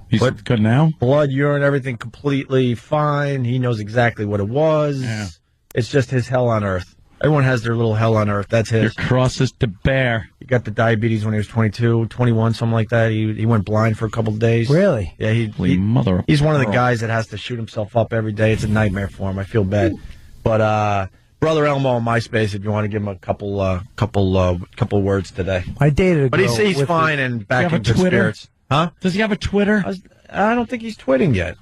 He's But good now? Blood, urine, everything completely fine. He knows exactly what it was. Yeah. It's just his hell on earth. Everyone has their little hell on earth. That's his. Your crosses to bear. He got the diabetes when he was 22, 21, something like that. He went blind for a couple of days. Really? Yeah, he's one of the guys that has to shoot himself up every day. It's a nightmare for him. I feel bad. But Brother Elmo on MySpace, if you want to give him a couple words today. I dated a girl. But he's fine and back in good spirits. Huh? Does he have a Twitter? I don't think he's twitting yet.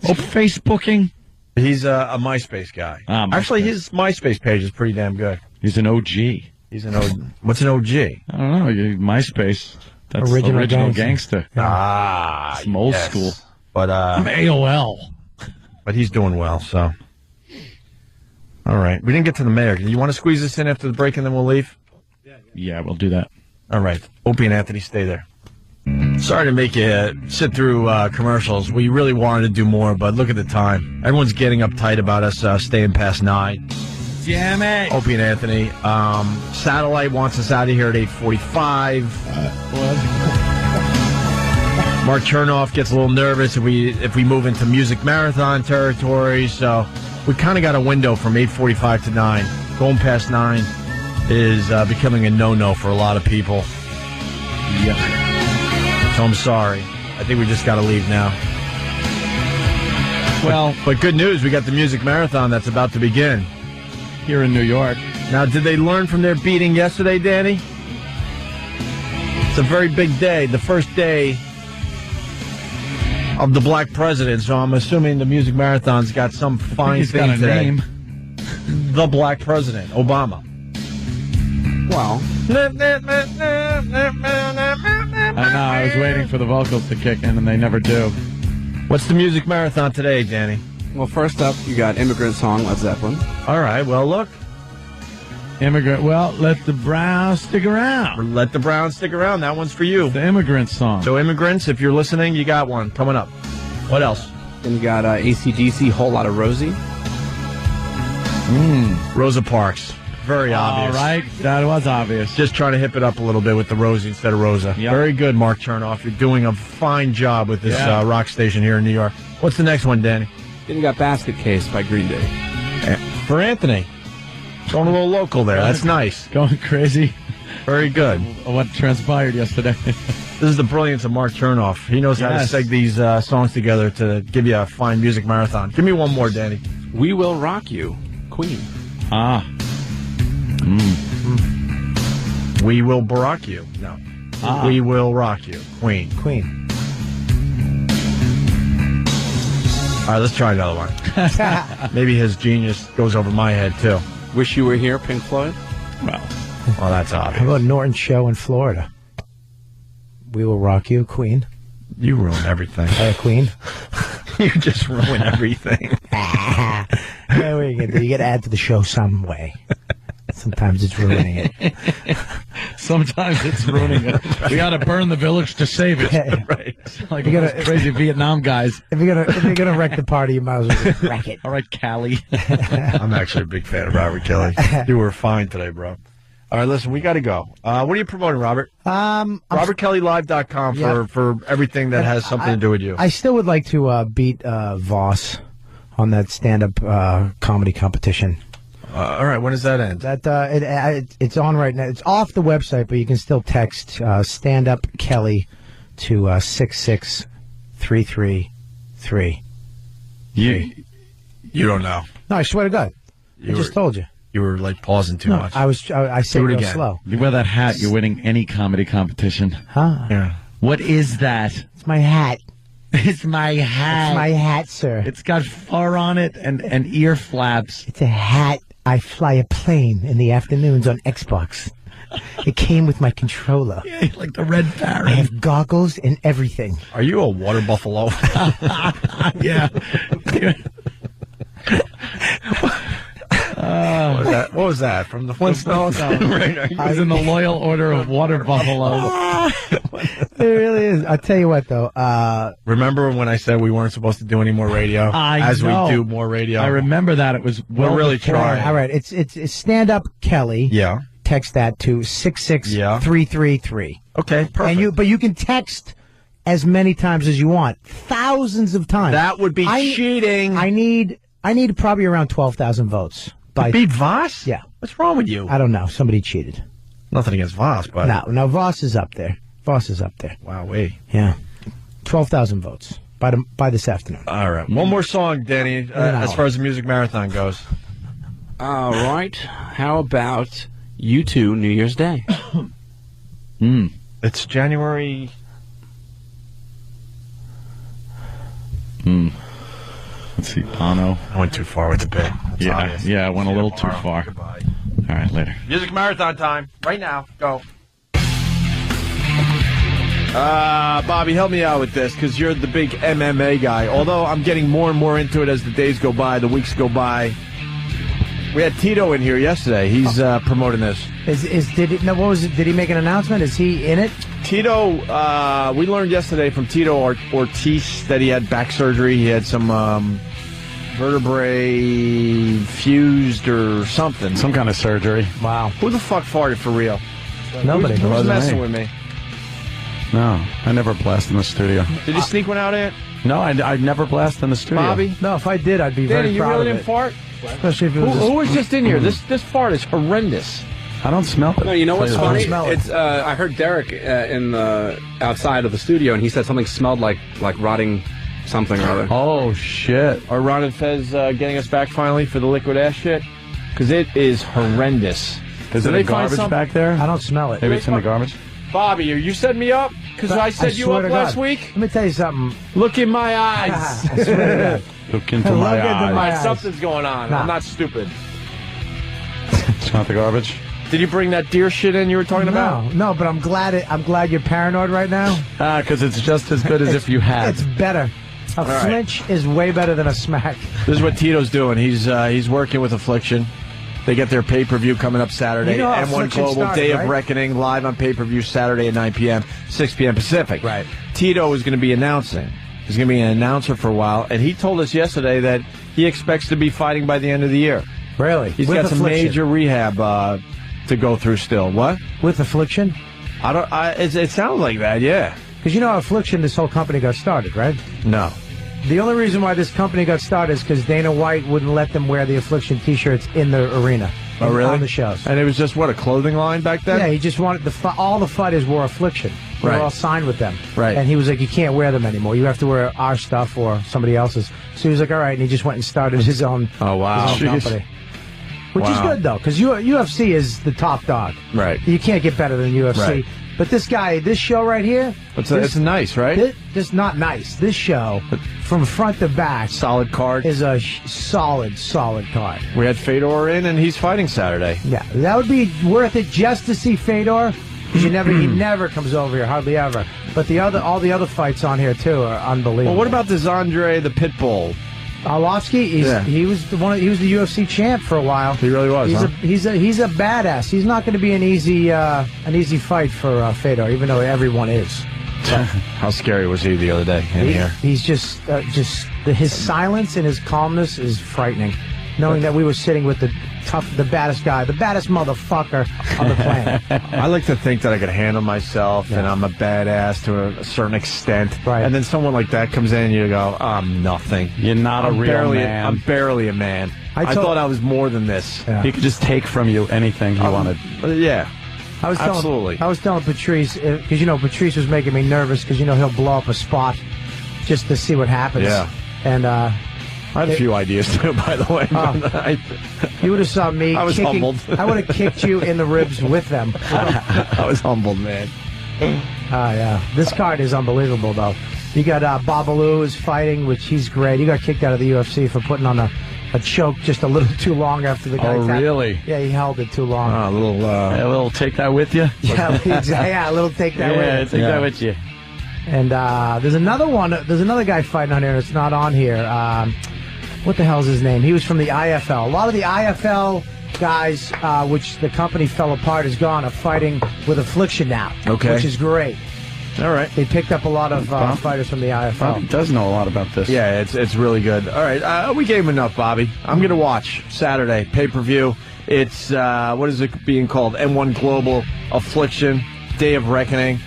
Oh, Facebooking? He's a MySpace guy. Actually, his MySpace page is pretty damn good. He's an OG. He's an OG. What's an OG? I don't know. MySpace. That's original gangster. Ah, some old school. But I'm AOL. But he's doing well, so. All right. We didn't get to the mayor. You want to squeeze this in after the break and then we'll leave? Yeah, we'll do that. All right. Opie and Anthony, stay there. Sorry to make you sit through commercials. We really wanted to do more, but look at the time. Everyone's getting uptight about us staying past 9. Damn it. Opie and Anthony. Satellite wants us out of here at 8:45. Mark Chernoff gets a little nervous if we move into music marathon territory, so we kind of got a window from 8:45 to 9. Going past 9 is becoming a no-no for a lot of people. Yeah. So I'm sorry. I think we just got to leave now. Well, but good news, we got the music marathon that's about to begin here in New York. Now, did they learn from their beating yesterday, Danny? It's a very big day, the first day of the Black President. So I'm assuming the music marathon's got some fine thing got a today. name. The Black President, Obama. Well, I know. I was waiting for the vocals to kick in, and they never do. What's the music marathon today, Danny? Well, first up, you got Immigrant Song, Led Zeppelin. All right, well, look. Immigrant, well, let the Browns stick around. Let the Browns stick around. That one's for you. The Immigrant Song. So, immigrants, if you're listening, you got one coming up. What else? Then you got AC/DC, Whole Lot of Rosie. Rosa Parks. Very obvious. All right, that was obvious. Just trying to hip it up a little bit with the Rosie instead of Rosa. Yep. Very good, Mark Chernoff. You're doing a fine job with this rock station here in New York. What's the next one, Danny? Then you got Basket Case by Green Day. For Anthony. Going a little local there. That's nice. Going crazy. Very good. What transpired yesterday. This is the brilliance of Mark Chernoff. He knows how to seg these songs together to give you a fine music marathon. Give me one more, Danny. We Will Rock You, Queen. Ah. We Will Barack You. No. We Will Rock You, Queen. Queen. All right, let's try another one. Maybe his genius goes over my head, too. Wish You Were Here, Pink Floyd. Well, that's obvious. How about Norton's show in Florida? We Will Rock You, Queen. You ruin everything. Queen. You just ruin everything. Yeah, what are you gonna do? You got to add to the show some way. Sometimes it's ruining it. Sometimes it's ruining it. We got to burn the village to save it. Right. Like those crazy Vietnam guys. If you're gonna wreck the party, you might as well just wreck it. All right, Callie. I'm actually a big fan of Robert Kelly. You were fine today, bro. All right, listen, we got to go. What are you promoting, Robert? RobertKellyLive.com for everything that has something to do with you. I still would like to beat Voss on that stand-up comedy competition. All right, when does that end? It's on right now. It's off the website, but you can still text stand-up Kelly to 66333. You don't know. No, I swear to God. I just told you. You were like pausing too much. I said it real slow. You wear that hat, you're winning any comedy competition. Huh? Yeah. What is that? It's my hat. It's my hat. It's my hat, sir. It's got fur on it and ear flaps. It's a hat. I fly a plane in the afternoons on Xbox. It came with my controller. Yeah, like the Red Baron. I have goggles and everything. Are you a water buffalo? Yeah. What was that? From the Flintstones? He was in the Loyal Order of Water Buffalo. It really is. I'll tell you what, though. Remember when I said we weren't supposed to do any more radio? As we do more radio. I remember that. It was we're really trying. All right. It's Stand Up Kelly. Yeah. Text that to 66333. Okay, perfect. But you can text as many times as you want. Thousands of times. That would be cheating. I need probably around 12,000 votes. Beat Voss? Yeah. What's wrong with you? I don't know. Somebody cheated. Nothing against Voss, but... No, Voss is up there. Wow, wait. Yeah. 12,000 votes by this afternoon. All right. One more song, Danny, as far as the music marathon goes. All right. How about U2 New Year's Day? It's January... Let's see, Bono. I went too far with the bit. I went a little too far. Goodbye. All right, later. Music marathon time. Right now. Go. Bobby, help me out with this, because you're the big MMA guy. Although I'm getting more and more into it as the days go by, the weeks go by. We had Tito in here yesterday. He's promoting this. Did he make an announcement? Is he in it? Tito, we learned yesterday from Tito Ortiz that he had back surgery. He had some vertebrae fused or something. Some kind of surgery. Wow. Who the fuck farted for real? Nobody. Who's messing with me? No, I never blast in the studio. Did you sneak one out, Ant? No, I never blast in the studio. Bobby? No, if I did, I'd be Danny, very proud of it. you really didn't fart? Especially if it was Who was just in here? This fart is horrendous. I don't smell it. No, you know what's funny? It's I heard Derek in the outside of the studio, and he said something smelled like rotting something or other. Oh shit! Are Ron and Fez getting us back finally for the liquid ass shit? Because it is horrendous. Is there any garbage back there? I don't smell it. Maybe it's in the garbage. Bobby, are you setting me up? Because I set you up last week? Let me tell you something. Look in my eyes. I swear to God. Look into my eyes. Something's going on. Nah. I'm not stupid. It's not the garbage. Did you bring that deer shit in you were talking about? No, but I'm glad you're paranoid right now. Because it's just as good as if you had. It's better. A flinch is way better than a smack. This is what Tito's doing. He's working with Affliction. They get their pay-per-view coming up Saturday. You know how M1 Affliction Global, started, Day right? of Reckoning, live on pay-per-view Saturday at 9 p.m., 6 p.m. Pacific. Right. Tito is going to be announcing. He's going to be an announcer for a while, and he told us yesterday that he expects to be fighting by the end of the year. Really? He's With got some affliction. major rehab to go through still. What? With affliction? It sounds like that, yeah. Because you know how Affliction, this whole company got started, right? No. The only reason why this company got started is because Dana White wouldn't let them wear the Affliction T-shirts in the arena. Oh, really? On the shows. And it was just, what, a clothing line back then? Yeah, he just wanted all the fighters wore Affliction. They were Right. all signed with them. Right. And he was like, you can't wear them anymore. You have to wear our stuff or somebody else's. So he was like, all right, and he just went and started his own, Oh, wow. his own company. Which is Wow. good, though, because UFC is the top dog. Right. You can't get better than UFC. Right. But this guy, this show right here... It's nice, right? This not nice. This show, from front to back... Solid card. ...is a solid card. We had Fedor in, and he's fighting Saturday. Yeah, that would be worth it just to see Fedor, because he never comes over here, hardly ever. But all the other fights on here, too, are unbelievable. Well, what about this Andre the Pitbull? Arlovsky, he was the UFC champ for a while. He really was. He's a badass. He's not going to be an easy fight for Fedor, even though everyone is. How scary was he the other day in here? He's his silence and his calmness is frightening. Knowing that we were sitting with the baddest guy, the baddest motherfucker on the planet. I like to think that I could handle myself and I'm a badass to a certain extent. Right. And then someone like that comes in and you go, I'm nothing. You're not a real man. I'm barely a man. I thought I was more than this. Yeah. He could just take from you anything he wanted. Yeah. Absolutely. I was telling Patrice, because, Patrice was making me nervous because, he'll blow up a spot just to see what happens. Yeah. And, I had a few ideas too, by the way. You would have saw me. I was humbled. I would have kicked you in the ribs with them. I was humbled, man. Yeah. This card is unbelievable, though. You got Babalu is fighting, which he's great. He got kicked out of the UFC for putting on a choke just a little too long after the guy. Oh, really? Yeah, he held it too long. A little take that with you. Yeah, exactly. Yeah, a little take that with you. Take that with you. And there's another one. There's another guy fighting on here. It's not on here. What the hell's his name? He was from the IFL. A lot of the IFL guys, which the company fell apart, is gone, are fighting with Affliction now. Okay. Which is great. All right. They picked up a lot of fighters from the IFL. Bobby does know a lot about this. Yeah, it's really good. All right, we gave him enough, Bobby. I'm going to watch Saturday, pay-per-view. It's, what is it being called? M1 Global Affliction, Day of Reckoning.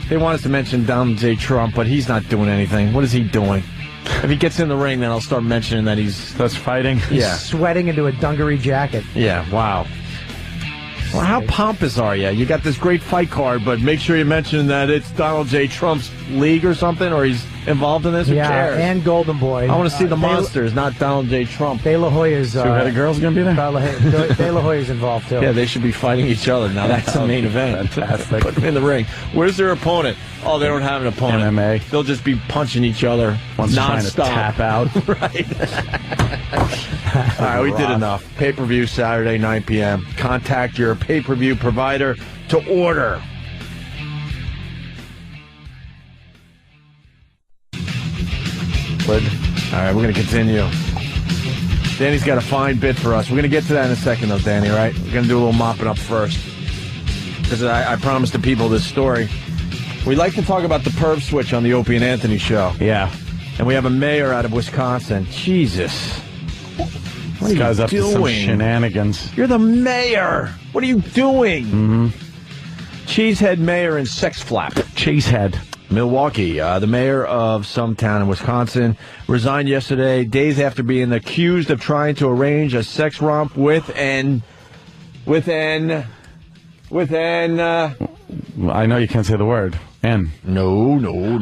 They want us to mention Donald J. Trump, but he's not doing anything. What is he doing? If he gets in the ring, then I'll start mentioning that that's fighting. He's sweating into a dungaree jacket. Yeah, wow. Well, how pompous are you? You got this great fight card, but make sure you mention that it's Donald J. Trump's league or something, or he's involved in this. Who cares? And Golden Boy. I want to see the monsters, not Donald J. Trump. De La Hoya's. Two-headed girls going to be there? De La Hoya's involved, too. Yeah, they should be fighting each other now. That's the main event. Fantastic. Put them in the ring. Where's their opponent? Oh, they don't have an opponent. MMA. They'll just be punching each other One's nonstop. trying to tap out. Right. All right, we did enough. Pay-per-view Saturday, 9 p.m. Contact your pay-per-view provider to order. All right, we're going to continue. Danny's got a fine bit for us. We're going to get to that in a second, though, Danny, right? We're going to do a little mopping up first. Because I promised the people this story. We like to talk about the perv switch on the Opie and Anthony show. Yeah. And we have a mayor out of Wisconsin. Jesus. What This guy's are up you to some doing? shenanigans. You're the mayor. What are you doing? Mm-hmm. Cheesehead mayor and sex flap. Cheesehead. Milwaukee, the mayor of some town in Wisconsin, resigned yesterday, days after being accused of trying to arrange a sex romp with an. I know you can't say the word. N. No.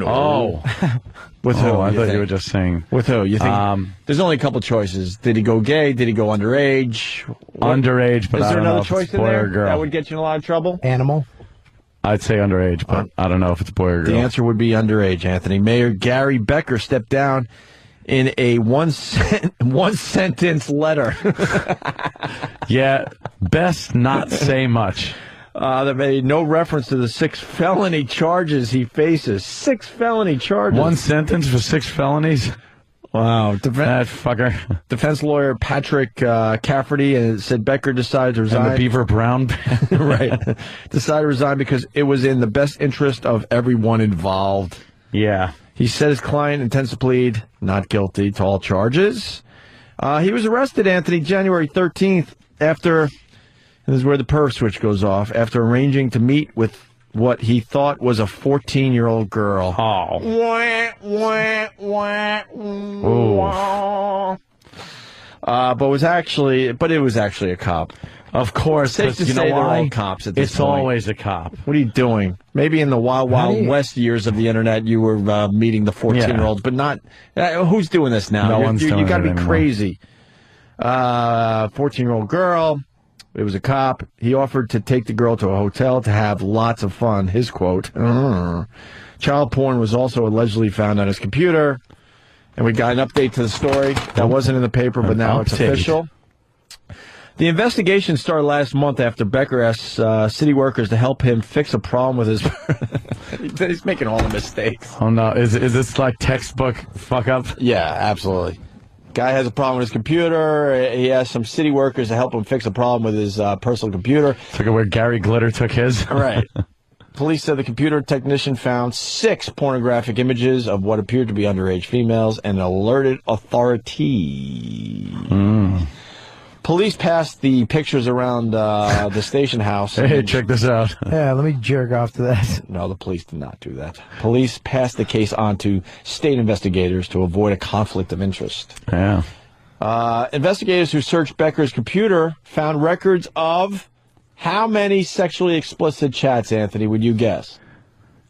Oh. With who? I thought you were just saying. With who? You think? There's only a couple choices. Did he go gay? Did he go underage? Underage, but is I there don't know another if choice it's in boy there or girl. that would get you in a lot of trouble? Animal. I'd say underage, but I don't know if it's boy or girl. The answer would be underage, Anthony. Mayor Gary Becker stepped down in a one sentence letter. Yeah, best not say much. That made no reference to the 6 felony charges he faces. 6 felony charges. One sentence for 6 felonies? Wow. That fucker. Defense lawyer Patrick Cafferty said Becker decided to resign. And the Beaver Brown. Right. Decided to resign because it was in the best interest of everyone involved. Yeah. He said his client intends to plead not guilty to all charges. He was arrested, Anthony, January 13th after, this is where the perv switch goes off, after arranging to meet with what he thought was a 14-year-old girl. Oh. But it was actually a cop. Of course, Safe to you know say they're why? all cops at this It's point. always a cop. What are you doing? Maybe in the Wild West years of the internet, you were meeting the 14-year-olds, but not. Who's doing this now? No one's doing You got to it be anymore. crazy. 14-year-old girl. It was a cop. He offered to take the girl to a hotel to have lots of fun. His quote. Child porn was also allegedly found on his computer. And we got an update to the story. That wasn't in the paper, but now it's official. The investigation started last month after Becker asked city workers to help him fix a problem with his... He's making all the mistakes. Oh, no. Is this like textbook fuck up? Yeah, absolutely. Guy has a problem with his computer. He asked some city workers to help him fix a problem with his personal computer. It's like where Gary Glitter took his. Right. Police said the computer technician found 6 pornographic images of what appeared to be underage females and alerted authorities. Police passed the pictures around the station house. Hey, check this out. Yeah, let me jerk off to that. No, the police did not do that. Police passed the case on to state investigators to avoid a conflict of interest. Yeah. Investigators who searched Becker's computer found records of how many sexually explicit chats, Anthony, would you guess?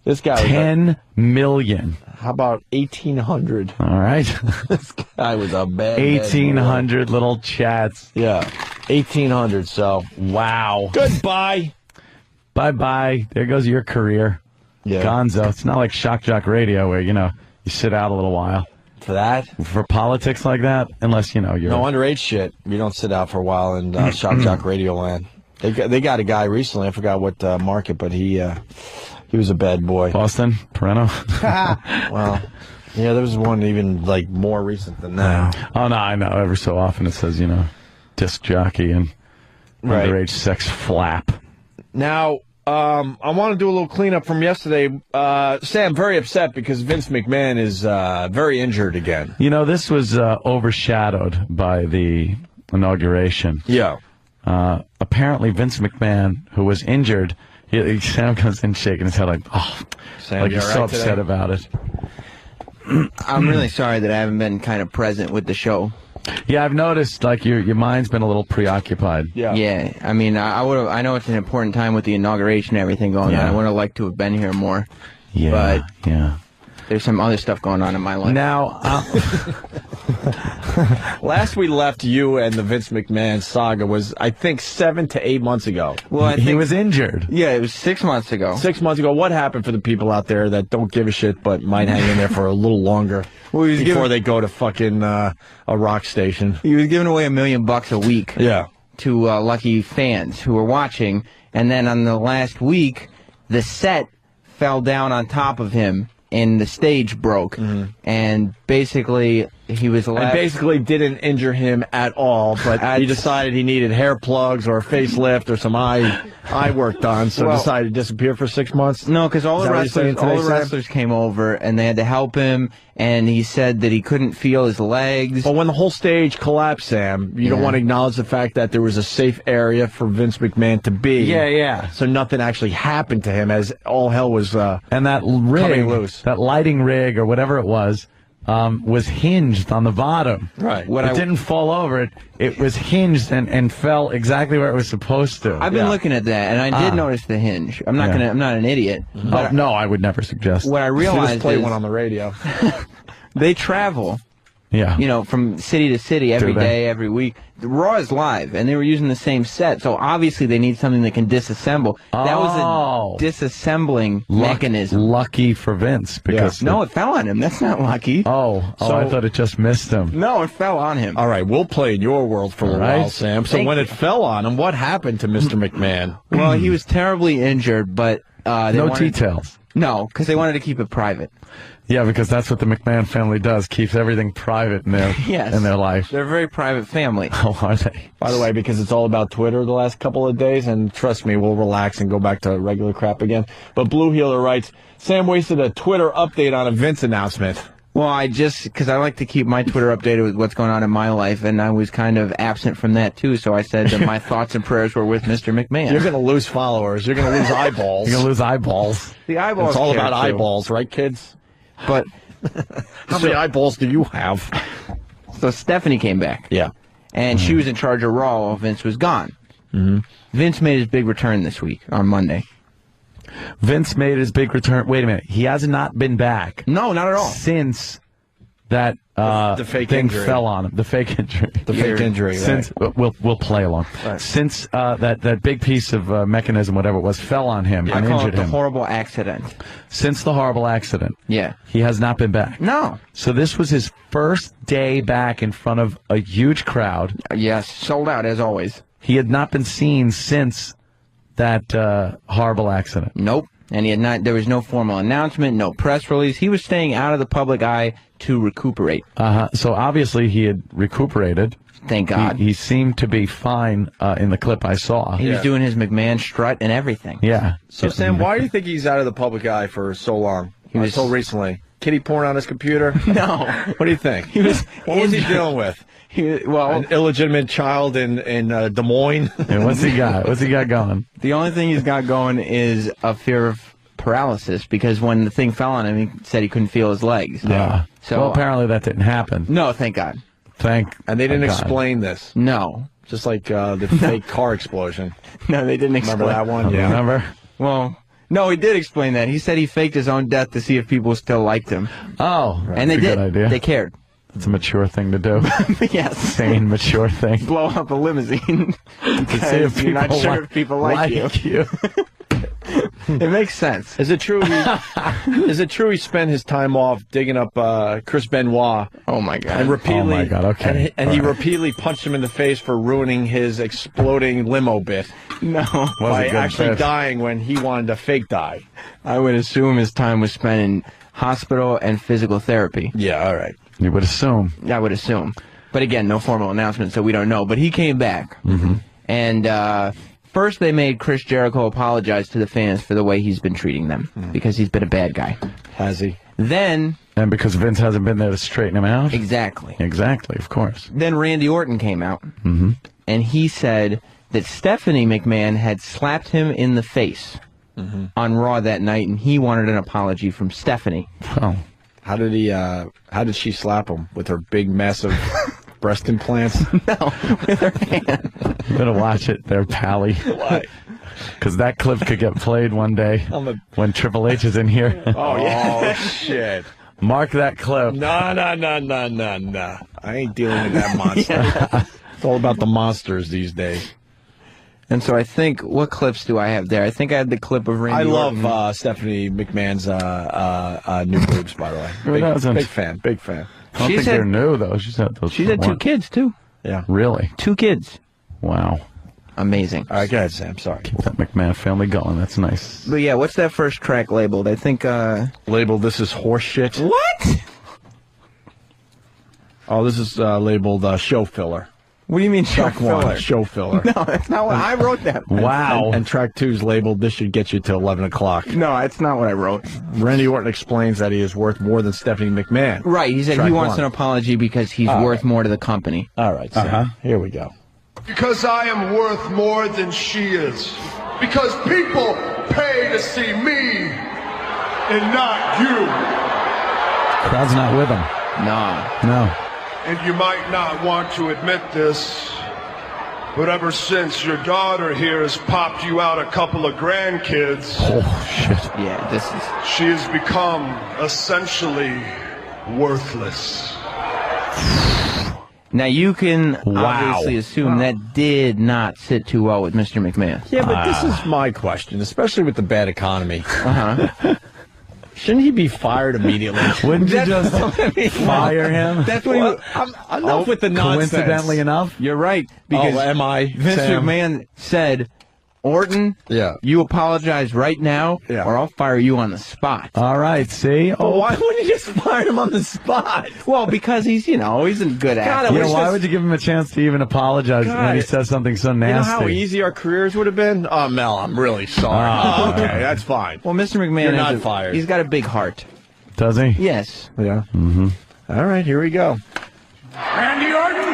This guy was 10 million. How about 1,800? All right. This guy was a bad 1,800 little chats. Yeah. 1,800, so. Wow. Goodbye. Bye-bye. There goes your career. Yeah. Gonzo. It's not like Shock Jock Radio where, you sit out a little while. For that? For politics like that? Unless, you're... No, underage shit. You don't sit out for a while in Shock Jock Radio land. They got a guy recently, I forgot what market, but he was a bad boy. Boston? Parental? Well, yeah, there was one even, more recent than that. Oh, no, I know. Every so often it says, disc jockey and underage sex flap. Now, I want to do a little cleanup from yesterday. Sam, very upset because Vince McMahon is very injured again. This was overshadowed by the inauguration. Yeah. Apparently, Vince McMahon, who was injured, Sam comes in shaking his head like, Sam, like he's so upset about it. I'm really sorry that I haven't been kind of present with the show. Yeah, I've noticed your mind's been a little preoccupied. Yeah. I mean, I know it's an important time with the inauguration and everything going on. I would have liked to have been here more. Yeah. But yeah. There's some other stuff going on in my life. Now, last we left you and the Vince McMahon saga was, I think, 7 to 8 months ago. Well, I think, he was injured. Yeah, it was 6 months ago. 6 months ago. What happened for the people out there that don't give a shit but might hang in there for a little longer before they go to fucking a rock station? He was giving away $1 million a week. Yeah. To lucky fans who were watching, and then on the last week, the set fell down on top of him. And the stage broke, and basically he was allowed. And basically didn't injure him at all, but he decided he needed hair plugs or a facelift or some eye work done, so decided to disappear for 6 months. No, because all the wrestlers came over and they had to help him, and he said that he couldn't feel his legs. But when the whole stage collapsed, Sam, you don't want to acknowledge the fact that there was a safe area for Vince McMahon to be. Yeah. So nothing actually happened to him as all hell was and that rig, coming loose. That lighting rig or whatever it was hinged on the bottom. Right. It didn't fall over. It was hinged and fell exactly where it was supposed to. I've been looking at that, and I did notice the hinge. I'm not an idiot. But no, I would never suggest. What I realized play one on the radio. They travel. Yeah. From city to city every day, every week. The Raw is live, and they were using the same set, so obviously they need something that can disassemble. That was a disassembling mechanism. Lucky for Vince, because no, it fell on him. That's not lucky. So I thought it just missed him. No, it fell on him. All right, we'll play in your world for a little while, Sam. So when it fell on him, what happened to Mr. McMahon? Well, he was terribly injured, but no details. No, because they wanted to keep it private. Yeah, because that's what the McMahon family does, keeps everything private in their life. They're a very private family. Oh, are they? By the way, because it's all about Twitter the last couple of days, and trust me, we'll relax and go back to regular crap again. But Blue Healer writes, Sam wasted a Twitter update on a Vince announcement. Well, because I like to keep my Twitter updated with what's going on in my life, and I was kind of absent from that, too, so I said that my thoughts and prayers were with Mr. McMahon. You're going to lose followers. You're going to lose eyeballs. You're going to lose eyeballs. The eyeballs It's all about too. eyeballs, right, kids? But how many eyeballs do you have? So Stephanie came back. Yeah. And she was in charge of Raw while Vince was gone. Vince made his big return this week on Monday. Vince made his big return. Wait a minute. He has not been back. No, not at all. Since that the fake thing injury. fell on him. The fake injury. The fake injury. Since we'll play along. Right. Since that big piece of mechanism, whatever it was, fell on him and I call injured it the him. horrible accident. Since the horrible accident. Yeah. He has not been back. No. So this was his first day back in front of a huge crowd. Yes, sold out as always. He had not been seen since that horrible accident. Nope. And he had not. There was no formal announcement, no press release. He was staying out of the public eye to recuperate. So obviously he had recuperated. Thank God. He seemed to be fine in the clip I saw. He was doing his McMahon strut and everything. Yeah. So, Sam, why do you think he's out of the public eye for so long? Until recently. Kitty porn on his computer? No. What do you think? What was he dealing with? An illegitimate child in Des Moines? And what's he got? What's he got going? The only thing he's got going is a fear of paralysis, because when the thing fell on him, he said he couldn't feel his legs. Yeah. So well, apparently that didn't happen. No, thank God. And they didn't God. explain this. No. Just like the fake car explosion. No, they didn't explain. Remember that one? Yeah. Remember? Well, no, he did explain that. He said he faked his own death to see if people still liked him. Oh, and they that's a did. good idea. They cared. It's a mature thing to do. Yes. Sane, mature thing. Blow up a limousine. To see if you're not people sure if people like you. It makes sense. Is it true? He spent his time off digging up Chris Benoit? Oh my God! And repeatedly, oh my God! Okay. And he repeatedly punched him in the face for ruining his exploding limo bit. No, by actually dying when he wanted to fake die. I would assume his time was spent in hospital and physical therapy. Yeah, all right. You would assume. I would assume, but again, no formal announcement, so we don't know. But he came back, and. First, they made Chris Jericho apologize to the fans for the way he's been treating them, because he's been a bad guy. Has he? Then... And because Vince hasn't been there to straighten him out? Exactly. Exactly, of course. Then Randy Orton came out, and he said that Stephanie McMahon had slapped him in the face on Raw that night, and he wanted an apology from Stephanie. Oh. How did she slap him? With her big, massive... breast implants? No, with her hand. You better watch it there, Pally. Why? Because that clip could get played one day when Triple H is in here. Oh, yeah. Oh, shit. Mark that clip. No. I ain't dealing with that monster. It's all about the monsters these days. And so I think, what clips do I have there? I think I had the clip of Randy Orton. love Stephanie McMahon's new boobs, by the way. Big fan. I don't think they're new, though. She's had those. She's had 2 kids, too. Yeah. Really? 2 kids. Wow. Amazing. All right, go ahead, Sam. Sorry. Keep that McMahon family going. That's nice. But yeah, what's that first track labeled? I think, labeled, this is horse shit. What? Oh, this is labeled show filler. What do you mean show track filler? 1, show filler. No, that's not what I wrote that. Wow. And track 2 is labeled, this should get you to 11 o'clock. No, that's not what I wrote. Randy Orton explains that he is worth more than Stephanie McMahon. Right, he said Track he wants 1. an apology because he's worth more to the company. All right, Sam. Here we go. Because I am worth more than she is. Because people pay to see me and not you. Crowd's not with him. No. And you might not want to admit this, but ever since your daughter here has popped you out a couple of grandkids, oh shit! Yeah, she has become essentially worthless. Now you can obviously assume that did not sit too well with Mr. McMahon. Yeah, but this is my question, especially with the bad economy. Shouldn't he be fired immediately? Wouldn't you just fire him? That's what enough with the nonsense. Coincidentally enough, you're right. Because Vince McMahon said, Orton, you apologize right now, or I'll fire you on the spot. All right, see? Well, why wouldn't you just fire him on the spot? Well, because he's a good actor. Why would you give him a chance to even apologize when he says something so nasty? You know how easy our careers would have been? Oh, Mel, I'm really sorry. Okay, that's fine. Well, Mr. McMahon, You're not fired. He's got a big heart. Does he? Yes. Yeah. Mm-hmm. All right, here we go. Randy Orton!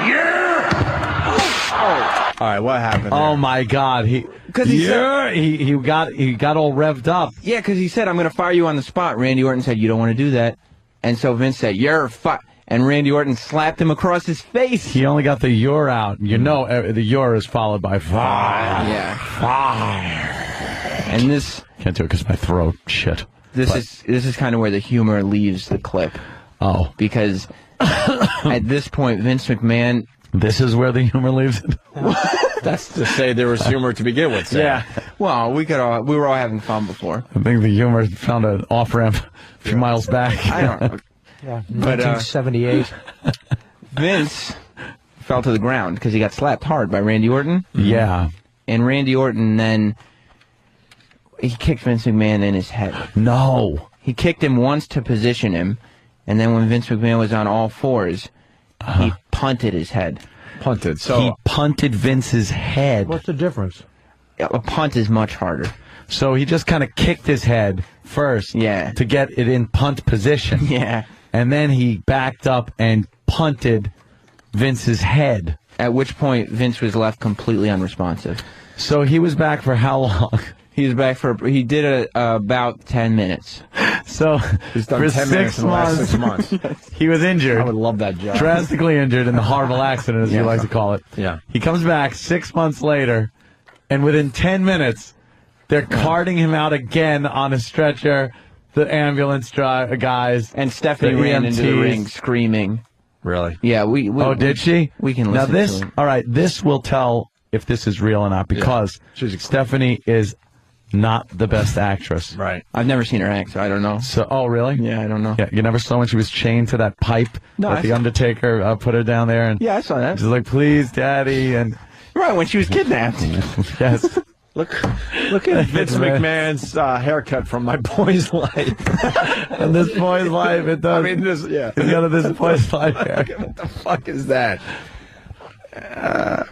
Yeah! All right, what happened? Oh my God! He got all revved up. Yeah, because he said, "I'm going to fire you on the spot." Randy Orton said, "You don't want to do that," and so Vince said, "You're fired." And Randy Orton slapped him across his face. He only got the "you're" out. You know, the "you're" is followed by fire. Yeah. Fire. And this can't do it because my throat. Shit. This is kind of where the humor leaves the clip. Oh, because at this point, Vince McMahon. This is where the humor leaves it. That's to say there was humor to begin with. Sam. Yeah. Well, we were all having fun before. I think the humor found an off ramp a few miles back. I don't know. Yeah, 1978. Vince fell to the ground because he got slapped hard by Randy Orton. Yeah. And Randy Orton then he kicked Vince McMahon in his head. No. He kicked him once to position him, and then when Vince McMahon was on all fours, he punted his head. Punted. So he punted Vince's head. What's the difference? A punt is much harder. So he just kind of kicked his head first. Yeah. To get it in punt position. Yeah. And then he backed up and punted Vince's head. At which point, Vince was left completely unresponsive. So he was back for how long? He was back for, he did it about 10 minutes. So he's done for 10 minutes in the last 6 months. He was injured. I would love that job. Drastically injured in the horrible accident, as you like to call it. Yeah. He comes back 6 months later, and within 10 minutes, they're carting him out again on a stretcher. The ambulance guys. And Stephanie ran into the ring screaming. Really? Yeah, oh, did she? We can now listen to it. All right, this will tell if this is real or not, because Stephanie is not the best actress. Right. I've never seen her act, so I don't know. So, oh, really? Yeah, I don't know. Yeah, you never saw when she was chained to that pipe that the Undertaker put her down there? And yeah, I saw that. She's like, please, Daddy. And right, when she was kidnapped. Yes. Look at Vince McMahon's haircut from My Boy's Life. And this boy's life, it does. I mean, this, yeah. He's got this boy's life hair. What the fuck is that?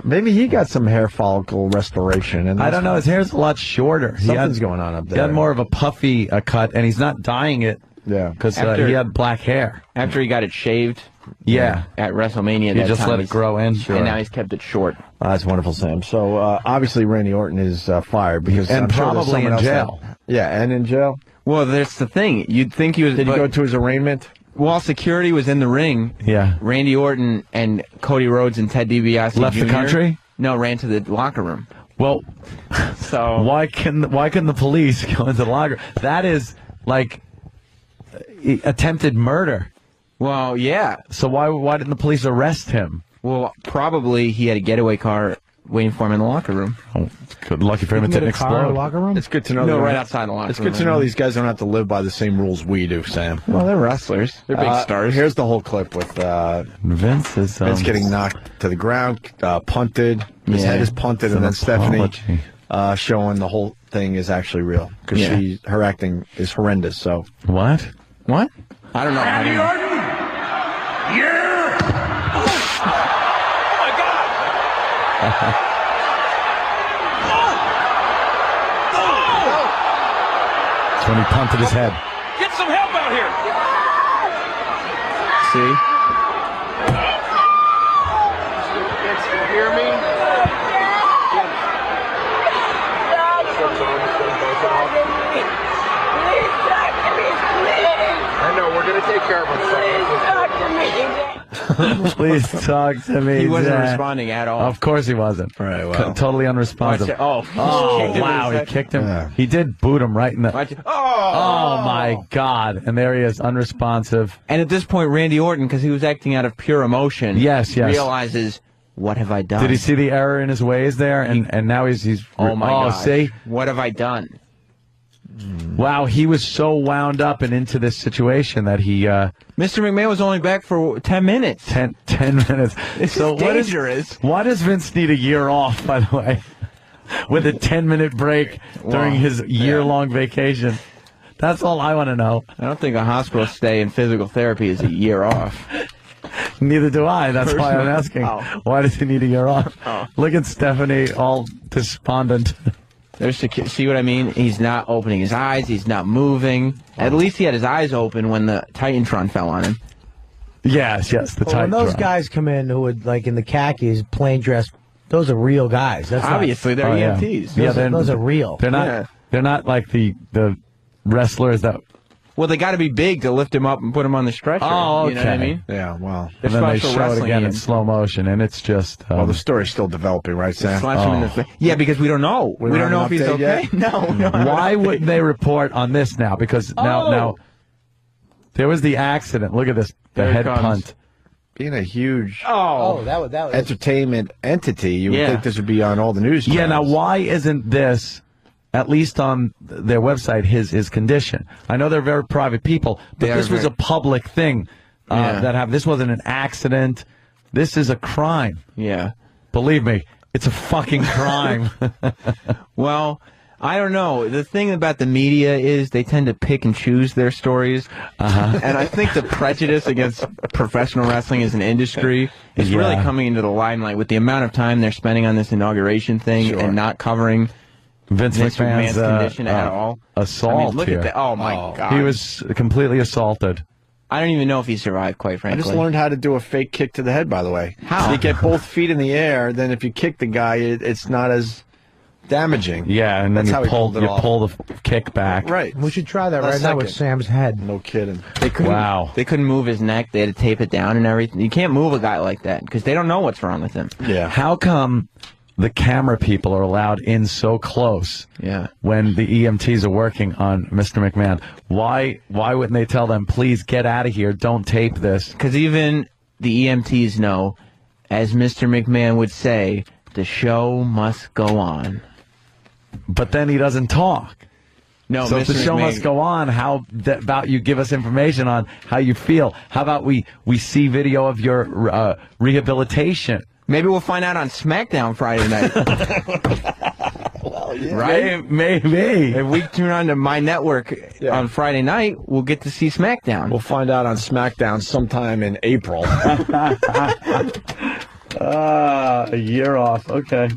Maybe he got some hair follicle restoration. And I don't know. His hair's a lot shorter. Something's going on up there. He had more of a puffy cut, and he's not dyeing it. Yeah. Because he had black hair. After he got it shaved. Yeah. At WrestleMania. He just let it grow in. And now he's kept it short. That's wonderful, Sam. So obviously Randy Orton is fired because and I'm sure there's probably someone in else jail. Yeah, and in jail. Well, that's the thing. You'd think he was. Did he go to his arraignment? While security was in the ring, Randy Orton and Cody Rhodes and Ted DiBiase left Jr. the country. No, ran to the locker room. Well, so why couldn't the police go into the locker? That is like attempted murder. Well, yeah. So why didn't the police arrest him? Well, probably he had a getaway car waiting for him in the locker room. Oh, good. Lucky for him it didn't explode. Locker room? It's good to know. No, right outside the locker It's room. good to know these guys don't have to live by the same rules we do, Sam. Well, they're wrestlers. They're big stars. Here's the whole clip with Vince getting knocked to the ground, punted. His head is punted, and then Stephanie showing the whole thing is actually real because her acting is horrendous. So what? What? I don't know. Randy Orton! Yeah! Oh my God! That's when he punted his head. Get some help out here! See? Kids can hear me? I know, we're going to take care of ourselves. Please talk to me. He wasn't Dad. responding at all. Of course he wasn't. Right, well. Totally unresponsive. Oh, wow, he kicked him. Yeah. He did boot him right in the... Oh, my God. And there he is, unresponsive. And at this point, Randy Orton, because he was acting out of pure emotion, realizes, what have I done? Did he see the error in his ways there? And now he's oh, my God. See? What have I done? Wow, he was so wound up and into this situation that he... Mr. McMahon was only back for 10 minutes. 10 minutes. This so is dangerous. Why does Vince need a year off, by the way? With a 10-minute break during his year-long vacation. That's all I want to know. I don't think a hospital stay in physical therapy is a year off. Neither do I. That's why I'm asking. Why does he need a year off? Look at Stephanie, all despondent. See what I mean? He's not opening his eyes. He's not moving. At least he had his eyes open when the Titantron fell on him. Yes, the Titantron. When those guys come in who would, like, in the khakis, plain dress, those are real guys. That's obviously they're EMTs. Those are real. They're not. Yeah. They're not like the wrestlers that. Well, they got to be big to lift him up and put him on the stretcher. Oh, okay. You know what I mean? Yeah, well. And then they show it again in slow motion, and it's just... well, the story's still developing, right, Sam? Yeah, because we don't know. We don't know if he's okay. No. Why wouldn't they report on this now? Because now there was the accident. Look at this. The head punt. Being a huge that was entertainment entity, you would think this would be on all the news channels. Yeah, now why isn't this... at least on their website, his condition. I know they're very private people, but this was a public thing. This wasn't an accident. This is a crime. Yeah. Believe me, it's a fucking crime. Well, I don't know. The thing about the media is they tend to pick and choose their stories. And I think the prejudice against professional wrestling as an industry is really coming into the limelight with the amount of time they're spending on this inauguration thing and not covering Vince McMahon's condition at all. Assault. I mean, look at that. Oh, my God. He was completely assaulted. I don't even know if he survived, quite frankly. I just learned how to do a fake kick to the head, by the way. How? You get both feet in the air, then if you kick the guy, it's not as damaging. Yeah, and then you pull the kick back. Right. We should try that right now with Sam's head. No kidding. They couldn't move his neck. They had to tape it down and everything. You can't move a guy like that because they don't know what's wrong with him. Yeah. How come the camera people are allowed in so close when the EMTs are working on Mr. McMahon? Why wouldn't they tell them, please get out of here, don't tape this? Because even the EMTs know, as Mr. McMahon would say, the show must go on. But then he doesn't talk. No, so Mr. if the show McMahon must go on, how about you give us information on how you feel? How about we see video of your rehabilitation? Maybe we'll find out on SmackDown Friday night. Well, yeah. Right? Maybe. If we tune on to my network on Friday night, we'll get to see SmackDown. We'll find out on SmackDown sometime in April. A year off. Okay.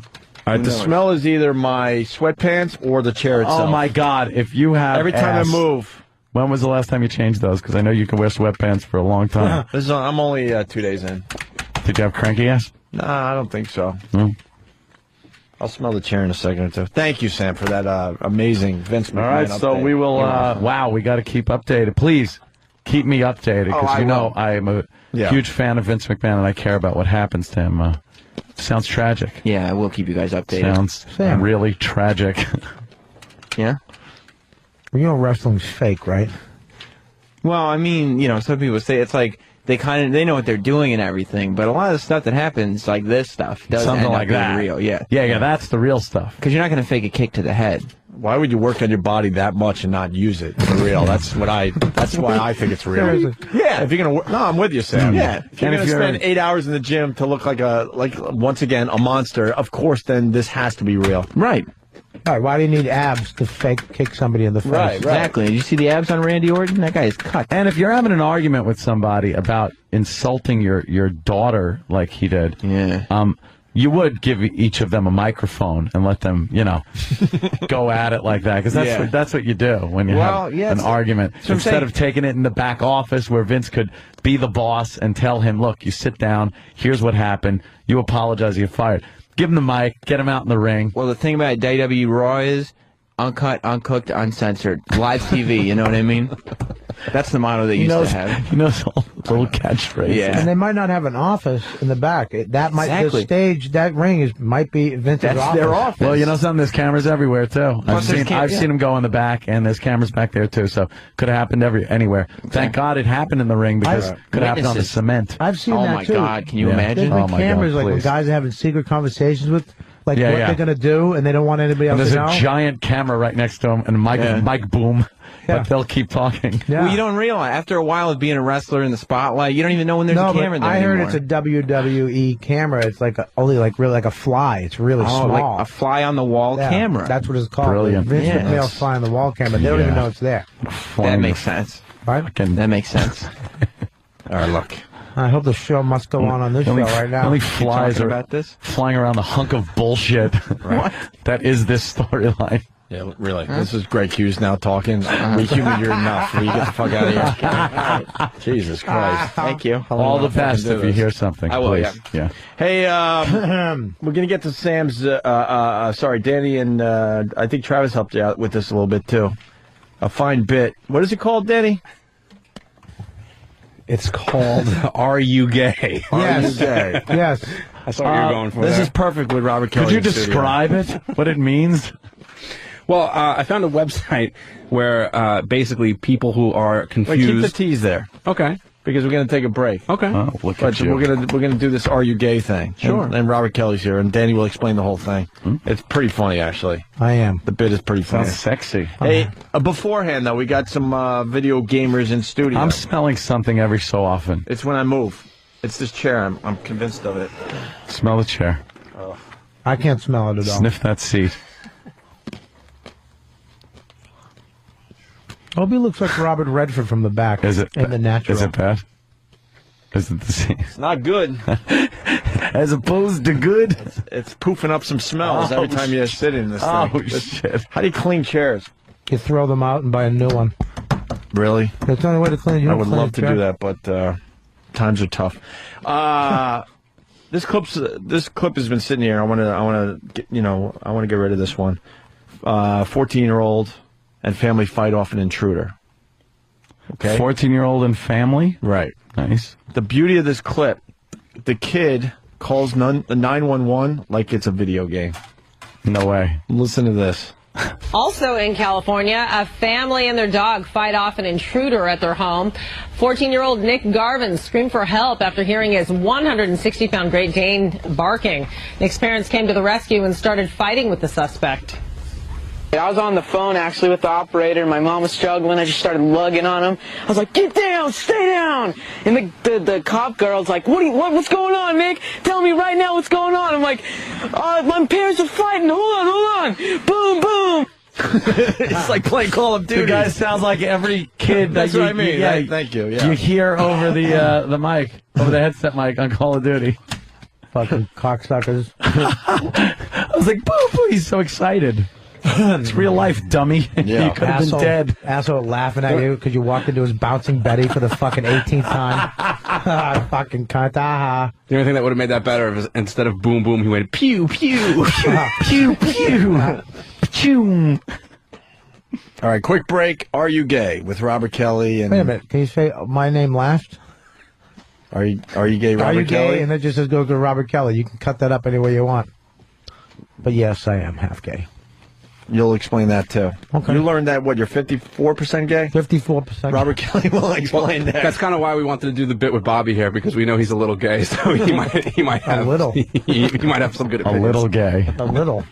All right, the smell is either my sweatpants or the chair itself. Oh, my God. If you have every time I move. When was the last time you changed those? Because I know you can wear sweatpants for a long time. I'm only 2 days in. Did you have cranky ass? Nah, I don't think so. No. I'll smell the chair in a second or two. Thank you, Sam, for that amazing Vince McMahon All right, so we will, wow, we got to keep updated. Please keep me updated, because you know I am a huge fan of Vince McMahon, and I care about what happens to him. Sounds tragic. Yeah, I will keep you guys updated. Sounds really tragic. Yeah? Well, you know wrestling's fake, right? Well, I mean, you know, some people say it's like they know what they're doing and everything, but a lot of the stuff that happens, like this stuff, doesn't Something end like up being that. real. Yeah, that's the real stuff. Because you're not going to fake a kick to the head. Why would you work on your body that much and not use it for real? That's why I think it's real. Yeah, if you're gonna no, I'm with you, Sam. Yeah, if you're gonna spend 8 hours in the gym to look like once again a monster, of course, then this has to be real. Right. All right, why do you need abs to fake kick somebody in the face? Right, exactly. Did you see the abs on Randy Orton? That guy is cut. And if you're having an argument with somebody about insulting your daughter like he did, you would give each of them a microphone and let them, go at it like that, because that's what you do when you have an argument. So instead of taking it in the back office where Vince could be the boss and tell him, look, you sit down, here's what happened, you apologize, you're fired. Give him the mic, get him out in the ring. Well, the thing about WWE Raw is uncut, uncooked, uncensored. Live TV, you know what I mean? That's the motto they used to have. He knows all the little catchphrases. Yeah. And they might not have an office in the back. The stage, that ring might be Vince's office. That's their office. Well, you know something? There's cameras everywhere, too. I've seen them go in the back, and there's cameras back there, too. So could have happened anywhere. Thank God it happened in the ring, because could have happened on the cement. I've seen that, too. Oh, my God. Can you imagine? There's been cameras, like when guys are having secret conversations with, what they're going to do, and they don't want anybody else to know. There's a giant camera right next to him, and mic boom. But they'll keep talking. Yeah. Well, you don't realize, after a while of being a wrestler in the spotlight, you don't even know when there's a camera there I heard anymore. it's a WWE camera. It's like only really like a fly. It's really small. Like a fly on the wall camera. That's what it's called. Brilliant. Vince McMahon's fly on the wall camera. They don't even know it's there. That makes sense. Right? That makes sense. All right, look. I hope the show must go on this show right now. Only flies are about this? flying around the hunk of bullshit. What? That is this storyline. Yeah, really. This is Greg Hughes now talking. We humored you enough. Will you get the fuck out of here? Jesus Christ. Thank you. All the best if you hear something. I will, please. Yeah. Hey, we're going to get to Sam's, sorry, Danny and I think Travis helped you out with this a little bit, too. A fine bit. What is it called, Danny? It's called Are You Gay? Yes. Are You Gay? Yes. That's what you're going for. This there. is perfect with Robert Kelly. Could you in studio. describe it? What it means? Well, I found a website where basically people who are confused. Wait, keep the tease there. Okay. Because we're going to take a break. Okay. Oh, look But at you. we're gonna do this Are You Gay thing. Sure. And Robert Kelly's here, and Danny will explain the whole thing. It's pretty funny, actually. I am. The bit is pretty funny. Sounds sexy. Hey, beforehand, though, we got some video gamers in studio. I'm smelling something every so often. It's when I move. It's this chair. I'm convinced of it. Smell the chair. I can't smell it at all. Sniff that seat. Opie looks like Robert Redford from the back. Is it? In The Natural. Is it bad? Is it the same? It's not good. As opposed to good? It's poofing up some smells every time you sit in this thing. Oh, shit. How do you clean chairs? You throw them out and buy a new one. Really? That's the only way to clean it. You I don't would clean love a to chair. do that, but times are tough. This clip has been sitting here. I want to get rid of this one. 14-year-old and family fight off an intruder. Okay. 14-year-old and family? Right. Nice. The beauty of this clip, the kid calls the 911 like it's a video game. No way. Listen to this. Also in California, a family and their dog fight off an intruder at their home. 14-year-old Nick Garvin screamed for help after hearing his 160-pound Great Dane barking. Nick's parents came to the rescue and started fighting with the suspect. I was on the phone actually with the operator. My mom was struggling. I just started lugging on him. I was like, "Get down, stay down!" And the cop girl's like, "What's going on, Nick? Tell me right now what's going on." I'm like, "My parents are fighting. Hold on. Boom, boom." It's like playing Call of Duty. The guy sounds like every kid that That's what I mean. Thank you. Yeah. You hear over the mic, over the headset mic on Call of Duty. Fucking cocksuckers. I was like, boo, boo. He's so excited. It's real life, dummy. Yeah. You could have been dead. Asshole laughing at you because you walked into his bouncing Betty for the fucking 18th time. Fucking cunt. The only thing that would have made that better is instead of boom boom, he went pew pew Pew, pew. Pew. All right, quick break. Are You Gay with Robert Kelly and Wait a minute. Can you say my name last? Are you gay, Robert Are you Kelly? gay? And it just says go to Robert Kelly. You can cut that up any way you want. But yes, I am half gay. You'll explain that too. Okay. You learned that, what, you're 54% gay? 54%. Robert Kelly will explain that. That's kind of why we wanted to do the bit with Bobby here, because we know he's a little gay, so he might have A little. he might have some good A opinions. little gay. A little.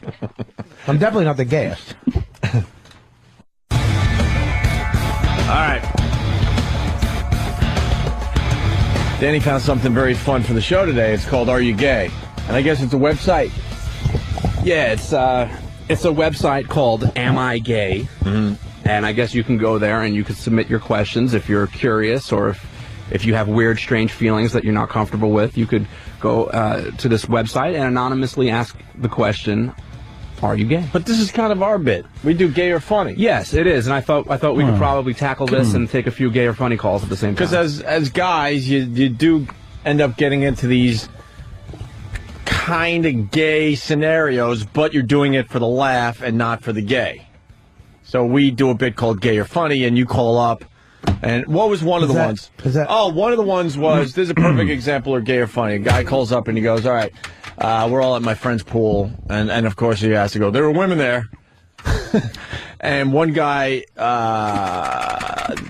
I'm definitely not the gayest. All right. Danny found something very fun for the show today. It's called Are You Gay? And I guess it's a website. Yeah, it's a website called Am I Gay? Mm-hmm. And I guess you can go there and you can submit your questions if you're curious, or if you have weird, strange feelings that you're not comfortable with. You could go to this website and anonymously ask the question, are you gay? But this is kind of our bit. We do gay or funny. Yes, it is. And I thought we could probably tackle this and take a few gay or funny calls at the same time. Because as guys, you do end up getting into these kind of gay scenarios, but you're doing it for the laugh and not for the gay. So we do a bit called Gay or Funny, and you call up. And what was one of the ones? One of the ones was, this is a perfect example of Gay or Funny. A guy calls up and he goes, all right, we're all at my friend's pool. And of course he has to go, there were women there. And one guy,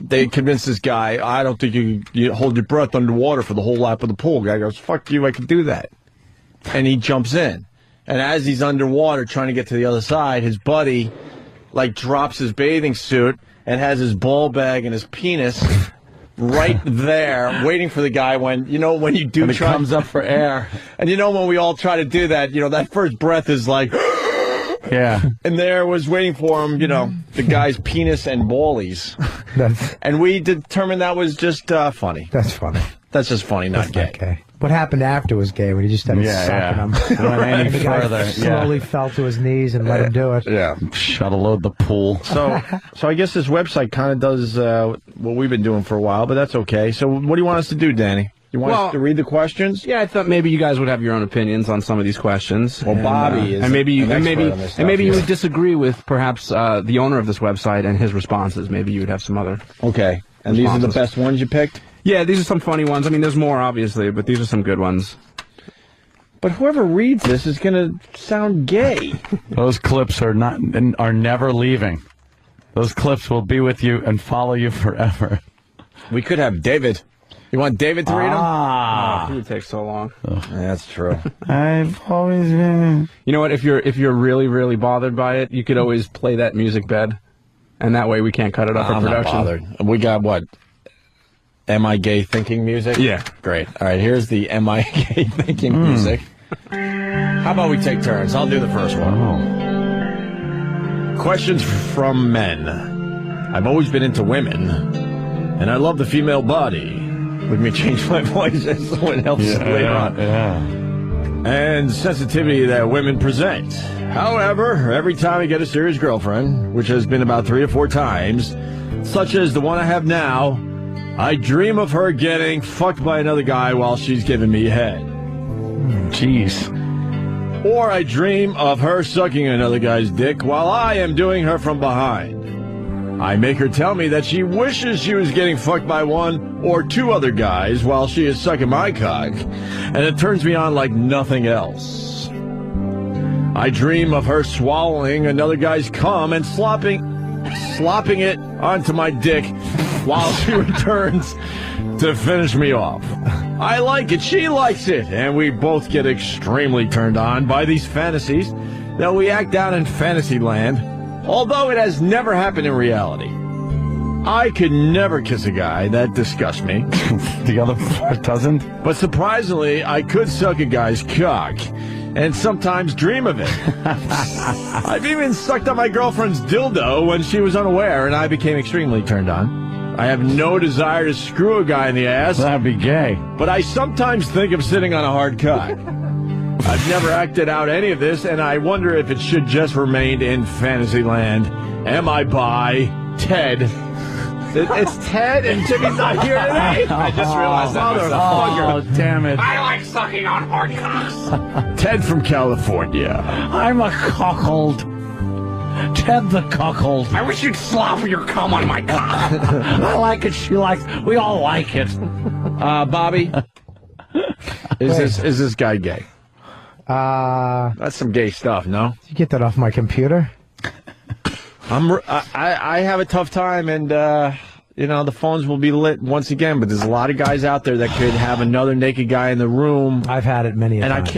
they convinced this guy, I don't think you hold your breath underwater for the whole lap of the pool. Guy goes, fuck you, I can do that. And he jumps in. And as he's underwater trying to get to the other side, his buddy, drops his bathing suit and has his ball bag and his penis right there, waiting for the guy when you do when it comes up for air. And when we all try to do that, that first breath is like, Yeah. And there was waiting for him, the guy's penis and ballies. And we determined that was just funny. That's funny. That's just funny, not gay. Okay. What happened after was gay when he just started sucking him. Went any And the guy further. slowly fell to his knees and let him do it. Yeah. Shuttle load the pool. So I guess this website kind of does what we've been doing for a while, but that's okay. So what do you want us to do, Danny? You want us to read the questions? Yeah, I thought maybe you guys would have your own opinions on some of these questions. Well, Bobby is and maybe you you would disagree with perhaps the owner of this website and his responses. Maybe you would have some other. Okay. And these are the best ones you picked? Yeah, these are some funny ones. I mean, there's more obviously, but these are some good ones. But whoever reads this is going to sound gay. Those clips are never leaving. Those clips will be with you and follow you forever. We could have David. You want David to read them? Oh, it would take so long. Yeah, that's true. I've always been. You know what? If you're really, really bothered by it, you could always play that music bed, and that way we can't cut it off our production. I'm not bothered. We got what? Am I gay thinking music? Yeah. Great. All right, here's the Am I gay thinking music. How about we take turns? I'll do the first one. Questions from men. I've always been into women, and I love the female body. Let me change my voice so it helps later on. Yeah. And sensitivity that women present. However, every time I get a serious girlfriend, which has been about 3 or 4 times, such as the one I have now, I dream of her getting fucked by another guy while she's giving me head. Jeez. Or I dream of her sucking another guy's dick while I am doing her from behind. I make her tell me that she wishes she was getting fucked by 1 or 2 other guys while she is sucking my cock, and it turns me on like nothing else. I dream of her swallowing another guy's cum and slopping it onto my dick while she returns to finish me off. I like it, she likes it, and we both get extremely turned on by these fantasies that we act out in fantasy land, although it has never happened in reality. I could never kiss a guy. That disgusts me. The other part doesn't? But surprisingly, I could suck a guy's cock, and sometimes dream of it. I've even sucked on my girlfriend's dildo when she was unaware, and I became extremely turned on. I have no desire to screw a guy in the ass. That'd be gay. But I sometimes think of sitting on a hard cock. I've never acted out any of this, and I wonder if it should just remain in fantasy land. Am I bi? Ted. It's Ted, and Jimmy's not here today. I just realized that myself. Oh, damn it. I like sucking on hard cocks. Ted from California. I'm a cuckold. Ted the cuckold. I wish you'd slop your cum on my cock. I like it. She likes. We all like it. Bobby, is this guy gay? That's some gay stuff, no? Did you get that off my computer? I have a tough time, and the phones will be lit once again. But there's a lot of guys out there that could have another naked guy in the room. I've had it many times.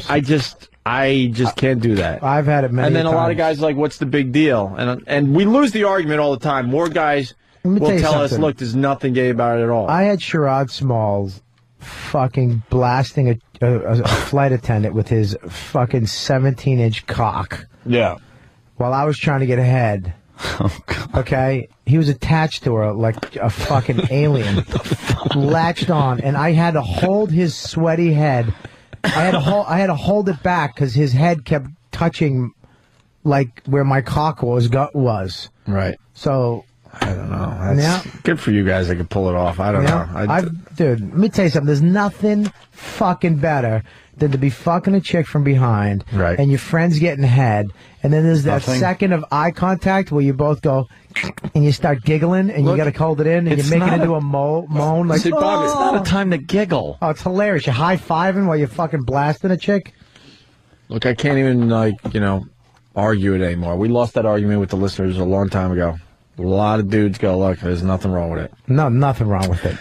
I just can't do that. I've had it many times. And then a lot of guys are like, what's the big deal? And we lose the argument all the time. More guys will tell us, look, there's nothing gay about it at all. I had Sherrod Smalls fucking blasting a flight attendant with his fucking 17-inch cock. Yeah. While I was trying to get ahead. Oh, God. Okay? He was attached to her like a fucking alien. Latched on. And I had to hold his sweaty head. I had to hold it back because his head kept touching like where my cock was. Right. So I don't know. That's good for you guys that can pull it off. I don't know. Dude, let me tell you something. There's nothing fucking better than to be fucking a chick from behind, right? And your friend's getting head, and then there's that second of eye contact where you both go and you start giggling, and you got to hold it in, and you make it into a moan. Like, see, Bob, it's not a time to giggle. Oh, it's hilarious. You're high-fiving while you're fucking blasting a chick. Look, I can't even, argue it anymore. We lost that argument with the listeners a long time ago. A lot of dudes go, look, there's nothing wrong with it. No, nothing wrong with it.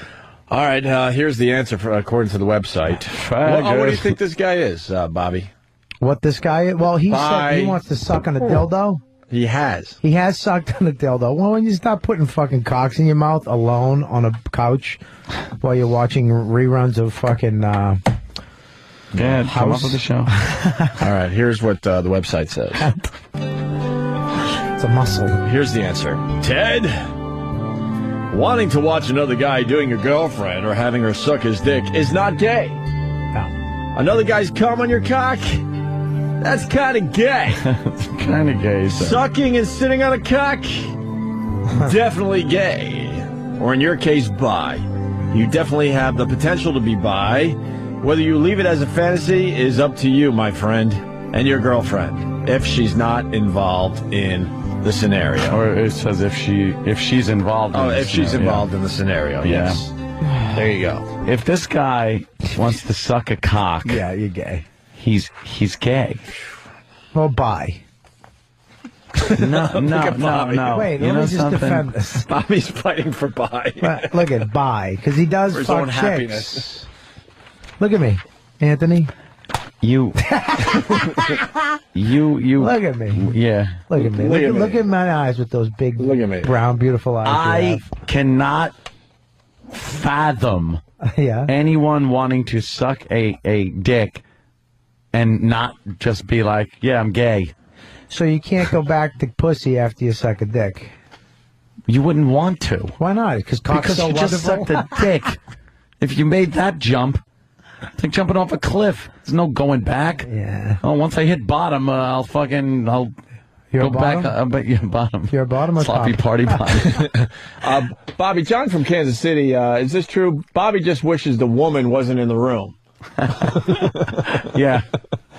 All right, here's the answer according to the website. What do you think this guy is, Bobby? What this guy is? Well, he said he wants to suck on a dildo. He has. He has sucked on a dildo. Well, when you stop putting fucking cocks in your mouth alone on a couch while you're watching reruns of fucking come up with the show. All right, here's what the website says. It's a muscle. Here's the answer. Ted, wanting to watch another guy doing your girlfriend or having her suck his dick is not gay. No. Another guy's cum on your cock? That's kind of gay. It's kind of gay. So. Sucking and sitting on a cock? Definitely gay. Or in your case, bi. You definitely have the potential to be bi. Whether you leave it as a fantasy is up to you, my friend, and your girlfriend, if she's not involved in the scenario. Or it says if she's involved in the she's scenario. involved in the scenario, Yeah. yes. There you go. If this guy wants to suck a cock, Yeah, you're gay. he's gay. Well, bi. No. Wait, You let know me just something? defend this. Bobby's fighting for bi. But look at bi, because he does For his fuck own chicks. happiness. Look at me, Anthony. You. Look at me. Yeah. Look at me. Look at my eyes with those big, brown, beautiful eyes. I cannot fathom anyone wanting to suck a dick and not just be like, yeah, I'm gay. So you can't go back to pussy after you suck a dick. You wouldn't want to. Why not? Because so you just wonderful? sucked a dick. If you made that jump, it's like jumping off a cliff. There's no going back. Yeah. Oh, once I hit bottom, I'll go back. But yeah, bottom. You're a bottom or sloppy top? party bottom. Bobby, John from Kansas City, is this true? Bobby just wishes the woman wasn't in the room. Yeah.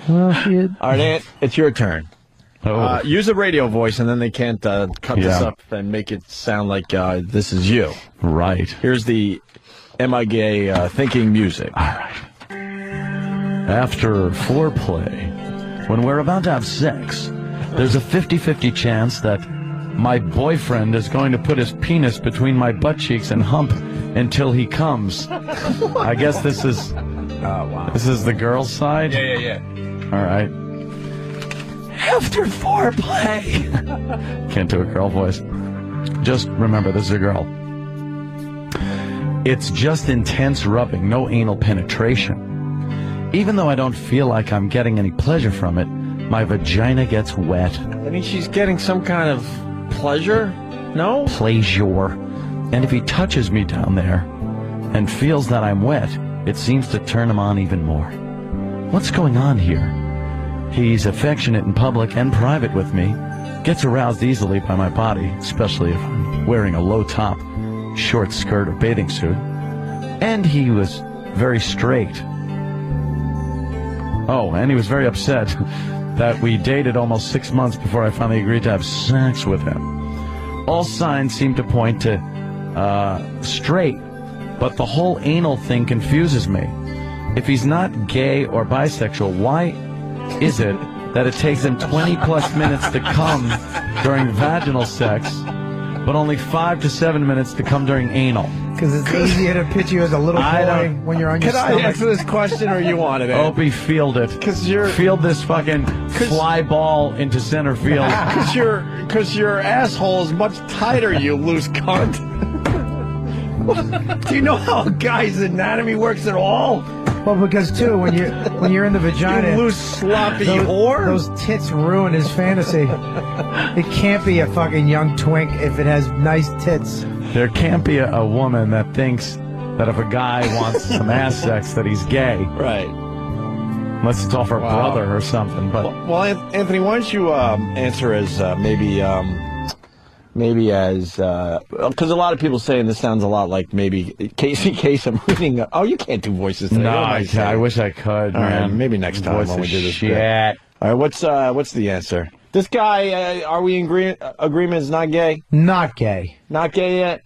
Well, all right, Ant, it's your turn. Oh. Use a radio voice, and then they can't cut this up and make it sound like this is you. Right. Here's the Am I Gay thinking music. All right. After foreplay, when we're about to have sex, there's a 50-50 chance that my boyfriend is going to put his penis between my butt cheeks and hump until he comes. I guess this is... Oh, wow. This is the girl's side? Yeah. All right. After foreplay. Can't do a girl voice. Just remember, this is a girl. It's just intense rubbing, no anal penetration. Even though I don't feel like I'm getting any pleasure from it, my vagina gets wet. I mean, she's getting some kind of pleasure? No? Pleasure. And if he touches me down there and feels that I'm wet, it seems to turn him on even more. What's going on here? He's affectionate in public and private with me, gets aroused easily by my body, especially if I'm wearing a low top, short skirt or bathing suit. And he was very straight. Oh, and he was very upset that we dated almost 6 months before I finally agreed to have sex with him. All signs seem to point to straight, but the whole anal thing confuses me. If he's not gay or bisexual, why is it that it takes him 20+ minutes to come during vaginal sex, but only 5 to 7 minutes to come during anal? Because it's easier to picture you as a little boy when you're on your stomach. Can I answer this question, or you want it? Opie, field it. Field this fucking fly ball into center field. Because your asshole is much tighter, you loose cunt. Do you know how a guy's anatomy works at all? Well, because too, when you're in the vagina, You loose sloppy whore. Those tits ruin his fantasy. It can't be a fucking young twink if it has nice tits. There can't be a woman that thinks that if a guy wants some ass sex that he's gay. Right. Unless it's off her brother or something. But Well, Anthony, why don't you answer as maybe as because a lot of people saying this sounds a lot like maybe Casey Kasem reading. Oh, you can't do voices today. no, What am I wish I could. All right, Man. maybe next time Voice when we of do this. shit. bit. All right, what's the answer? This guy, are we in agreement? Is not gay? Not gay. Not gay yet?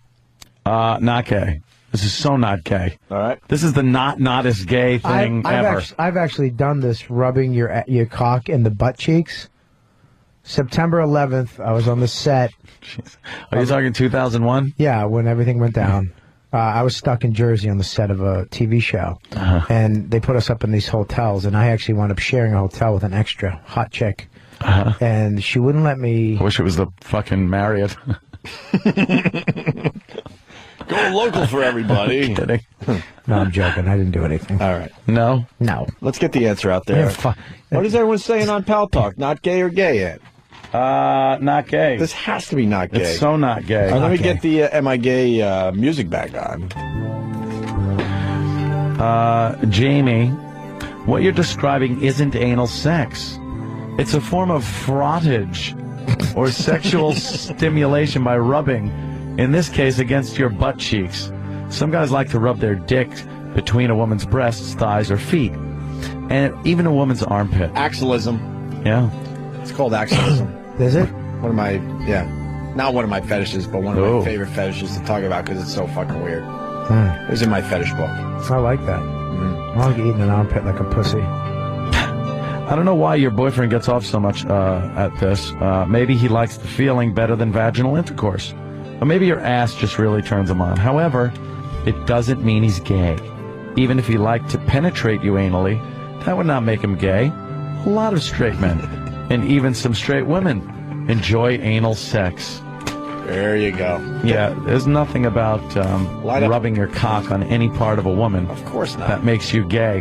Not gay. This is so not gay. All right. This is the not as gay thing ever. I've actually done this, rubbing your cock in the butt cheeks. September 11th, I was on the set. Are you talking 2001? Yeah, when everything went down. I was stuck in Jersey on the set of a TV show, and they put us up in these hotels, and I actually wound up sharing a hotel with an extra hot chick, and she wouldn't let me... I wish it was the fucking Marriott. Go local for everybody. Kidding. No, I'm joking. I didn't do anything. All right. No. Let's get the answer out there. Yeah, What is everyone saying on Pal Talk? Not gay or gay yet? Not gay. This has to be not gay. It's so not gay. Let me get the Am I Gay music back on. Jamie, what you're describing isn't anal sex. It's a form of frottage or sexual stimulation by rubbing, in this case against your butt cheeks. Some guys like to rub their dick between a woman's breasts, thighs, or feet, and even a woman's armpit. Axialism. Yeah. It's called axialism. Is it? One of my, not one of my fetishes, but one of my favorite fetishes to talk about because it's so fucking weird. It was in my fetish book. I like that. I like eating an armpit like a pussy. I don't know why your boyfriend gets off so much at this. Maybe he likes the feeling better than vaginal intercourse. Or maybe your ass just really turns him on. However, it doesn't mean he's gay. Even if he liked to penetrate you anally, that would not make him gay. A lot of straight men, and even some straight women, enjoy anal sex. There you go. Yeah, there's nothing about rubbing your cock on any part of a woman. Of course not. That makes you gay.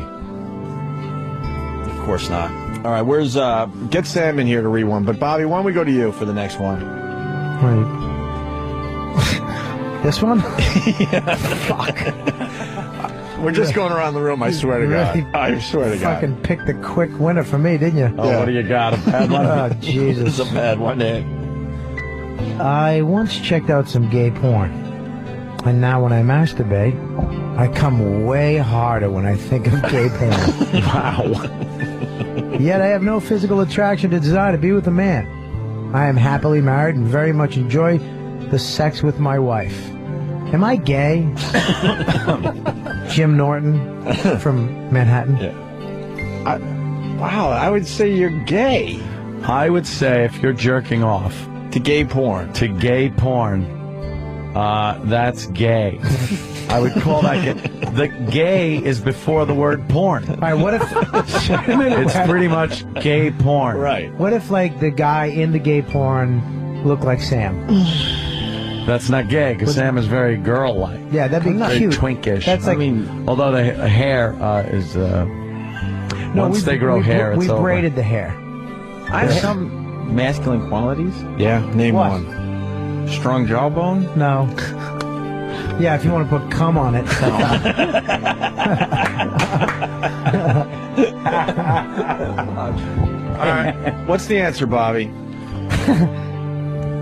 Of course not. All right, where's get Sam in here to read one. But Bobby, why don't we go to you for the next one? Right. This one? Fuck. We're just going around the room, I swear to God. I swear to God. Fucking picked the quick winner for me, didn't you? Oh, what do you got? A bad one? Oh, Jesus. It's a bad one, eh? I once checked out some gay porn, and now when I masturbate, I come way harder when I think of gay porn. Wow. Yet I have no physical attraction to desire to be with a man. I am happily married and very much enjoy the sex with my wife. Am I gay? Jim Norton from Manhattan. Yeah. Wow, I would say you're gay. I would say if you're jerking off to gay porn, that's gay. I would call that gay. The gay is before the word porn. All right, what if... It's pretty much gay porn. Right. What if, like, the guy in the gay porn looked like Sam? That's not gay, because Sam is very girl-like. Yeah, that'd be very cute. twinkish. That's like... I mean, although the hair is... once they grow hair, it's we over. braided the hair. I have some masculine qualities. Yeah, name What? one. Strong jawbone? No. Yeah, if you want to put cum on it. All right. What's the answer, Bobby?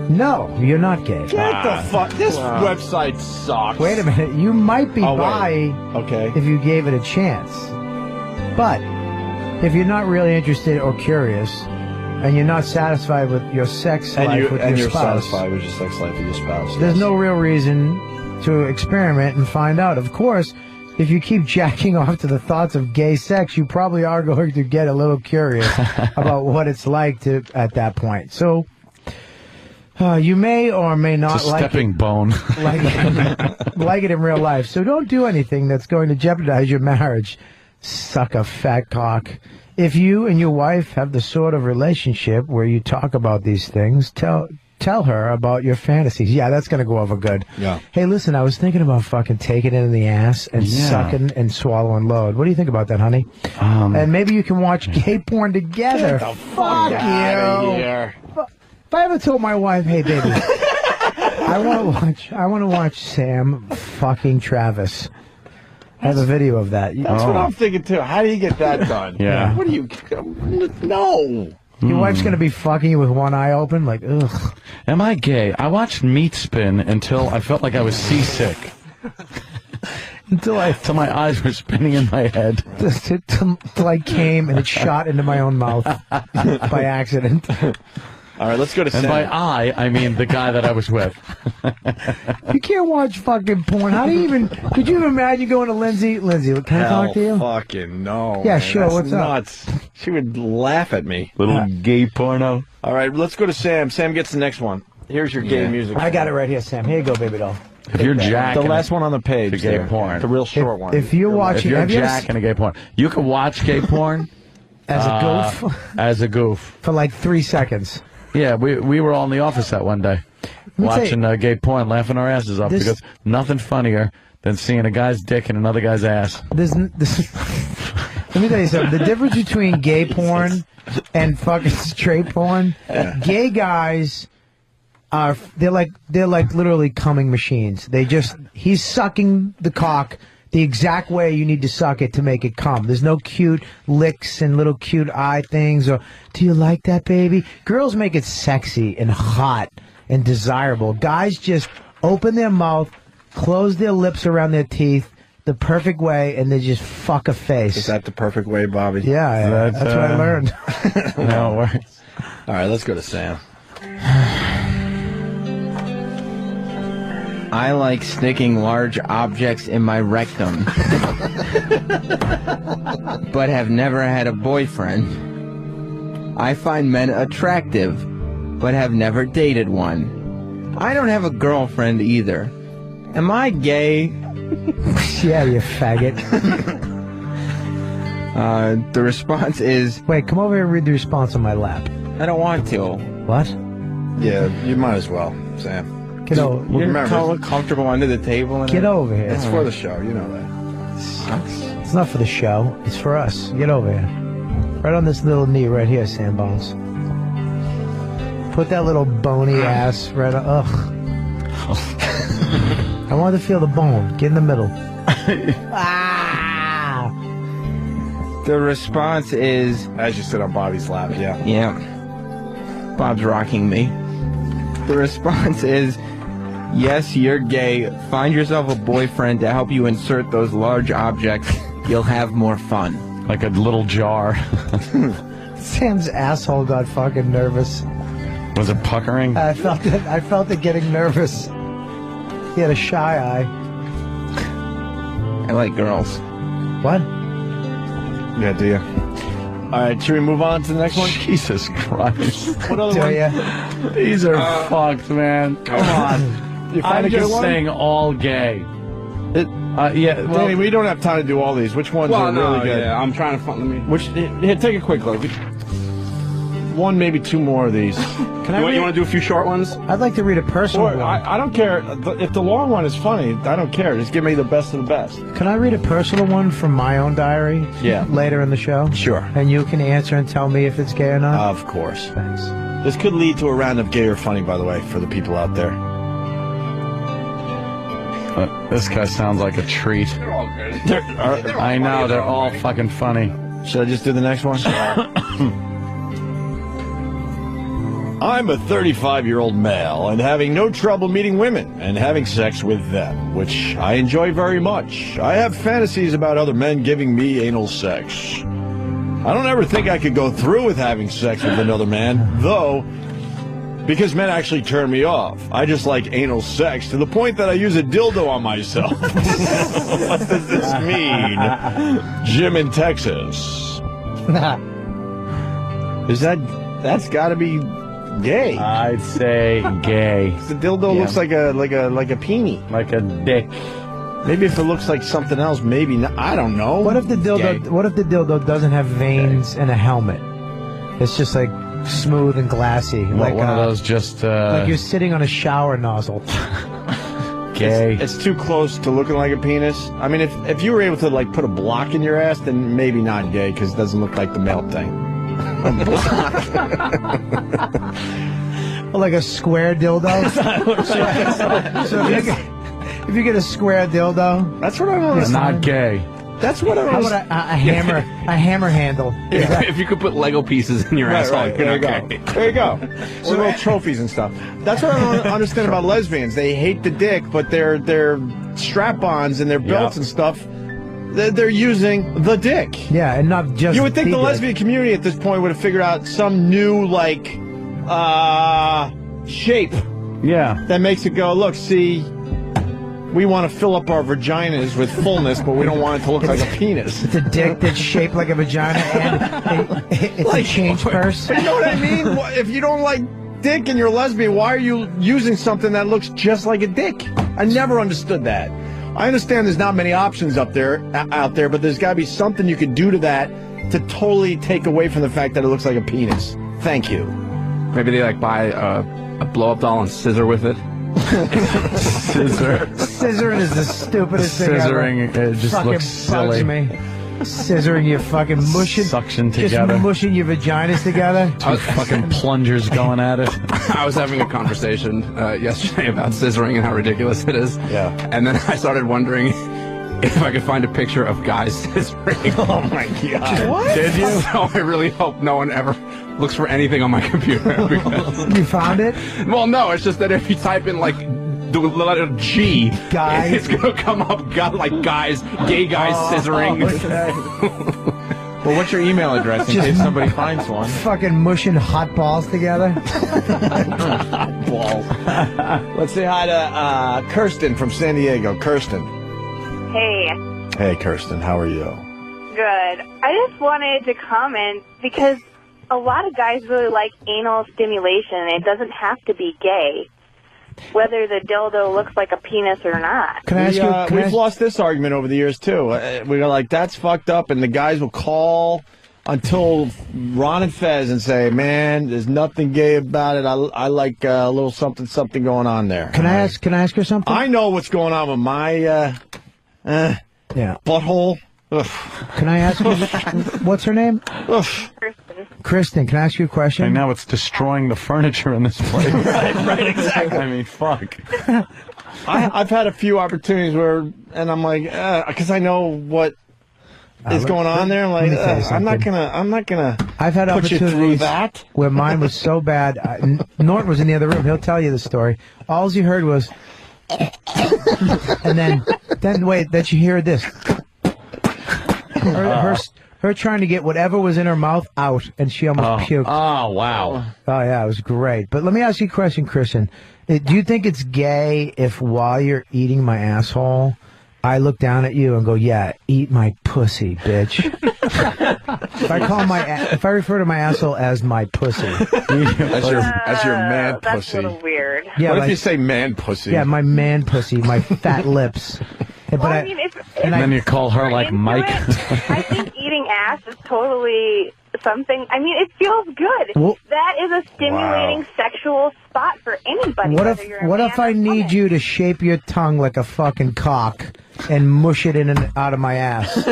No, you're not gay. Get the fuck. This website sucks. Wait a minute. You might be bi okay. if you gave it a chance. But if you're not really interested or curious, and you're not satisfied with your sex life with your spouse, satisfied with your sex life with your spouse. there's no real reason to experiment and find out. Of course, if you keep jacking off to the thoughts of gay sex, you probably are going to get a little curious about what it's like at that point. So you may or may not it's a stepping bone. like it in real life. So don't do anything that's going to jeopardize your marriage. Suck a fat cock. If you and your wife have the sort of relationship where you talk about these things, tell her about your fantasies. Yeah, that's going to go over good. Yeah. Hey, listen, I was thinking about fucking taking it in the ass and sucking and swallowing load. What do you think about that, honey? And maybe you can watch gay porn together. Get the fuck out of here. If I ever told my wife, hey, baby, I want to watch Sam fucking Travis. I have a video of that. That's what I'm thinking, too. How do you get that done? Yeah. What do you... No. Your wife's going to be fucking you with one eye open? Like, ugh. Am I gay? I watched Meat Spin until I felt like I was seasick. Until my eyes were spinning in my head. Till I came and it shot into my own mouth by accident. All right, let's go to Sam. And by I mean the guy that I was with. You can't watch fucking porn. How do you even... Could you imagine going to Lindsay? Lindsay, can I talk to you? Fucking no. Yeah, man. sure. That's What's nuts. Up? She would laugh at me. Little gay porno. All right, let's go to Sam. Sam gets the next one. Here's your gay music. I got it right here, Sam. Here you go, baby doll. If you're jacking... The last one on the page. The gay porn. The real short one. If you're watching... If you're jacking a gay porn. You can watch gay porn... As a goof? As a goof. For like 3 seconds. Yeah, we were all in the office that one day. Watching gay porn, laughing our asses off because nothing funnier than seeing a guy's dick in another guy's ass. Let me tell you something. The difference between gay porn and fucking straight porn, gay guys they're like literally coming machines. He's sucking the cock the exact way you need to suck it to make it come. There's no cute licks and little cute eye things or, do you like that, baby? Girls make it sexy and hot and desirable. Guys just open their mouth, close their lips around their teeth the perfect way, and they just fuck a face. Is that the perfect way, Bobby? Yeah, that's what I learned. No, it works. All right, let's go to Sam. I like sticking large objects in my rectum, but have never had a boyfriend. I find men attractive, but have never dated one. I don't have a girlfriend either. Am I gay? Yeah, you faggot. The response is... Wait, come over here and read the response on my lap. I don't want to. What? Yeah, you might as well, Sam. Get over. You're comfortable under the table. And Get over here. It's for the show, you know that. Sucks. It's not for the show. It's for us. Get over here. Right on this little knee right here, Sam Bones. Put that little bony ass right on. Ugh. I want to feel the bone. Get in the middle. Ah! The response is... As you sit on Bobby's lap, yeah. Yeah. Bob's rocking me. The response is... Yes, you're gay. Find yourself a boyfriend to help you insert those large objects. You'll have more fun. Like a little jar. Sam's asshole got fucking nervous. Was it puckering? I felt it getting nervous. He had a shy eye. I like girls. What? Yeah, do you? All right, should we move on to the next one? Jesus Christ. What other one? These are fucked, man. Come on. You find I'm just saying all gay. Yeah, well, Danny, we don't have time to do all these. Which ones are really good? Yeah, I'm trying to find. Here, take a quick look. One, maybe two more of these. You want to do a few short ones? I'd like to read a personal one. I don't care. If the long one is funny, I don't care. Just give me the best of the best. Can I read a personal one from my own diary? Yeah. Later in the show? Sure. And you can answer and tell me if it's gay or not? Of course. Thanks. This could lead to a round of gay or funny, by the way, for the people out there. This guy sounds like a treat. They're all good. I know, they're all fucking funny. Should I just do the next one? I'm a 35-year-old male and having no trouble meeting women and having sex with them, which I enjoy very much. I have fantasies about other men giving me anal sex. I don't ever think I could go through with having sex with another man, though, because men actually turn me off. I just like anal sex to the point that I use a dildo on myself. What does this mean? Jim in Texas. That's got to be gay. I'd say gay. The dildo looks like a peenie, like a dick. Maybe if it looks like something else, maybe not. I don't know. What if the dildo? Gay. What if the dildo doesn't have veins and a helmet? It's just like smooth and glassy, like one of those just like you're sitting on a shower nozzle. Gay. It's too close to looking like a penis. I mean, if you were able to like put a block in your ass, then maybe not gay because it doesn't look like the male thing. Like a square dildo. So if you get a square dildo, that's what I want. It's not gay. That's what I How want. about a hammer handle? Yeah. If you could put Lego pieces in your asshole, Right. There you go. There you go. So little trophies and stuff. That's what I don't understand about lesbians. They hate the dick, but their strap-ons and their belts and stuff, they're using the dick. Yeah, and not just. You would think the dick. lesbian community at this point would have figured out some new shape. Yeah. That makes it go, look, see, we want to fill up our vaginas with fullness, but we don't want it to look like a penis. It's a dick that's shaped like a vagina, and it's a change purse. You know what I mean? If you don't like dick and you're a lesbian, why are you using something that looks just like a dick? I never understood that. I understand there's not many options out there, but there's got to be something you could do to that to totally take away from the fact that it looks like a penis. Thank you. Maybe they buy a blow-up doll and scissor with it. Scissoring is the stupidest thing ever. Scissoring, it just Fucking looks silly. bugs me. Scissoring your fucking mushing. Suction together. Just mushing your vaginas together. Two fucking plungers going at it. I was having a conversation yesterday about scissoring and how ridiculous it is. Yeah. And then I started wondering if I could find a picture of guys scissoring. Oh my God. What? Did you? So I really hope no one ever looks for anything on my computer. You found it? Well, no, it's just that if you type in like the letter G, guys, it's gonna come up like guys, gay guys scissoring. Well, what's your email address in case somebody finds one? Fucking mushing hot balls together. Hot balls. Let's say hi to Kirsten from San Diego. Kirsten. Hey. Hey, Kirsten. How are you? Good. I just wanted to comment because a lot of guys really like anal stimulation, and it doesn't have to be gay, whether the dildo looks like a penis or not. Can I ask you? We've lost this argument over the years too. We go like, "That's fucked up," and the guys will call until Ron and Fez and say, "Man, there's nothing gay about it. I like a little something going on there." Can I ask her something? I know what's going on with my butthole. Ugh. Can I ask you? What's her name? Kristen, can I ask you a question? And now it's destroying the furniture in this place. right, exactly. I mean, fuck. I've had a few opportunities where, and I'm like, because I know what is going on there. I'm like, I'm not gonna. I've had put you through opportunities that. where mine was so bad. Norton was in the other room. He'll tell you the story. All you heard was, and then wait, then you hear this. Her trying to get whatever was in her mouth out, and she almost puked. Oh, wow. Oh, yeah, it was great. But let me ask you a question, Kristen. Do you think it's gay if while you're eating my asshole, I look down at you and go, yeah, eat my pussy, bitch? If I refer to my asshole as my pussy. as your man that's pussy. a little weird. Yeah, what like, if you say man pussy? Yeah, my man pussy, my fat lips. But Well, I mean, and then you call her like Mike. I think eating ass is totally something. I mean, it feels good. Well, that is a stimulating sexual spot for anybody. What whether you're a what man if I or need you to shape your tongue like a fucking cock and mush it in and out of my ass?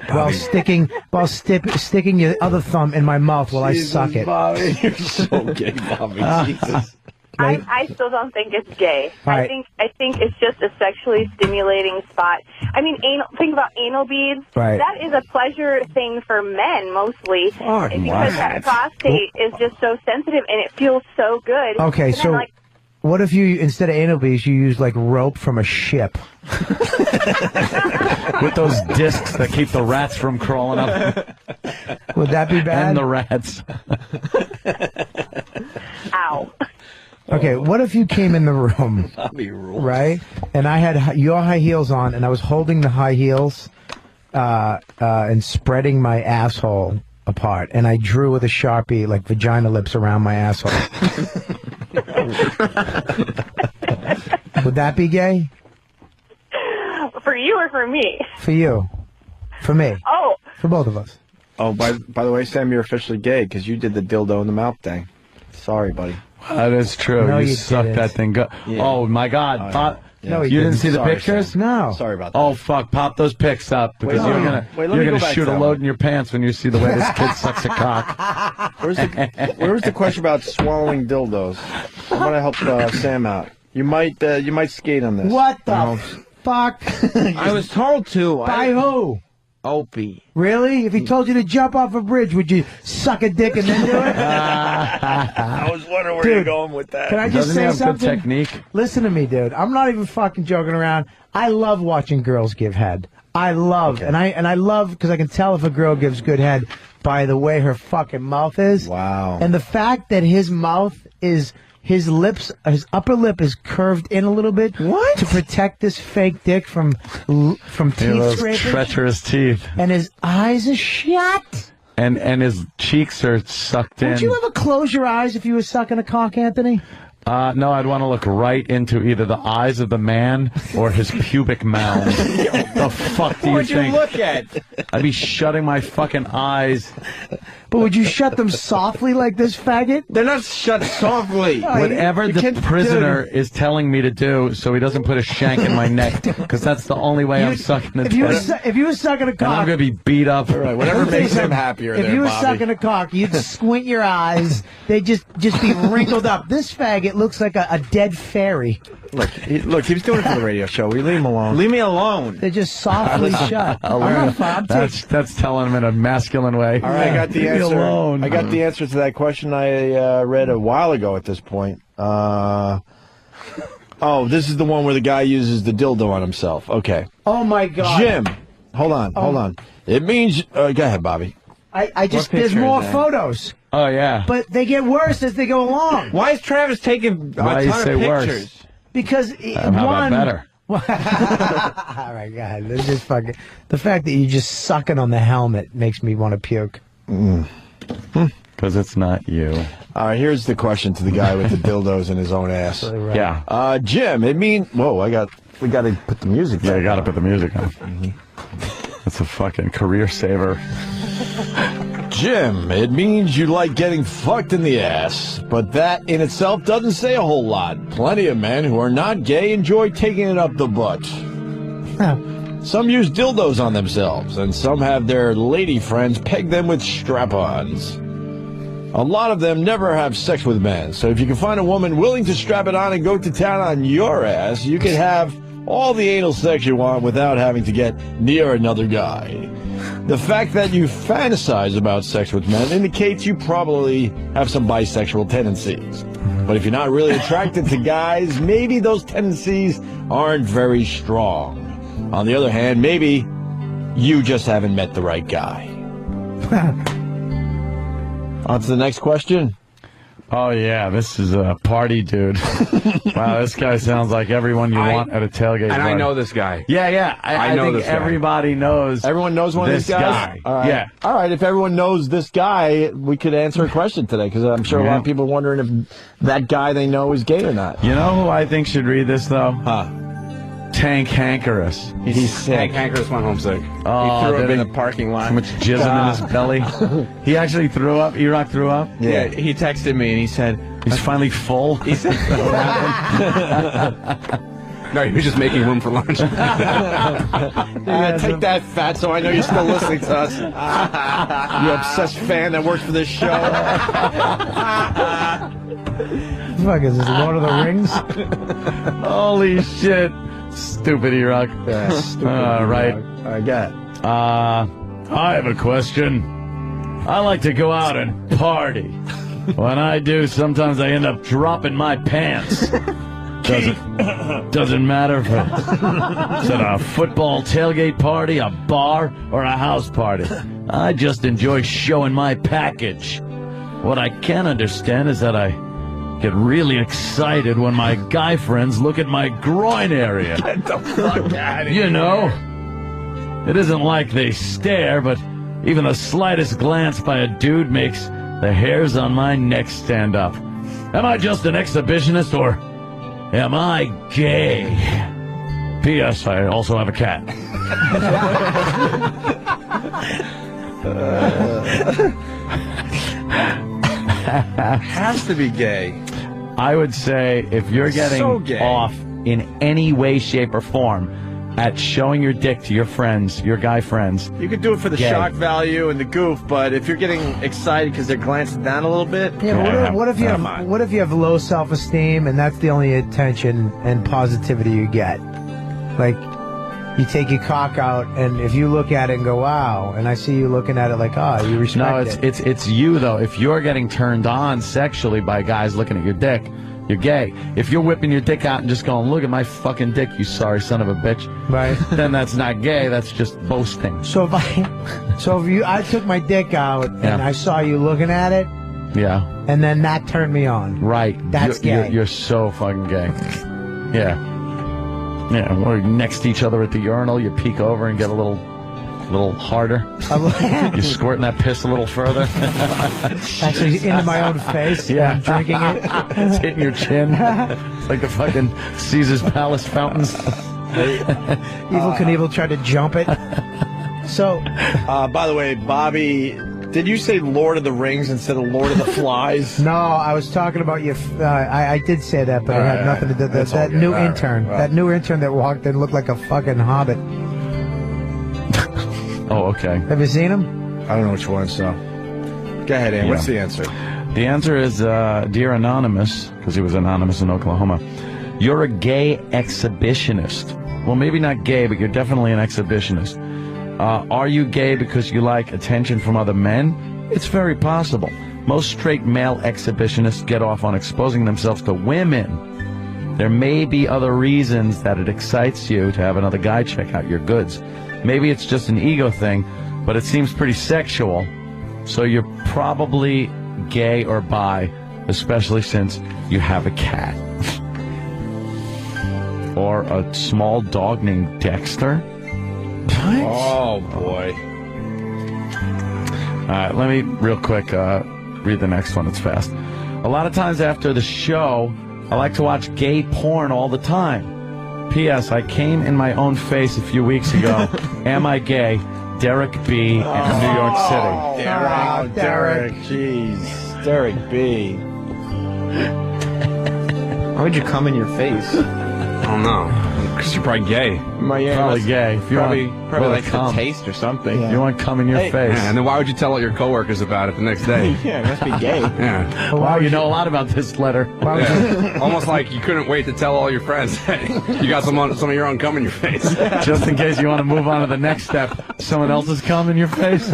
While sticking your other thumb in my mouth while Jesus, I suck it. Bobby, you're so gay, Bobby. Jesus. I still don't think it's gay. Right. I think it's just a sexually stimulating spot. I mean, think about anal beads. Right. That is a pleasure thing for men mostly, Fuck, because what? that prostate is just so sensitive and it feels so good. Okay, And so then, what if you, instead of anal beads, you use like rope from a ship? With those discs that keep the rats from crawling up. Would that be bad? And the rats. Ow. Okay, what if you came in the room, right, and I had your high heels on, and I was holding the high heels and spreading my asshole apart, and I drew with a Sharpie like vagina lips around my asshole. Would that be gay? For you or for me? For you. For me. Oh. For both of us. Oh, by the way, Sam, you're officially gay because you did the dildo in the mouth thing. Sorry, buddy. That is true. No, you you sucked didn't. that thing. Yeah. Oh, my God. Oh, Pop. yeah. No, you didn't see the Sorry, pictures? Sam. No. Sorry about that. Oh, fuck. Pop those pics up because Wait, you're let me going go to back shoot to a that load one. in your pants when you see the way this kid sucks a cock. Where was the question about swallowing dildos? I'm gonna help Sam out. You might skate on this. What the fuck? I was told to. By who? Opie. Really? If he told you to jump off a bridge, would you suck a dick and then do it? I was wondering where Dude, you're going with that. Can I just Doesn't say he have something? good technique? Listen to me, dude. I'm not even fucking joking around. I love watching girls give head. I love, and I love because I can tell if a girl gives good head by the way her fucking mouth is. Wow. And the fact that his mouth is. His upper lip is curved in a little bit to protect this fake dick from teeth those scraping. treacherous teeth. And his eyes are shut. And his cheeks are sucked in. Would you ever close your eyes if you were sucking a cock, Anthony? No, I'd want to look right into either the eyes of the man or his pubic mound. The fuck do you What would think? you look at? I'd be shutting my fucking eyes. But would you shut them softly like this faggot? They're not shut softly. Whatever the prisoner is telling me to do, so he doesn't put a shank in my neck, because that's the only way I'm sucking it. If you were sucking a cock, and I'm gonna be beat up. All right, whatever makes him happier. If you were sucking a cock, you'd squint your eyes. They'd just be wrinkled up. This faggot looks like a dead fairy. Look, he was doing it for the radio show. We leave him alone. Leave me alone. They're just softly shut. That's telling him in a masculine way. All right, I got the Leave me answer. alone. I got the answer to that question I read a while ago at this point. Oh, this is the one where the guy uses the dildo on himself. Okay. Oh, my God. Jim, hold on. It means... go ahead, Bobby. There's more photos. Oh, yeah. But they get worse as they go along. Why is Travis taking a ton of pictures? Worse? Because how about better? Oh my God, this is just fucking. The fact that you're just sucking on the helmet makes me want to puke. Because it's not you. All right, here's the question to the guy with the dildos in his own ass. Right. Yeah. Jim, it means... Whoa, we got to put the music on. Yeah, you got to put the music on. That's a fucking career saver. Jim, it means you like getting fucked in the ass, but that in itself doesn't say a whole lot. Plenty of men who are not gay enjoy taking it up the butt. Some use dildos on themselves, and some have their lady friends peg them with strap-ons. A lot of them never have sex with men, so if you can find a woman willing to strap it on and go to town on your ass, you can have all the anal sex you want without having to get near another guy. The fact that you fantasize about sex with men indicates you probably have some bisexual tendencies. But if you're not really attracted to guys, maybe those tendencies aren't very strong. On the other hand, maybe you just haven't met the right guy. On to the next question. Oh, yeah, this is a party dude. Wow, this guy sounds like everyone you want at a tailgate. And party. I know this guy. Yeah. I know think this guy. Everybody knows. Everyone knows one of these guys? All right. Yeah. All right, if everyone knows this guy, we could answer a question today, because I'm sure a lot of people are wondering if that guy they know is gay or not. You know who I think should read this, though? Tank Hankerus. He's sick. Tank Hankerus went home sick. Oh, he threw up in the parking lot. So much jism in his belly. He actually threw up. E-Rock threw up? Yeah, he texted me and he said... He's finally full? He said... No, he was just making room for lunch. Take that, Fatso. I know you're still listening to us. You obsessed fan that works for this show. Fuck, is this Lord of the Rings? Holy shit. Stupid E-Rock. Yeah, stupid right. I got it. I have a question. I like to go out and party. When I do, sometimes I end up dropping my pants. Doesn't matter if it's at a football tailgate party, a bar, or a house party. I just enjoy showing my package. What I can understand is that I get really excited when my guy friends look at my groin area. Get the fuck out of here. You know, it isn't like they stare, but even the slightest glance by a dude makes the hairs on my neck stand up. Am I just an exhibitionist, or am I gay? P.S. I also have a cat. Has to be gay. I would say if you're getting So gay. off in any way, shape, or form at showing your dick to your friends, your guy friends. You could do it for the gay. shock value and the goof, but if you're getting excited because they're glancing down a little bit, Yeah, what if you have low self-esteem and that's the only attention and positivity you get? Like, you take your cock out, and if you look at it and go, wow, and I see you looking at it like, oh, you respect No, it's you, though. If you're getting turned on sexually by guys looking at your dick, you're gay. If you're whipping your dick out and just going, look at my fucking dick, you sorry son of a bitch, right? Then that's not gay, that's just boasting. So if I took my dick out and I saw you looking at it, yeah, and then that turned me on. Right. That's gay. You're so fucking gay. Yeah. Yeah, we're next to each other at the urinal, you peek over and get a little A little harder? You're squirting that piss a little further? Actually, into my own face. Yeah. I'm drinking it. It's hitting your chin. It's like the fucking Caesar's Palace fountains. Evil Knievel tried to jump it. So, by the way, Bobby, did you say Lord of the Rings instead of Lord of the Flies? No, I was talking about you. I did say that, but it had nothing to do with that new intern. That new intern that walked in looked like a fucking hobbit. Oh, okay. Have you seen him? I don't know which one, so. Go ahead, Ann. What's the answer? The answer is, Dear Anonymous, because he was anonymous in Oklahoma, you're a gay exhibitionist. Well, maybe not gay, but you're definitely an exhibitionist. Are you gay because you like attention from other men? It's very possible. Most straight male exhibitionists get off on exposing themselves to women. There may be other reasons that it excites you to have another guy check out your goods. Maybe it's just an ego thing, but it seems pretty sexual. So you're probably gay or bi, especially since you have a cat. Or a small dog named Dexter. What? Oh, boy. All right, let me real quick read the next one. It's fast. A lot of times after the show, I like to watch gay porn all the time. P.S. I came in my own face a few weeks ago. Am I gay? Derek B. in New York City. Derek. Jeez. Derek B. Why would you come in your face? I don't know. Because you're probably gay. Probably gay. If you probably like come. the taste or something. You want to come in your face. Yeah, and then why would you tell all your coworkers about it the next day? Yeah, it must be gay. Yeah. Wow, you know a lot about this letter. Yeah. Almost like you couldn't wait to tell all your friends, hey, you got some of your own cum in your face. Just in case you want to move on to the next step. Someone else's cum in your face?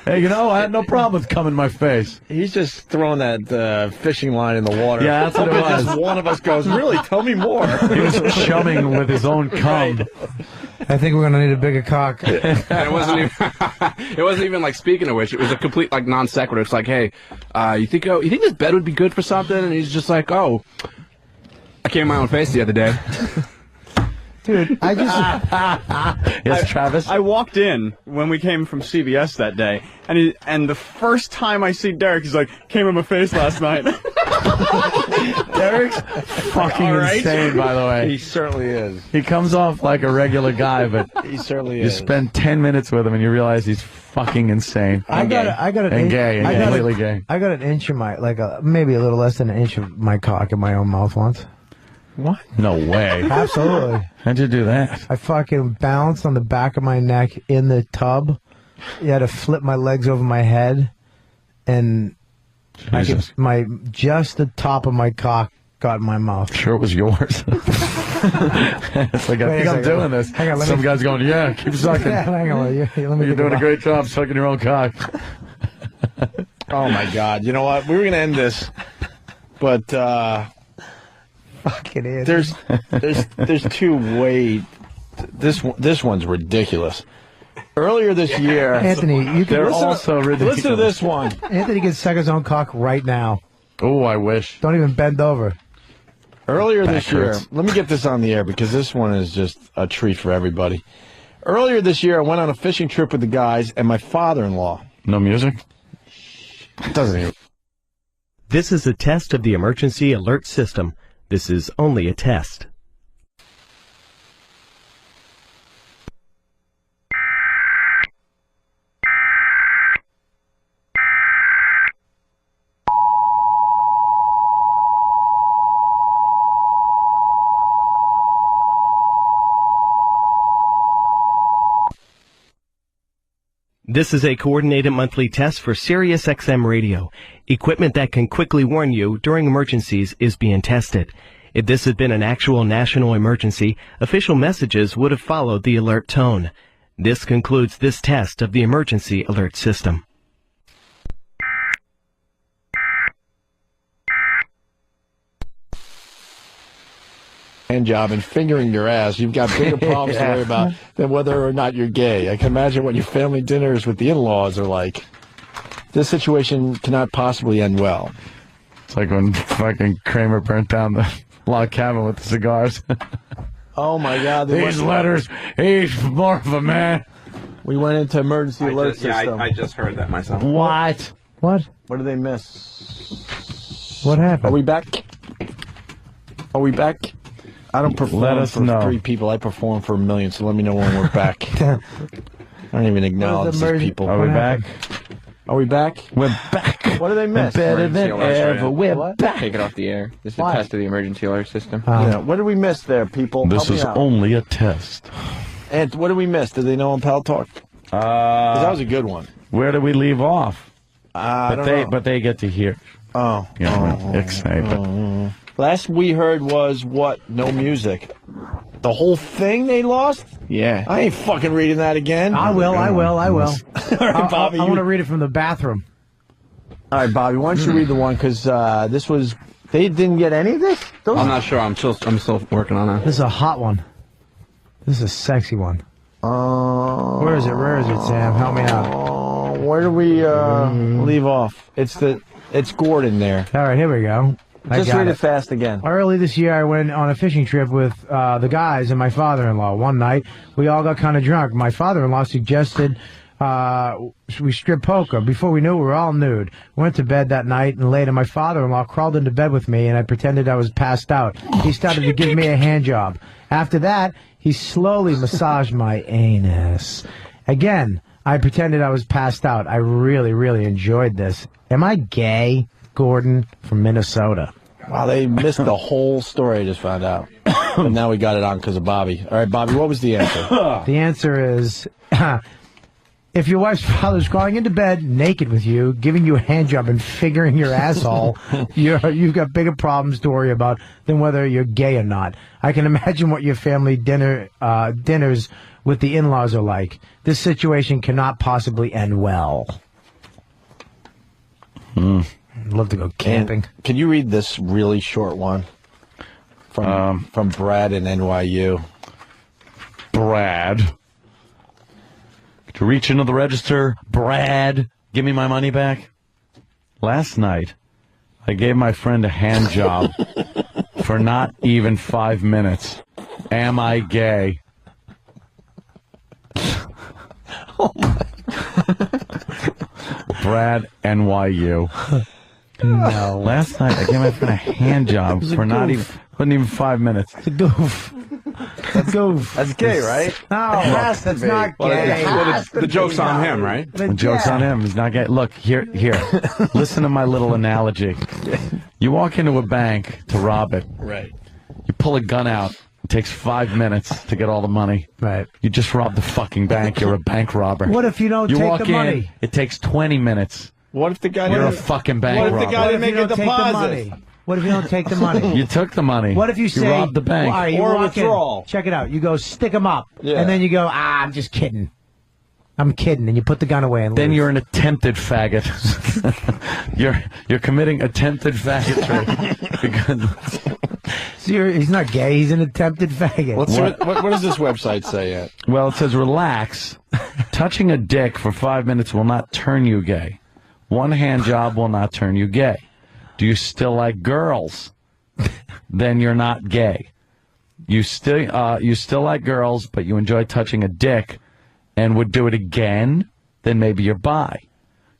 Hey, you know, I had no problem with cum in my face. He's just throwing that fishing line in the water. Yeah, that's what it was. Just one of us goes, really, tell me more. He was chumming with his own cum. I think we're going to need a bigger cock. And it wasn't even like, speaking of which, it was a complete like non sequitur. It's like, hey, you think this bed would be good for something? And he's just like, oh, I came in my own face the other day. Dude, I just... Yes, Travis? I walked in when we came from CBS that day, and the first time I see Derek, he's like, came in my face last night. Derek's fucking insane, by the way. He certainly is. He comes off like a regular guy, but he certainly you is. spend 10 minutes with him and you realize he's fucking insane. I got an inch of my, maybe a little less than an inch of my cock in my own mouth once. What? No way. Absolutely. How'd you do that? I fucking bounced on the back of my neck in the tub. You had to flip my legs over my head, and just the top of my cock got in my mouth. Sure, it was yours. It's like, I think I'm doing this. Hang on, Some guy's going, yeah, keep sucking. Yeah, hang on. You're doing a great job sucking your own cock. Oh my God! You know what? We were going to end this, but fucking is. There's two way. This one's ridiculous. Earlier this year, Anthony, you can listen to this one. Anthony can suck his own cock right now. Oh, I wish. Don't even bend over. Earlier this year, let me get this on the air because this one is just a treat for everybody. Earlier this year, I went on a fishing trip with the guys and my father-in-law. No music? Doesn't even. This is a test of the emergency alert system. This is only a test. This is a coordinated monthly test for Sirius XM radio. Equipment that can quickly warn you during emergencies is being tested. If this had been an actual national emergency, official messages would have followed the alert tone. This concludes this test of the emergency alert system. Hand job and fingering your ass, you've got bigger problems to worry about than whether or not you're gay. I can imagine what your family dinners with the in-laws are like. This situation cannot possibly end well. It's like when fucking Kramer burnt down the log cabin with the cigars. Oh my God! These letters, he's more of a man. We went into emergency alert system. I just heard that myself. What? What? What did they miss? What happened? Are we back? Are we back? I don't perform Let us for know. 3 people. I perform for 1 million, so let me know when we're back. I don't even acknowledge these people. Are we back? Are we back? We're back. What did they miss? Better than ever. We're back. Take it off the air. This is a Why? test of the emergency alert system. Yeah. What did we miss there, people? This Help me is out. only a test. And what did we miss? Did they know on Pal Talk? 'Cause that was a good one. Where do we leave off? I don't know. But they get to hear. Oh. Excited. Last we heard was what? No music. The whole thing they lost? Yeah. I ain't fucking reading that again. I will. All right, Bobby. I want to read it from the bathroom. All right, Bobby. Why don't you read the one? Because this was. They didn't get any of this? I'm not sure. I'm still working on that. This is a hot one. This is a sexy one. Where is it? Where is it, Sam? Help me out. Where do we leave off? It's Gordon there. All right, here we go. Just read it fast again. Early this year, I went on a fishing trip with the guys and my father-in-law. One night, we all got kind of drunk. My father-in-law suggested we strip poker. Before we knew it, we were all nude. We went to bed that night, and later my father-in-law crawled into bed with me, and I pretended I was passed out. He started to give me a hand job. After that, he slowly massaged my anus. Again, I pretended I was passed out. I really, really enjoyed this. Am I gay? Gordon from Minnesota. Wow, they missed the whole story, I just found out. But now we got it on because of Bobby. All right, Bobby, what was the answer? The answer is, if your wife's father's crawling into bed naked with you, giving you a hand job and figuring your asshole, you've got bigger problems to worry about than whether you're gay or not. I can imagine what your family dinners with the in-laws are like. This situation cannot possibly end well. I'd love to go camping. And can you read this really short one from Brad in NYU? Brad. To reach into the register, Brad, give me my money back. Last night, I gave my friend a hand job for not even 5 minutes. Am I gay? Oh my. Brad, NYU. No. Last night, I gave my friend a hand job for not even 5 minutes. It's a goof. That's goof. That's gay, right? No, that's not gay. The joke's on him, right? The joke's on him. He's not gay. Look, here. Listen to my little analogy. You walk into a bank to rob it. Right. You pull a gun out. It takes 5 minutes to get all the money. Right. You just robbed the fucking bank. You're a bank robber. What if you don't you take walk the money? In, it takes 20 minutes. What if the guy You're a didn't? fucking bank robber. What if the guy didn't make a deposit? What if you don't take the money? You took the money. What if you say, robbed the bank? Well, all right, you Or walk in, withdrawal. check it out. You go, stick them up. Yeah. And then you go, I'm just kidding. I'm kidding. And you put the gun away and Then leave. you're an attempted faggot. you're committing attempted faggotry. Because he's not gay. He's an attempted faggot. What does this website say yet? Well, it says, relax. Touching a dick for 5 minutes will not turn you gay. One hand job will not turn you gay. Do you still like girls? Then you're not gay. You still like girls, but you enjoy touching a dick and would do it again? Then maybe you're bi.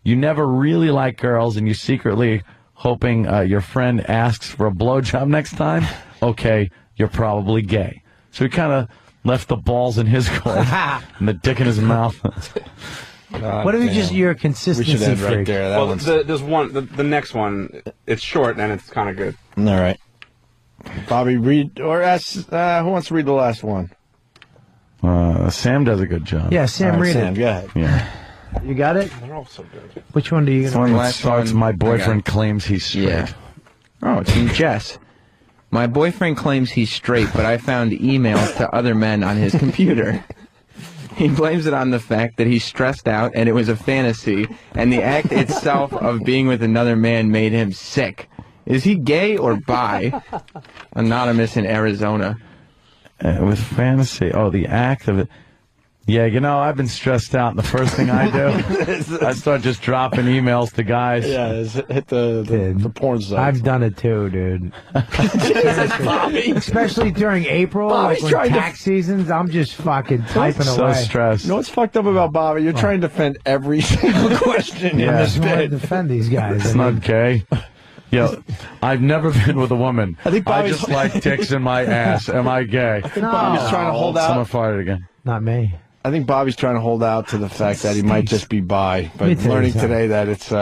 You never really like girls and you secretly hoping your friend asks for a blowjob next time? Okay, you're probably gay. So he kind of left the balls in his court and the dick in his mouth. What if you're a consistency We should end freak? right there. That Well, one's... there's one. The next one, it's short and it's kind of good. All right. Bobby, read or ask. Who wants to read the last one? Sam does a good job. Yeah, Sam, All right, read Sam, it. go ahead. Yeah. You got it? They're all so good. Which one do you This one know? that starts, my boyfriend claims he's straight. Yeah. Oh, it's from Jess. My boyfriend claims he's straight, but I found emails to other men on his computer. He blames it on the fact that he's stressed out and it was a fantasy, and the act itself of being with another man made him sick. Is he gay or bi? Anonymous in Arizona. With fantasy. Oh, the act of it. Yeah, you know, I've been stressed out, and the first thing I do, I start just dropping emails to guys. Yeah, hit the porn site. I've done it too, dude. Especially during April, Bobby's like when tax seasons, I'm just fucking typing so away. stressed. You know what's fucked up about Bobby? You're trying to defend every single question in I this just want to bit. defend these guys. It's not gay. Yo, I've never been with a woman. I Bobby's- just like dicks in my ass. Am I gay? I think Bobby's trying to hold out. Someone farted again. Not me. I think Bobby's trying to hold out to the fact that he might just be bi, but Me too, learning son. today that it's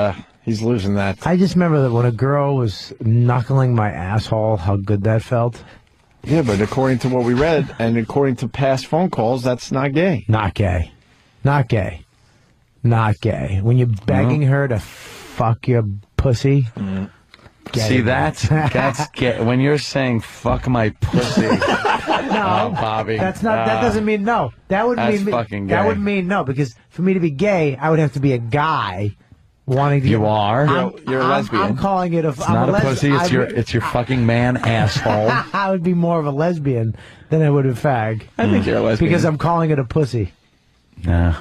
he's losing that. I just remember that when a girl was knuckling my asshole, how good that felt. Yeah, but according to what we read and according to past phone calls, that's not gay. Not gay. Not gay. Not gay. When you're begging her to fuck your pussy. Get See, it. that's gay. When you're saying "fuck my pussy," No, Bobby, that's not. That doesn't mean no. That would that's mean fucking that gay. would mean no, because for me to be gay, I would have to be a guy wanting to. You are. You're a lesbian. I'm calling it a. It's not a pussy. It's your fucking man asshole. I would be more of a lesbian than I would a fag. I think you're a lesbian. Because I'm calling it a pussy. Nah.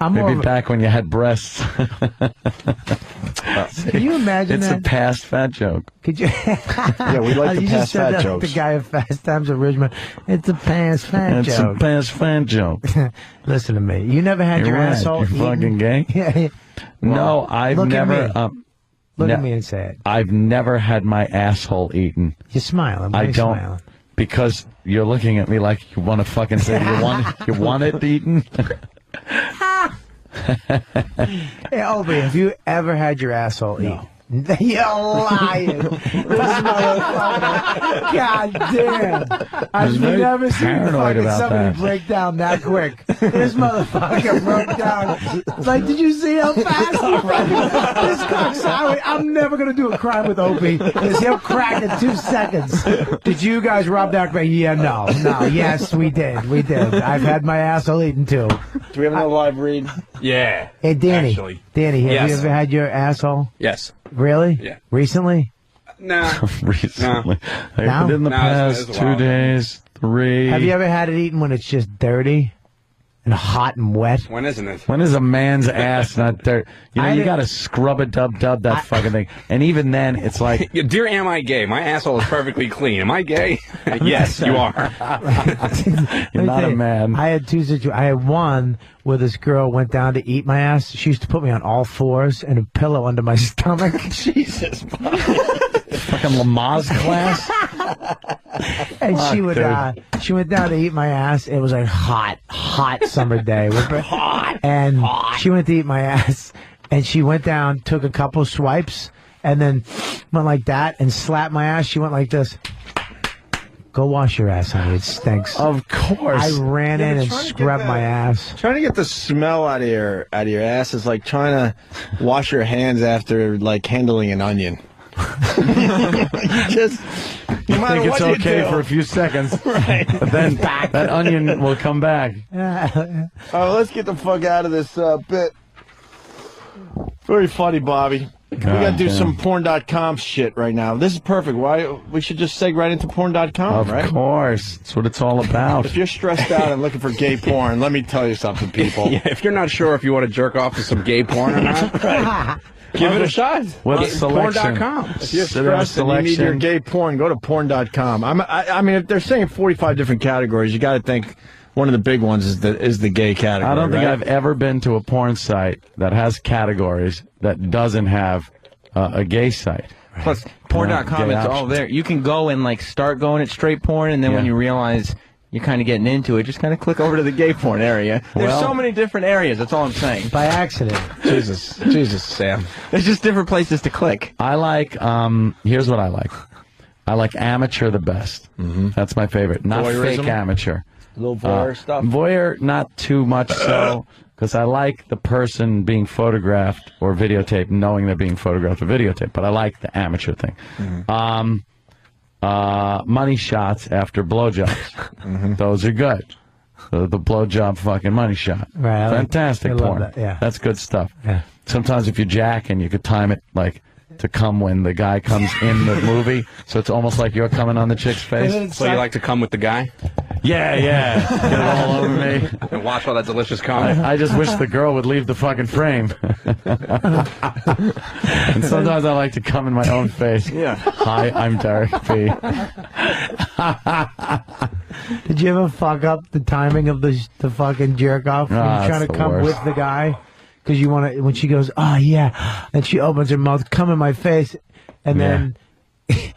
I'm more Maybe of a- back when you had breasts. Can you imagine it's that? a past fat joke. Could you? Yeah, we like the You past just said fat that jokes. The guy of Fast Times at Richmond. It's a past fat It's joke. a past fat joke. Listen to me. You never had You're your right. asshole You're eaten? fucking gay? Yeah. No, I've look at never. me. Look at me and say it. I've never had my asshole eaten. You're smiling. Why I are you don't. smiling? Because you're looking at me like you want to fucking say you want it eaten. Hey, Opie, have you ever had your asshole eaten? You're lying. This motherfucker. God damn. I've very never seen paranoid fucking about somebody that. break down that quick. This motherfucker broke down. It's like, did you see how fast he broke? This cocksucker. I'm never going to do a crime with Opie because he'll crack in 2 seconds. Did you guys rob that bank? Yeah, no. Yes, we did. We did. I've had my asshole eaten too. Do we have another live read? Yeah. Hey, Danny. Actually. Danny, have Yes. you ever had your asshole? Yes. Really? Yeah. Recently? No. Recently. No? Within the No, past it's a 2 while. days, 3. Have you ever had it eaten when it's just dirty and hot and wet? When isn't it? When is a man's ass not dirt? You know, I you didn't- got to scrub it, dub that fucking thing. And even then, it's like, Yeah, dear, am I gay? My asshole is perfectly clean. Am I gay? Yes, you are. you're not a man. I had 2 situations. I had one where this girl went down to eat my ass. She used to put me on all fours and a pillow under my stomach. Jesus. Fucking Lamaze class. And Fuck, she went down to eat my ass. It was a hot summer day. And she went to eat my ass, and she went down, took a couple swipes, and then went like that and slapped my ass. She went like this. Go wash your ass, honey. It stinks. Of course. I ran in and scrubbed my ass. Trying to get the smell out of your ass is like trying to wash your hands after like handling an onion. You think it's okay for a few seconds, right? But then that onion will come back. Oh, let's get the fuck out of this bit. Very funny, Bobby. We gotta do some porn.com shit right now. This is perfect. Why we should just seg right into porn.com, right? Of course. That's what it's all about. If you're stressed out and looking for gay porn, let me tell you something, people. Yeah, if you're not sure if you want to jerk off to some gay porn or not, Right. give it a shot. With selection. Porn.com. If you're Sit down stressed and you need your selection. gay porn, go to porn.com. I mean, if they're saying 45 different categories, you got to think one of the big ones is the gay category. I don't think right? I've ever been to a porn site that has categories that doesn't have a gay site. Plus, porn.com, gay it's all options. there. You can go and like start going at straight porn, and then when Yeah. you realize you're kind of getting into it, just kind of click over to the gay porn area. There's Well- so many different areas. That's all I'm saying. By accident. Jesus, Sam. There's just different places to click. I like, here's what I like. I like amateur the best. That's my favorite. Not Voyeurism? fake amateur. A little voyeur stuff. Voyeur, not too much so, because I like the person being photographed or videotaped, knowing they're being photographed or videotaped, but I like the amateur thing. Money shots after blowjobs. Those are good. The blowjob fucking money shot. Right, Fantastic I love porn. that, yeah. That's good stuff. Yeah. Sometimes if you're jacking, you could time it like to come when the guy comes in the movie, so it's almost like you're coming on the chick's face. So you like to come with the guy? Yeah, get it all over me. And watch all that delicious cum. I just wish the girl would leave the fucking frame. And sometimes I like to come in my own face. Yeah. Hi, I'm Derek B. Did you ever fuck up the timing of the fucking jerk off when you're trying to come with the guy? Because you want to, when she goes, oh yeah, and she opens her mouth, come in my face, and then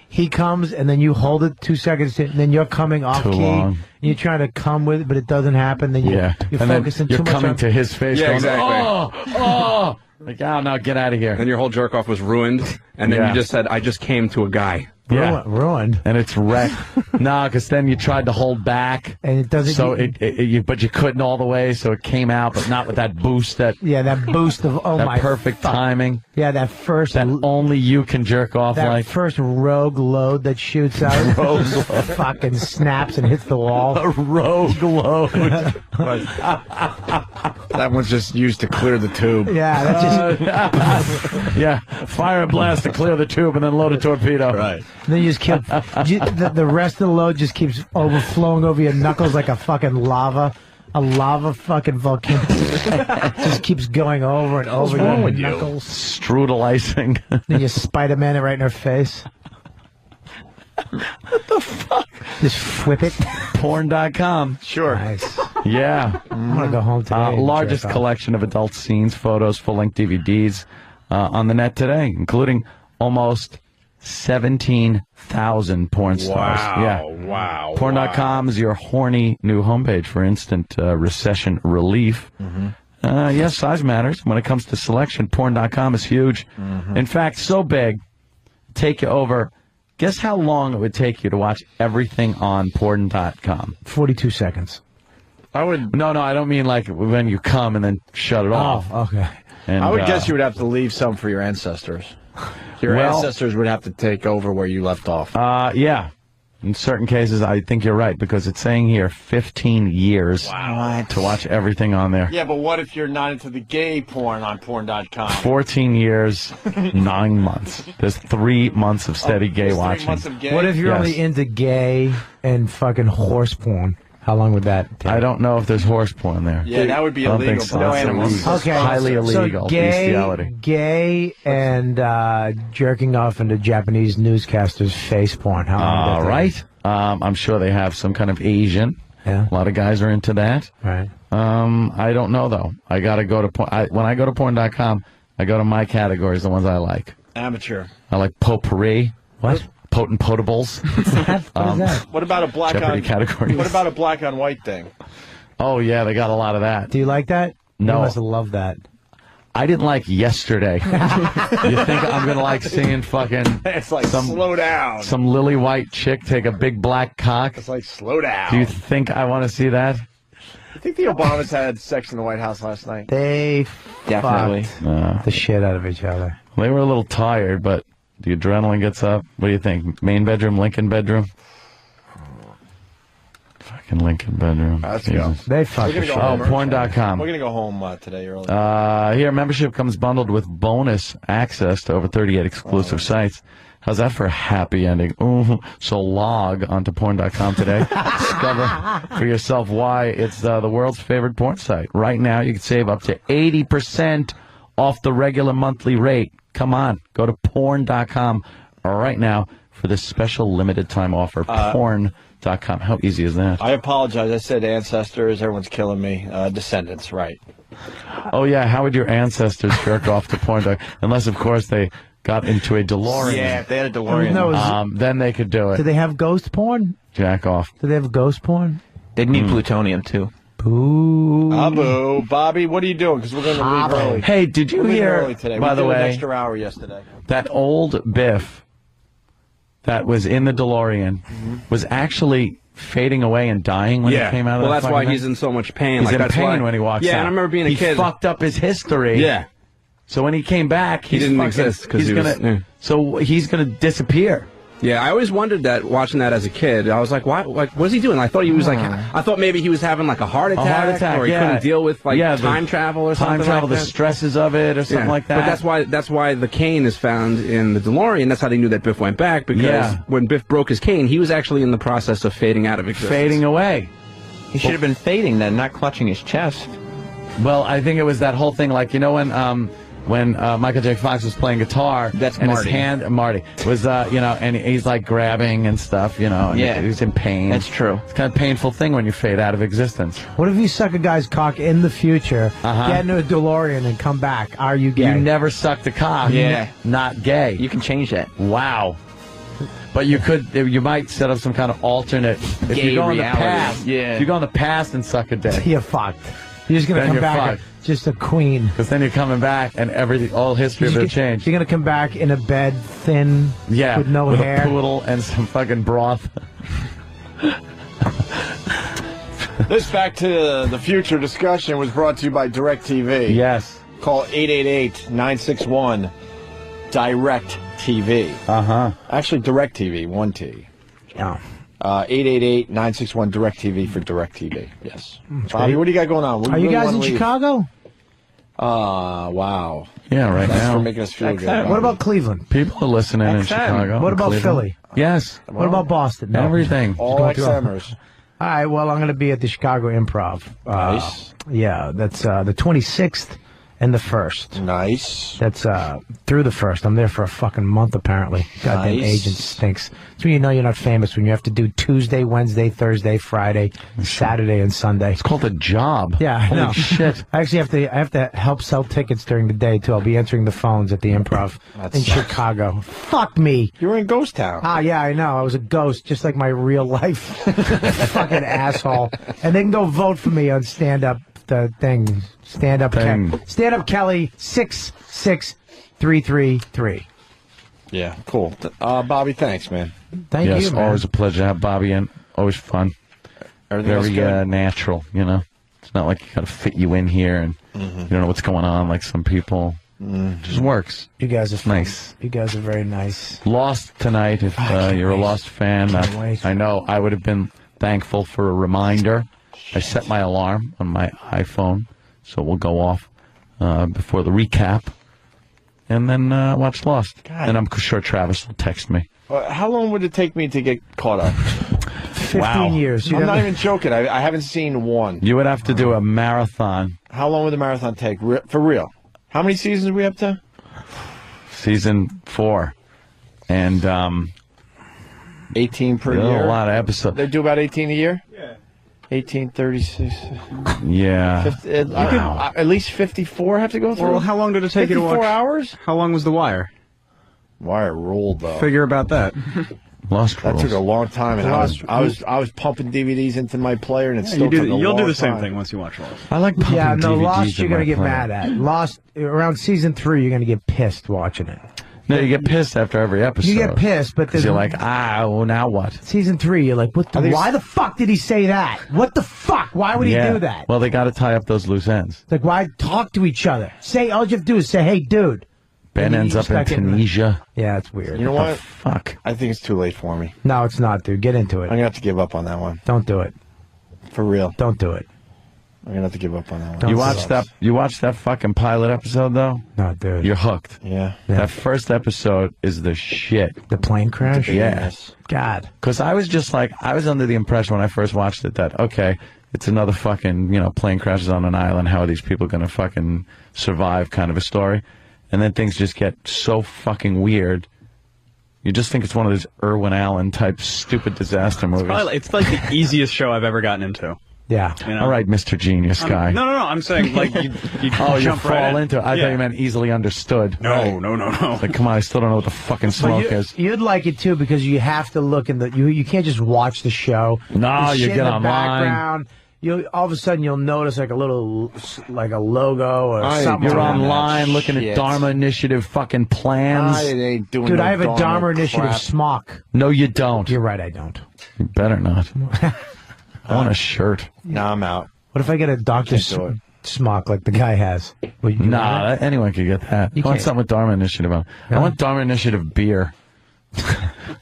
he comes, and then you hold it 2 seconds, and then you're coming off Too key, long. and you're trying to come with it, but it doesn't happen. Then you're and focusing then you're too much coming on to his face. Yeah, going, exactly. Oh, like, oh, no, get out of here. And your whole jerk off was ruined, and then you just said, I just came to a guy. Yeah, ruined, and it's wrecked. No, because then you tried to hold back, and it doesn't. So but you couldn't all the way, so it came out, but not with that boost. That boost of that perfect timing. Yeah, that first that only you can jerk off that like. First rogue load that shoots out, Rogue fucking snaps and hits the wall. A rogue load. That one's just used to clear the tube. Yeah, that's just. Yeah, fire a blast to clear the tube and then load a torpedo. Right. And then you just keep the rest of the load just keeps overflowing over your knuckles like a fucking lava fucking volcano. Just keeps going over and over your knuckles. Strudel icing. Then you Spider-Man it right in her face. What the fuck? Just whip it. Porn.com. Sure. Nice. Yeah. I'm gonna go home today. and Largest jerk off. collection of adult scenes, photos, full-length DVDs on the net today, including almost 17,000 porn stars. Wow. Porn.com is your horny new homepage for instant recession relief. Yes, size matters. When it comes to selection, Porn.com is huge. In fact, so big, take you over. Guess how long it would take you to watch everything on Porn.com? 42 seconds. I would. No, I don't mean like when you come and then shut it off. Oh, okay. And, I would guess you would have to leave some for your ancestors. Your ancestors would have to take over where you left off. Yeah. In certain cases, I think you're right, because it's saying here 15 years to watch everything on there. Yeah, but what if you're not into the gay porn on porn.com? 14 years, 9 months. There's 3 months of steady gay watching. 3 months of gay? What if you're only into gay and fucking horse porn? How long would that take? I don't know if there's horse porn there. Yeah, that would be I don't illegal. think so. No It's animals. Okay, highly illegal. So bestiality. gay and jerking off into Japanese newscasters' face porn. How long would that take? Right. I'm sure they have some kind of Asian. Yeah. A lot of guys are into that. Right. I don't know, though. I got to go to porn. When I go to porn.com, I go to my categories, the ones I like. Amateur. I like potpourri. What? Potent potables. What is that? What about a black Jeopardy on categories. What about a black on white thing? Oh, yeah, they got a lot of that. Do you like that? No. You must love that. I didn't like Yesterday. You think I'm going to like seeing fucking... It's like, slow down. Some lily white chick take a big black cock? It's like, slow down. Do you think I want to see that? You think the Obamas had sex in the White House last night? They Definitely. fucked the shit out of each other. They were a little tired, but the adrenaline gets up. What do you think? Main bedroom, Lincoln bedroom? Fucking Lincoln bedroom. Let's go. They fucking We're gonna go home. porn.com. We're going to go home today early. Here, membership comes bundled with bonus access to over 38 exclusive sites. How's that for a happy ending? Ooh. So log onto porn.com today. Discover for yourself why it's the world's favorite porn site. Right now, you can save up to 80% off the regular monthly rate. Come on, go to porn.com right now for this special limited time offer. Porn.com. How easy is that? I apologize. I said ancestors. Everyone's killing me. Descendants, right. Oh, yeah. How would your ancestors jerk off to porn? Unless, of course, they got into a DeLorean. Yeah, if they had a DeLorean. Then they could do it. Do they have ghost porn? Jack off. Do they have ghost porn? They'd need plutonium, too. Boo. Abu. Bobby, what are you doing? Because we're going to leave early. Hey, did you We're leaving hear, early today. by we the did way, an extra hour yesterday. that old Biff that was in the DeLorean was actually fading away and dying when he came out of well, that that's why fucking he's thing? in so much pain. He's like, in that's pain why, when he walks out. Yeah, and I remember being a he kid. He fucked up his history. Yeah. So when he came back, He didn't exist because he was... So he's going to disappear. Yeah, I always wondered that watching that as a kid. I was like, why? Like, what's he doing? I thought he was like, I thought maybe he was having like a heart attack, or he couldn't deal with like time travel or something. Time travel, like the that. stresses of it, or something like that. But that's why the cane is found in the DeLorean. That's how they knew that Biff went back, because when Biff broke his cane, he was actually in the process of fading out of existence. Fading away. He should have been fading then, not clutching his chest. Well, I think it was that whole thing, like, you know, when Michael J. Fox was playing guitar, that's and Marty. his hand, Marty, was, you know, and he's like grabbing and stuff, you know, and he's in pain. That's true. It's kind of a painful thing when you fade out of existence. What if you suck a guy's cock in the future, get into a DeLorean, and come back? Are you gay? You never sucked a cock. Yeah. Not gay. You can change that. Wow. But you might set up some kind of alternate. If Gay you go in the reality. past, if you go in the past and suck a dick, You're fucked. You're just gonna come back just a queen. because then you're coming back and all history will change. You're gonna come back in a bed, thin, with no hair, a poodle and some fucking broth. This Back to the Future discussion was brought to you by DirecTV. Yes. Call 888-961-DIRECT-TV. Actually, DirecTV, 1T. Yeah. 888-961-DirecTV for DirecTV. Yes. Bobby, what do you got going on? Are you guys in Chicago? Wow. Yeah, right Thanks now. for making us feel good. Bobby. What about Cleveland? People are listening in Chicago. What about Cleveland. Philly? Yes. What about Boston? No. Everything. All XMers. All right, well, I'm going to be at the Chicago Improv. Nice. Yeah, that's the 26th and the 1st. Nice. That's through the 1st. I'm there for a fucking month, apparently. Goddamn agent stinks. That's when you know you're not famous, when you have to do Tuesday, Wednesday, Thursday, Friday, Saturday, and Sunday. It's called a job. Yeah, I know. Holy shit. I actually have to help sell tickets during the day, too. I'll be answering the phones at the Improv in Chicago. Fuck me. You were in Ghost Town. Ah, yeah, I know. I was a ghost, just like my real life. Fucking asshole. And they can go vote for me on stand-up thing. Stand-up Kelly 66333. Yeah, cool. Bobby, thanks, man. Thank you, man. Always a pleasure to have Bobby in. Always fun. Everything Very natural, you know. It's not like you got to fit you in here and you don't know what's going on like some people. It just works. You guys are fun. Nice. You guys are very nice. Lost tonight. If you're a Lost fan, I know I would have been thankful for a reminder. I set my alarm on my iPhone, so it will go off before the recap, and then watch Lost. And I'm sure Travis will text me. How long would it take me to get caught up? 15 years. I'm not even joking. I haven't seen one. You would have to do a marathon. How long would the marathon take? For real? How many seasons are we up to? Season 4. And 18 per year? A lot of episodes. They do about 18 a year? Yeah. 1836. Yeah. 50, wow. At least 54 have to go through? Well, how long did it take you to watch? 54 hours? How long was The Wire? Wire ruled, though. Figure about that. Lost That rules. took a long time, and I was pumping DVDs into my player, and it still took a long time. You'll do the same thing once you watch Lost. I like pumping DVDs Lost you're in going to my get player. mad at. Lost, around season 3, you're going to get pissed watching it. No, you get pissed after every episode. You get pissed, but because you're like, well, now what? Season 3, you're like, why the fuck did he say that? What the fuck? Why would he do that? Well, they got to tie up those loose ends. It's like, why talk to each other? All you have to do is say, hey, dude. Ben And ends you up in start getting- Tunisia. Yeah, it's weird. You know what? Fuck. I think it's too late for me. No, it's not, dude. Get into it. I'm going to have to give up on that one. Don't do it. For real. Don't do it. I'm going to have to give up on that one. You watched that fucking pilot episode, though? No, dude. You're hooked. Yeah. That first episode is the shit. The plane crash? Yes. God. Because I was just like, I was under the impression when I first watched it that, okay, it's another fucking, plane crashes on an island. How are these people going to fucking survive kind of a story? And then things just get so fucking weird. You just think it's one of those Irwin Allen type stupid disaster movies. It's like the easiest show I've ever gotten into. Yeah. You know? All right, Mr. Genius guy. No. I'm saying like you Oh, you jump fall right into it. I thought you meant easily understood. No. Like, come on, I still don't know what the fucking smoke is. You'd like it too because you have to look in you can't just watch the show. No, There's you shit get in the online. background. All of a sudden you'll notice like a little like a logo or something. You're like that. online looking at Dharma Initiative fucking plans. I ain't doing Dude, no I have a Dharma Initiative crap. smock. No, you don't. You're right, I don't. You better not. I want a shirt. No, I'm out. What if I get a doctor's Can't do it. smock like the guy has? Will you do that? Nah, anyone could get that. I want can't. something with Dharma Initiative on. I want Dharma Initiative beer.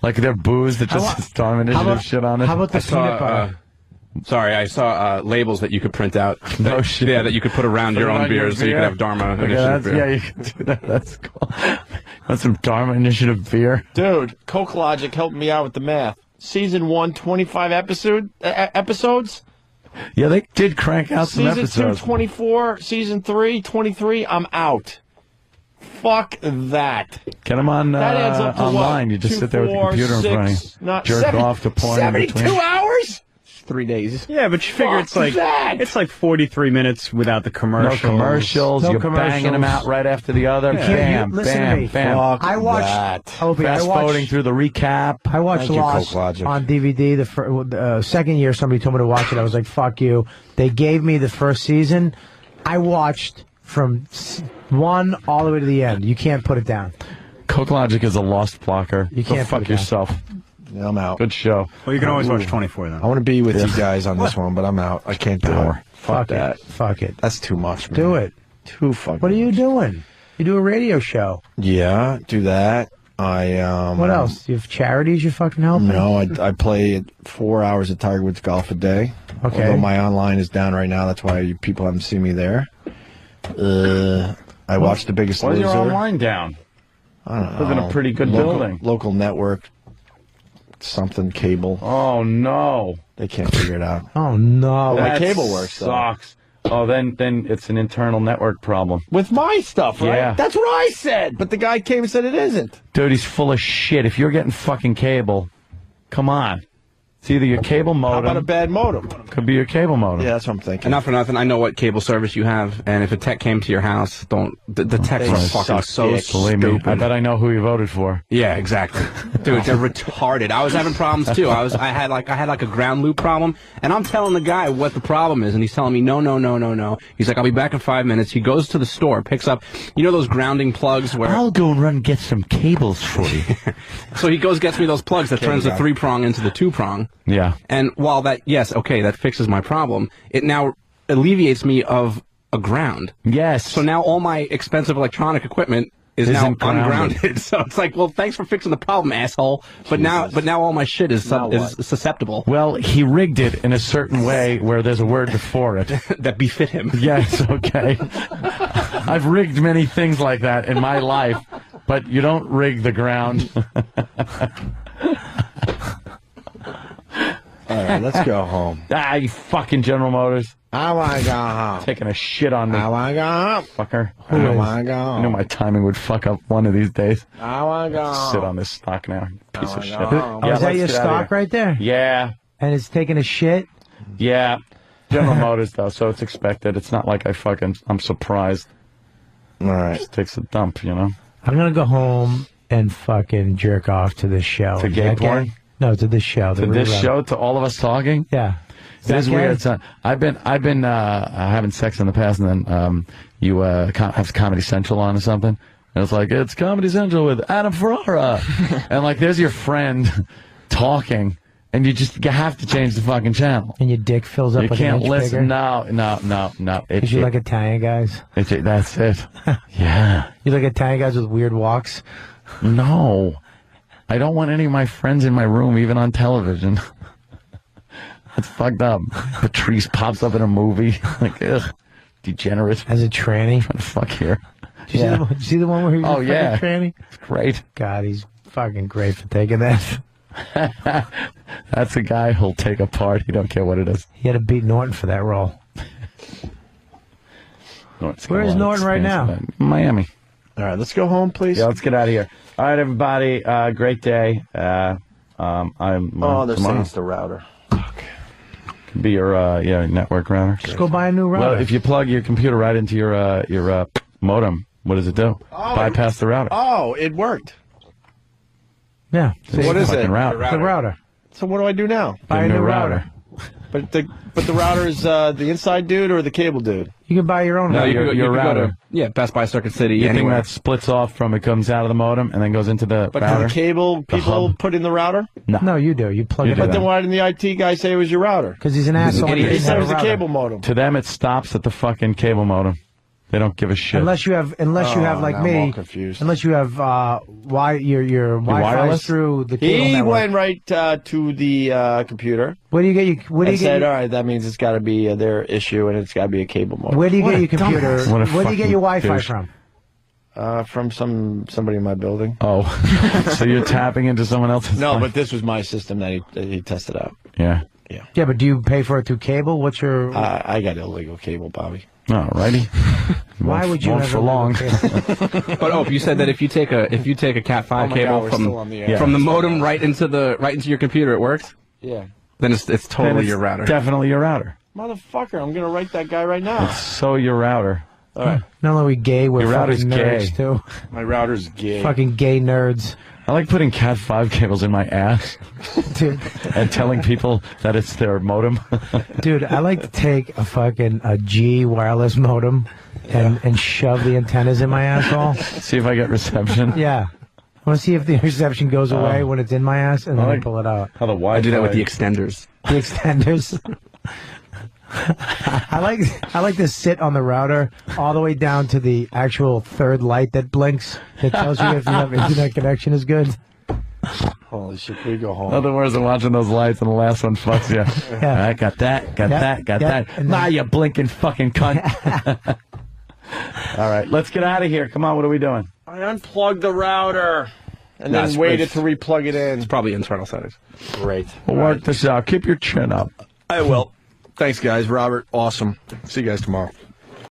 Like their booze that just Storm Initiative shit on it. How about the peanut butter? Sorry, I saw labels that you could print out. No shit. Yeah, that you could put around your own beers, so you could have Dharma Initiative beer. Yeah, you can do that. That's cool. Want some Dharma Initiative beer? Dude, Coke Logic helped me out with the math. Season 1, 25 episodes. Yeah, they did crank out some episodes. Season 2, 24. Season 3, 23. I'm out. Fuck that. Get them on That adds up to online. What? You just 2, sit there with the 4, computer 6, in front of you. not Jerk off to porn in 72 between. hours? 3 days. Yeah, but you figure it's like 43 minutes without the commercials. No commercials. You're banging them out right after the other. Yeah. Bam, Listen to bam, me. bam. I watched Opie, Fast forwarding through the recap. I watched Thank you, Lost Coke Logic. on DVD. The second year somebody told me to watch it. I was like, fuck you. They gave me the first season. I watched from 1 all the way to the end. You can't put it down. Coke Logic is a lost blocker. You can't Go fuck put it down. yourself. Yeah, I'm out. Good show. Well, you can always watch 24 then. I want to be with you guys on this one, but I'm out. I can't do it. Fuck that. it. Fuck it. That's too much, man. Do it. Too fucking What are you doing? You do a radio show. Yeah, do that. What else? You have charities you fucking help? No, I play 4 hours of Tiger Woods golf a day. Okay. Although my online is down right now, that's why you people haven't seen me there. I watched The Biggest Why's Loser. your online down? I don't know. Live in a pretty good building. Local network, something cable. Oh no, they can't figure it out. Oh no, my cable works. Sucks. Oh, then it's an internal network problem. With my stuff, right? Yeah. That's what I said. But the guy came and said it isn't. Dude, he's full of shit. If you're getting fucking cable, come on. It's either your cable modem. How about a bad modem? Could be your cable modem. Yeah, that's what I'm thinking. And not for nothing, I know what cable service you have, and if a tech came to your house, the techs are fucking so Believe me, stupid. I bet I know who you voted for. Yeah, exactly. Dude, they're retarded. I was having problems too. I had like a ground loop problem, and I'm telling the guy what the problem is, and he's telling me no. He's like, I'll be back in 5 minutes. He goes to the store, picks up, you know those grounding plugs where I'll go and run and get some cables for you. So he goes gets me those plugs that turns the 3-prong into the 2-prong. Yeah. And while that that fixes my problem, it now alleviates me of a ground. Yes. So now all my expensive electronic equipment is now Isn't grounded. ungrounded. So it's like, well, thanks for fixing the problem, asshole. But now all my shit is susceptible. Well, he rigged it in a certain way where there's a word before it. That befit him. Yes, okay. I've rigged many things like that in my life, but you don't rig the ground. All right, let's go home. You fucking General Motors. I want to go home. Taking a shit on me. I want to go home. Fucker. I want to go I home. knew my timing would fuck up one of these days. I want to go home. Sit on this stock now. Piece of shit. Oh, is that your stock right there? Yeah. And it's taking a shit? Yeah. General Motors, though, so it's expected. It's not like I'm surprised. All right. It just takes a dump, you know? I'm going to go home and fucking jerk off to this show. To gay porn? No, to this show. To this show? To all of us talking? Yeah. It is weird. It's I've been having sex in the past, and then you have Comedy Central on or something, and it's like, it's Comedy Central with Adam Ferrara, and like there's your friend talking, and you have to change the fucking channel. And your dick fills up. You like can't an inch listen. bigger? No. Because you like Italian guys? That's it. Yeah. You like Italian guys with weird walks? No. I don't want any of my friends in my room, even on television. That's fucked up. Patrice pops up in a movie. Like, ugh. Degenerate. As a tranny? Trying to fuck here. Did you see the one where he was a fucking tranny? It's great. God, he's fucking great for taking that. That's a guy who'll take a part. He don't care what it is. He had to beat Norton for that role. Where is Norton right now? Miami. All right, let's go home, please. Yeah, let's get out of here. All right, everybody. Great day. They're saying it's the router. Could be your network router. Just go buy a new router. Well, if you plug your computer right into your modem, what does it do? Bypass the router. Oh, it worked. Yeah. So what is it? Router. The router. So what do I do now? Buy a new router. But the router is the inside dude or the cable dude? You can buy your own router. Your router. Best Buy, Circuit City, You think anywhere. that splits off from it comes out of the modem and then goes into the But router? do the cable people hub? put in the router? No, you do. You plug it But in. then why didn't the IT guy say it was your router? Because he's an asshole. He He said it was a the cable modem. To them, it stops at the fucking cable modem. They don't give a shit. Unless you have like now I'm me. all confused. Unless you have your Wi-Fi wireless? through the cable He network. went right to the computer. Where do you get your? Where do you and get? said, Your, all right, that means it's got to be their issue, and it's got to be a cable modem. where do you What get a your computer? dumbass. What a Where do you get your fucking Wi-Fi douche. from? From somebody in my building. Oh, so you're tapping into someone else's? No, line? but this was my system that he tested out. Yeah. Yeah, but do you pay for it through cable? What's your? I got illegal cable, Bobby. All righty. Why would you won't have for long? But you said that if you take a Cat 5 my cable God, we're still on the air. from the modem right into your computer, it works. Yeah. Then it's totally Then it's your router. Definitely your router. Motherfucker, I'm gonna write that guy right now. It's so your router. All right. Not only are we gay, we're Your router's fucking nerds gay. too. My router's gay. Fucking gay nerds. I like putting Cat 5 cables in my ass Dude, and telling people that it's their modem. dude, I like to take a G wireless modem and shove the antennas in my asshole. See if I get reception. Yeah. I want to see if the reception goes away when it's in my ass, and then I pull it out. How the Wi-Fi. I do that with the extenders. The extenders. I like to sit on the router all the way down to the actual third light that blinks that tells you if your internet connection is good. Holy shit, can we go home? Nothing worse than watching those lights and the last one fucks you. Yeah. I got that, got Yep, that, got yep, that. and Nah, then- you blinking fucking cunt. All right, let's get out of here. Come on, what are we doing? I unplugged the router and That's then waited great. to replug it in. It's probably internal settings. Great. We'll work this out. Keep your chin up. I will. Thanks, guys. Robert, awesome. See you guys tomorrow.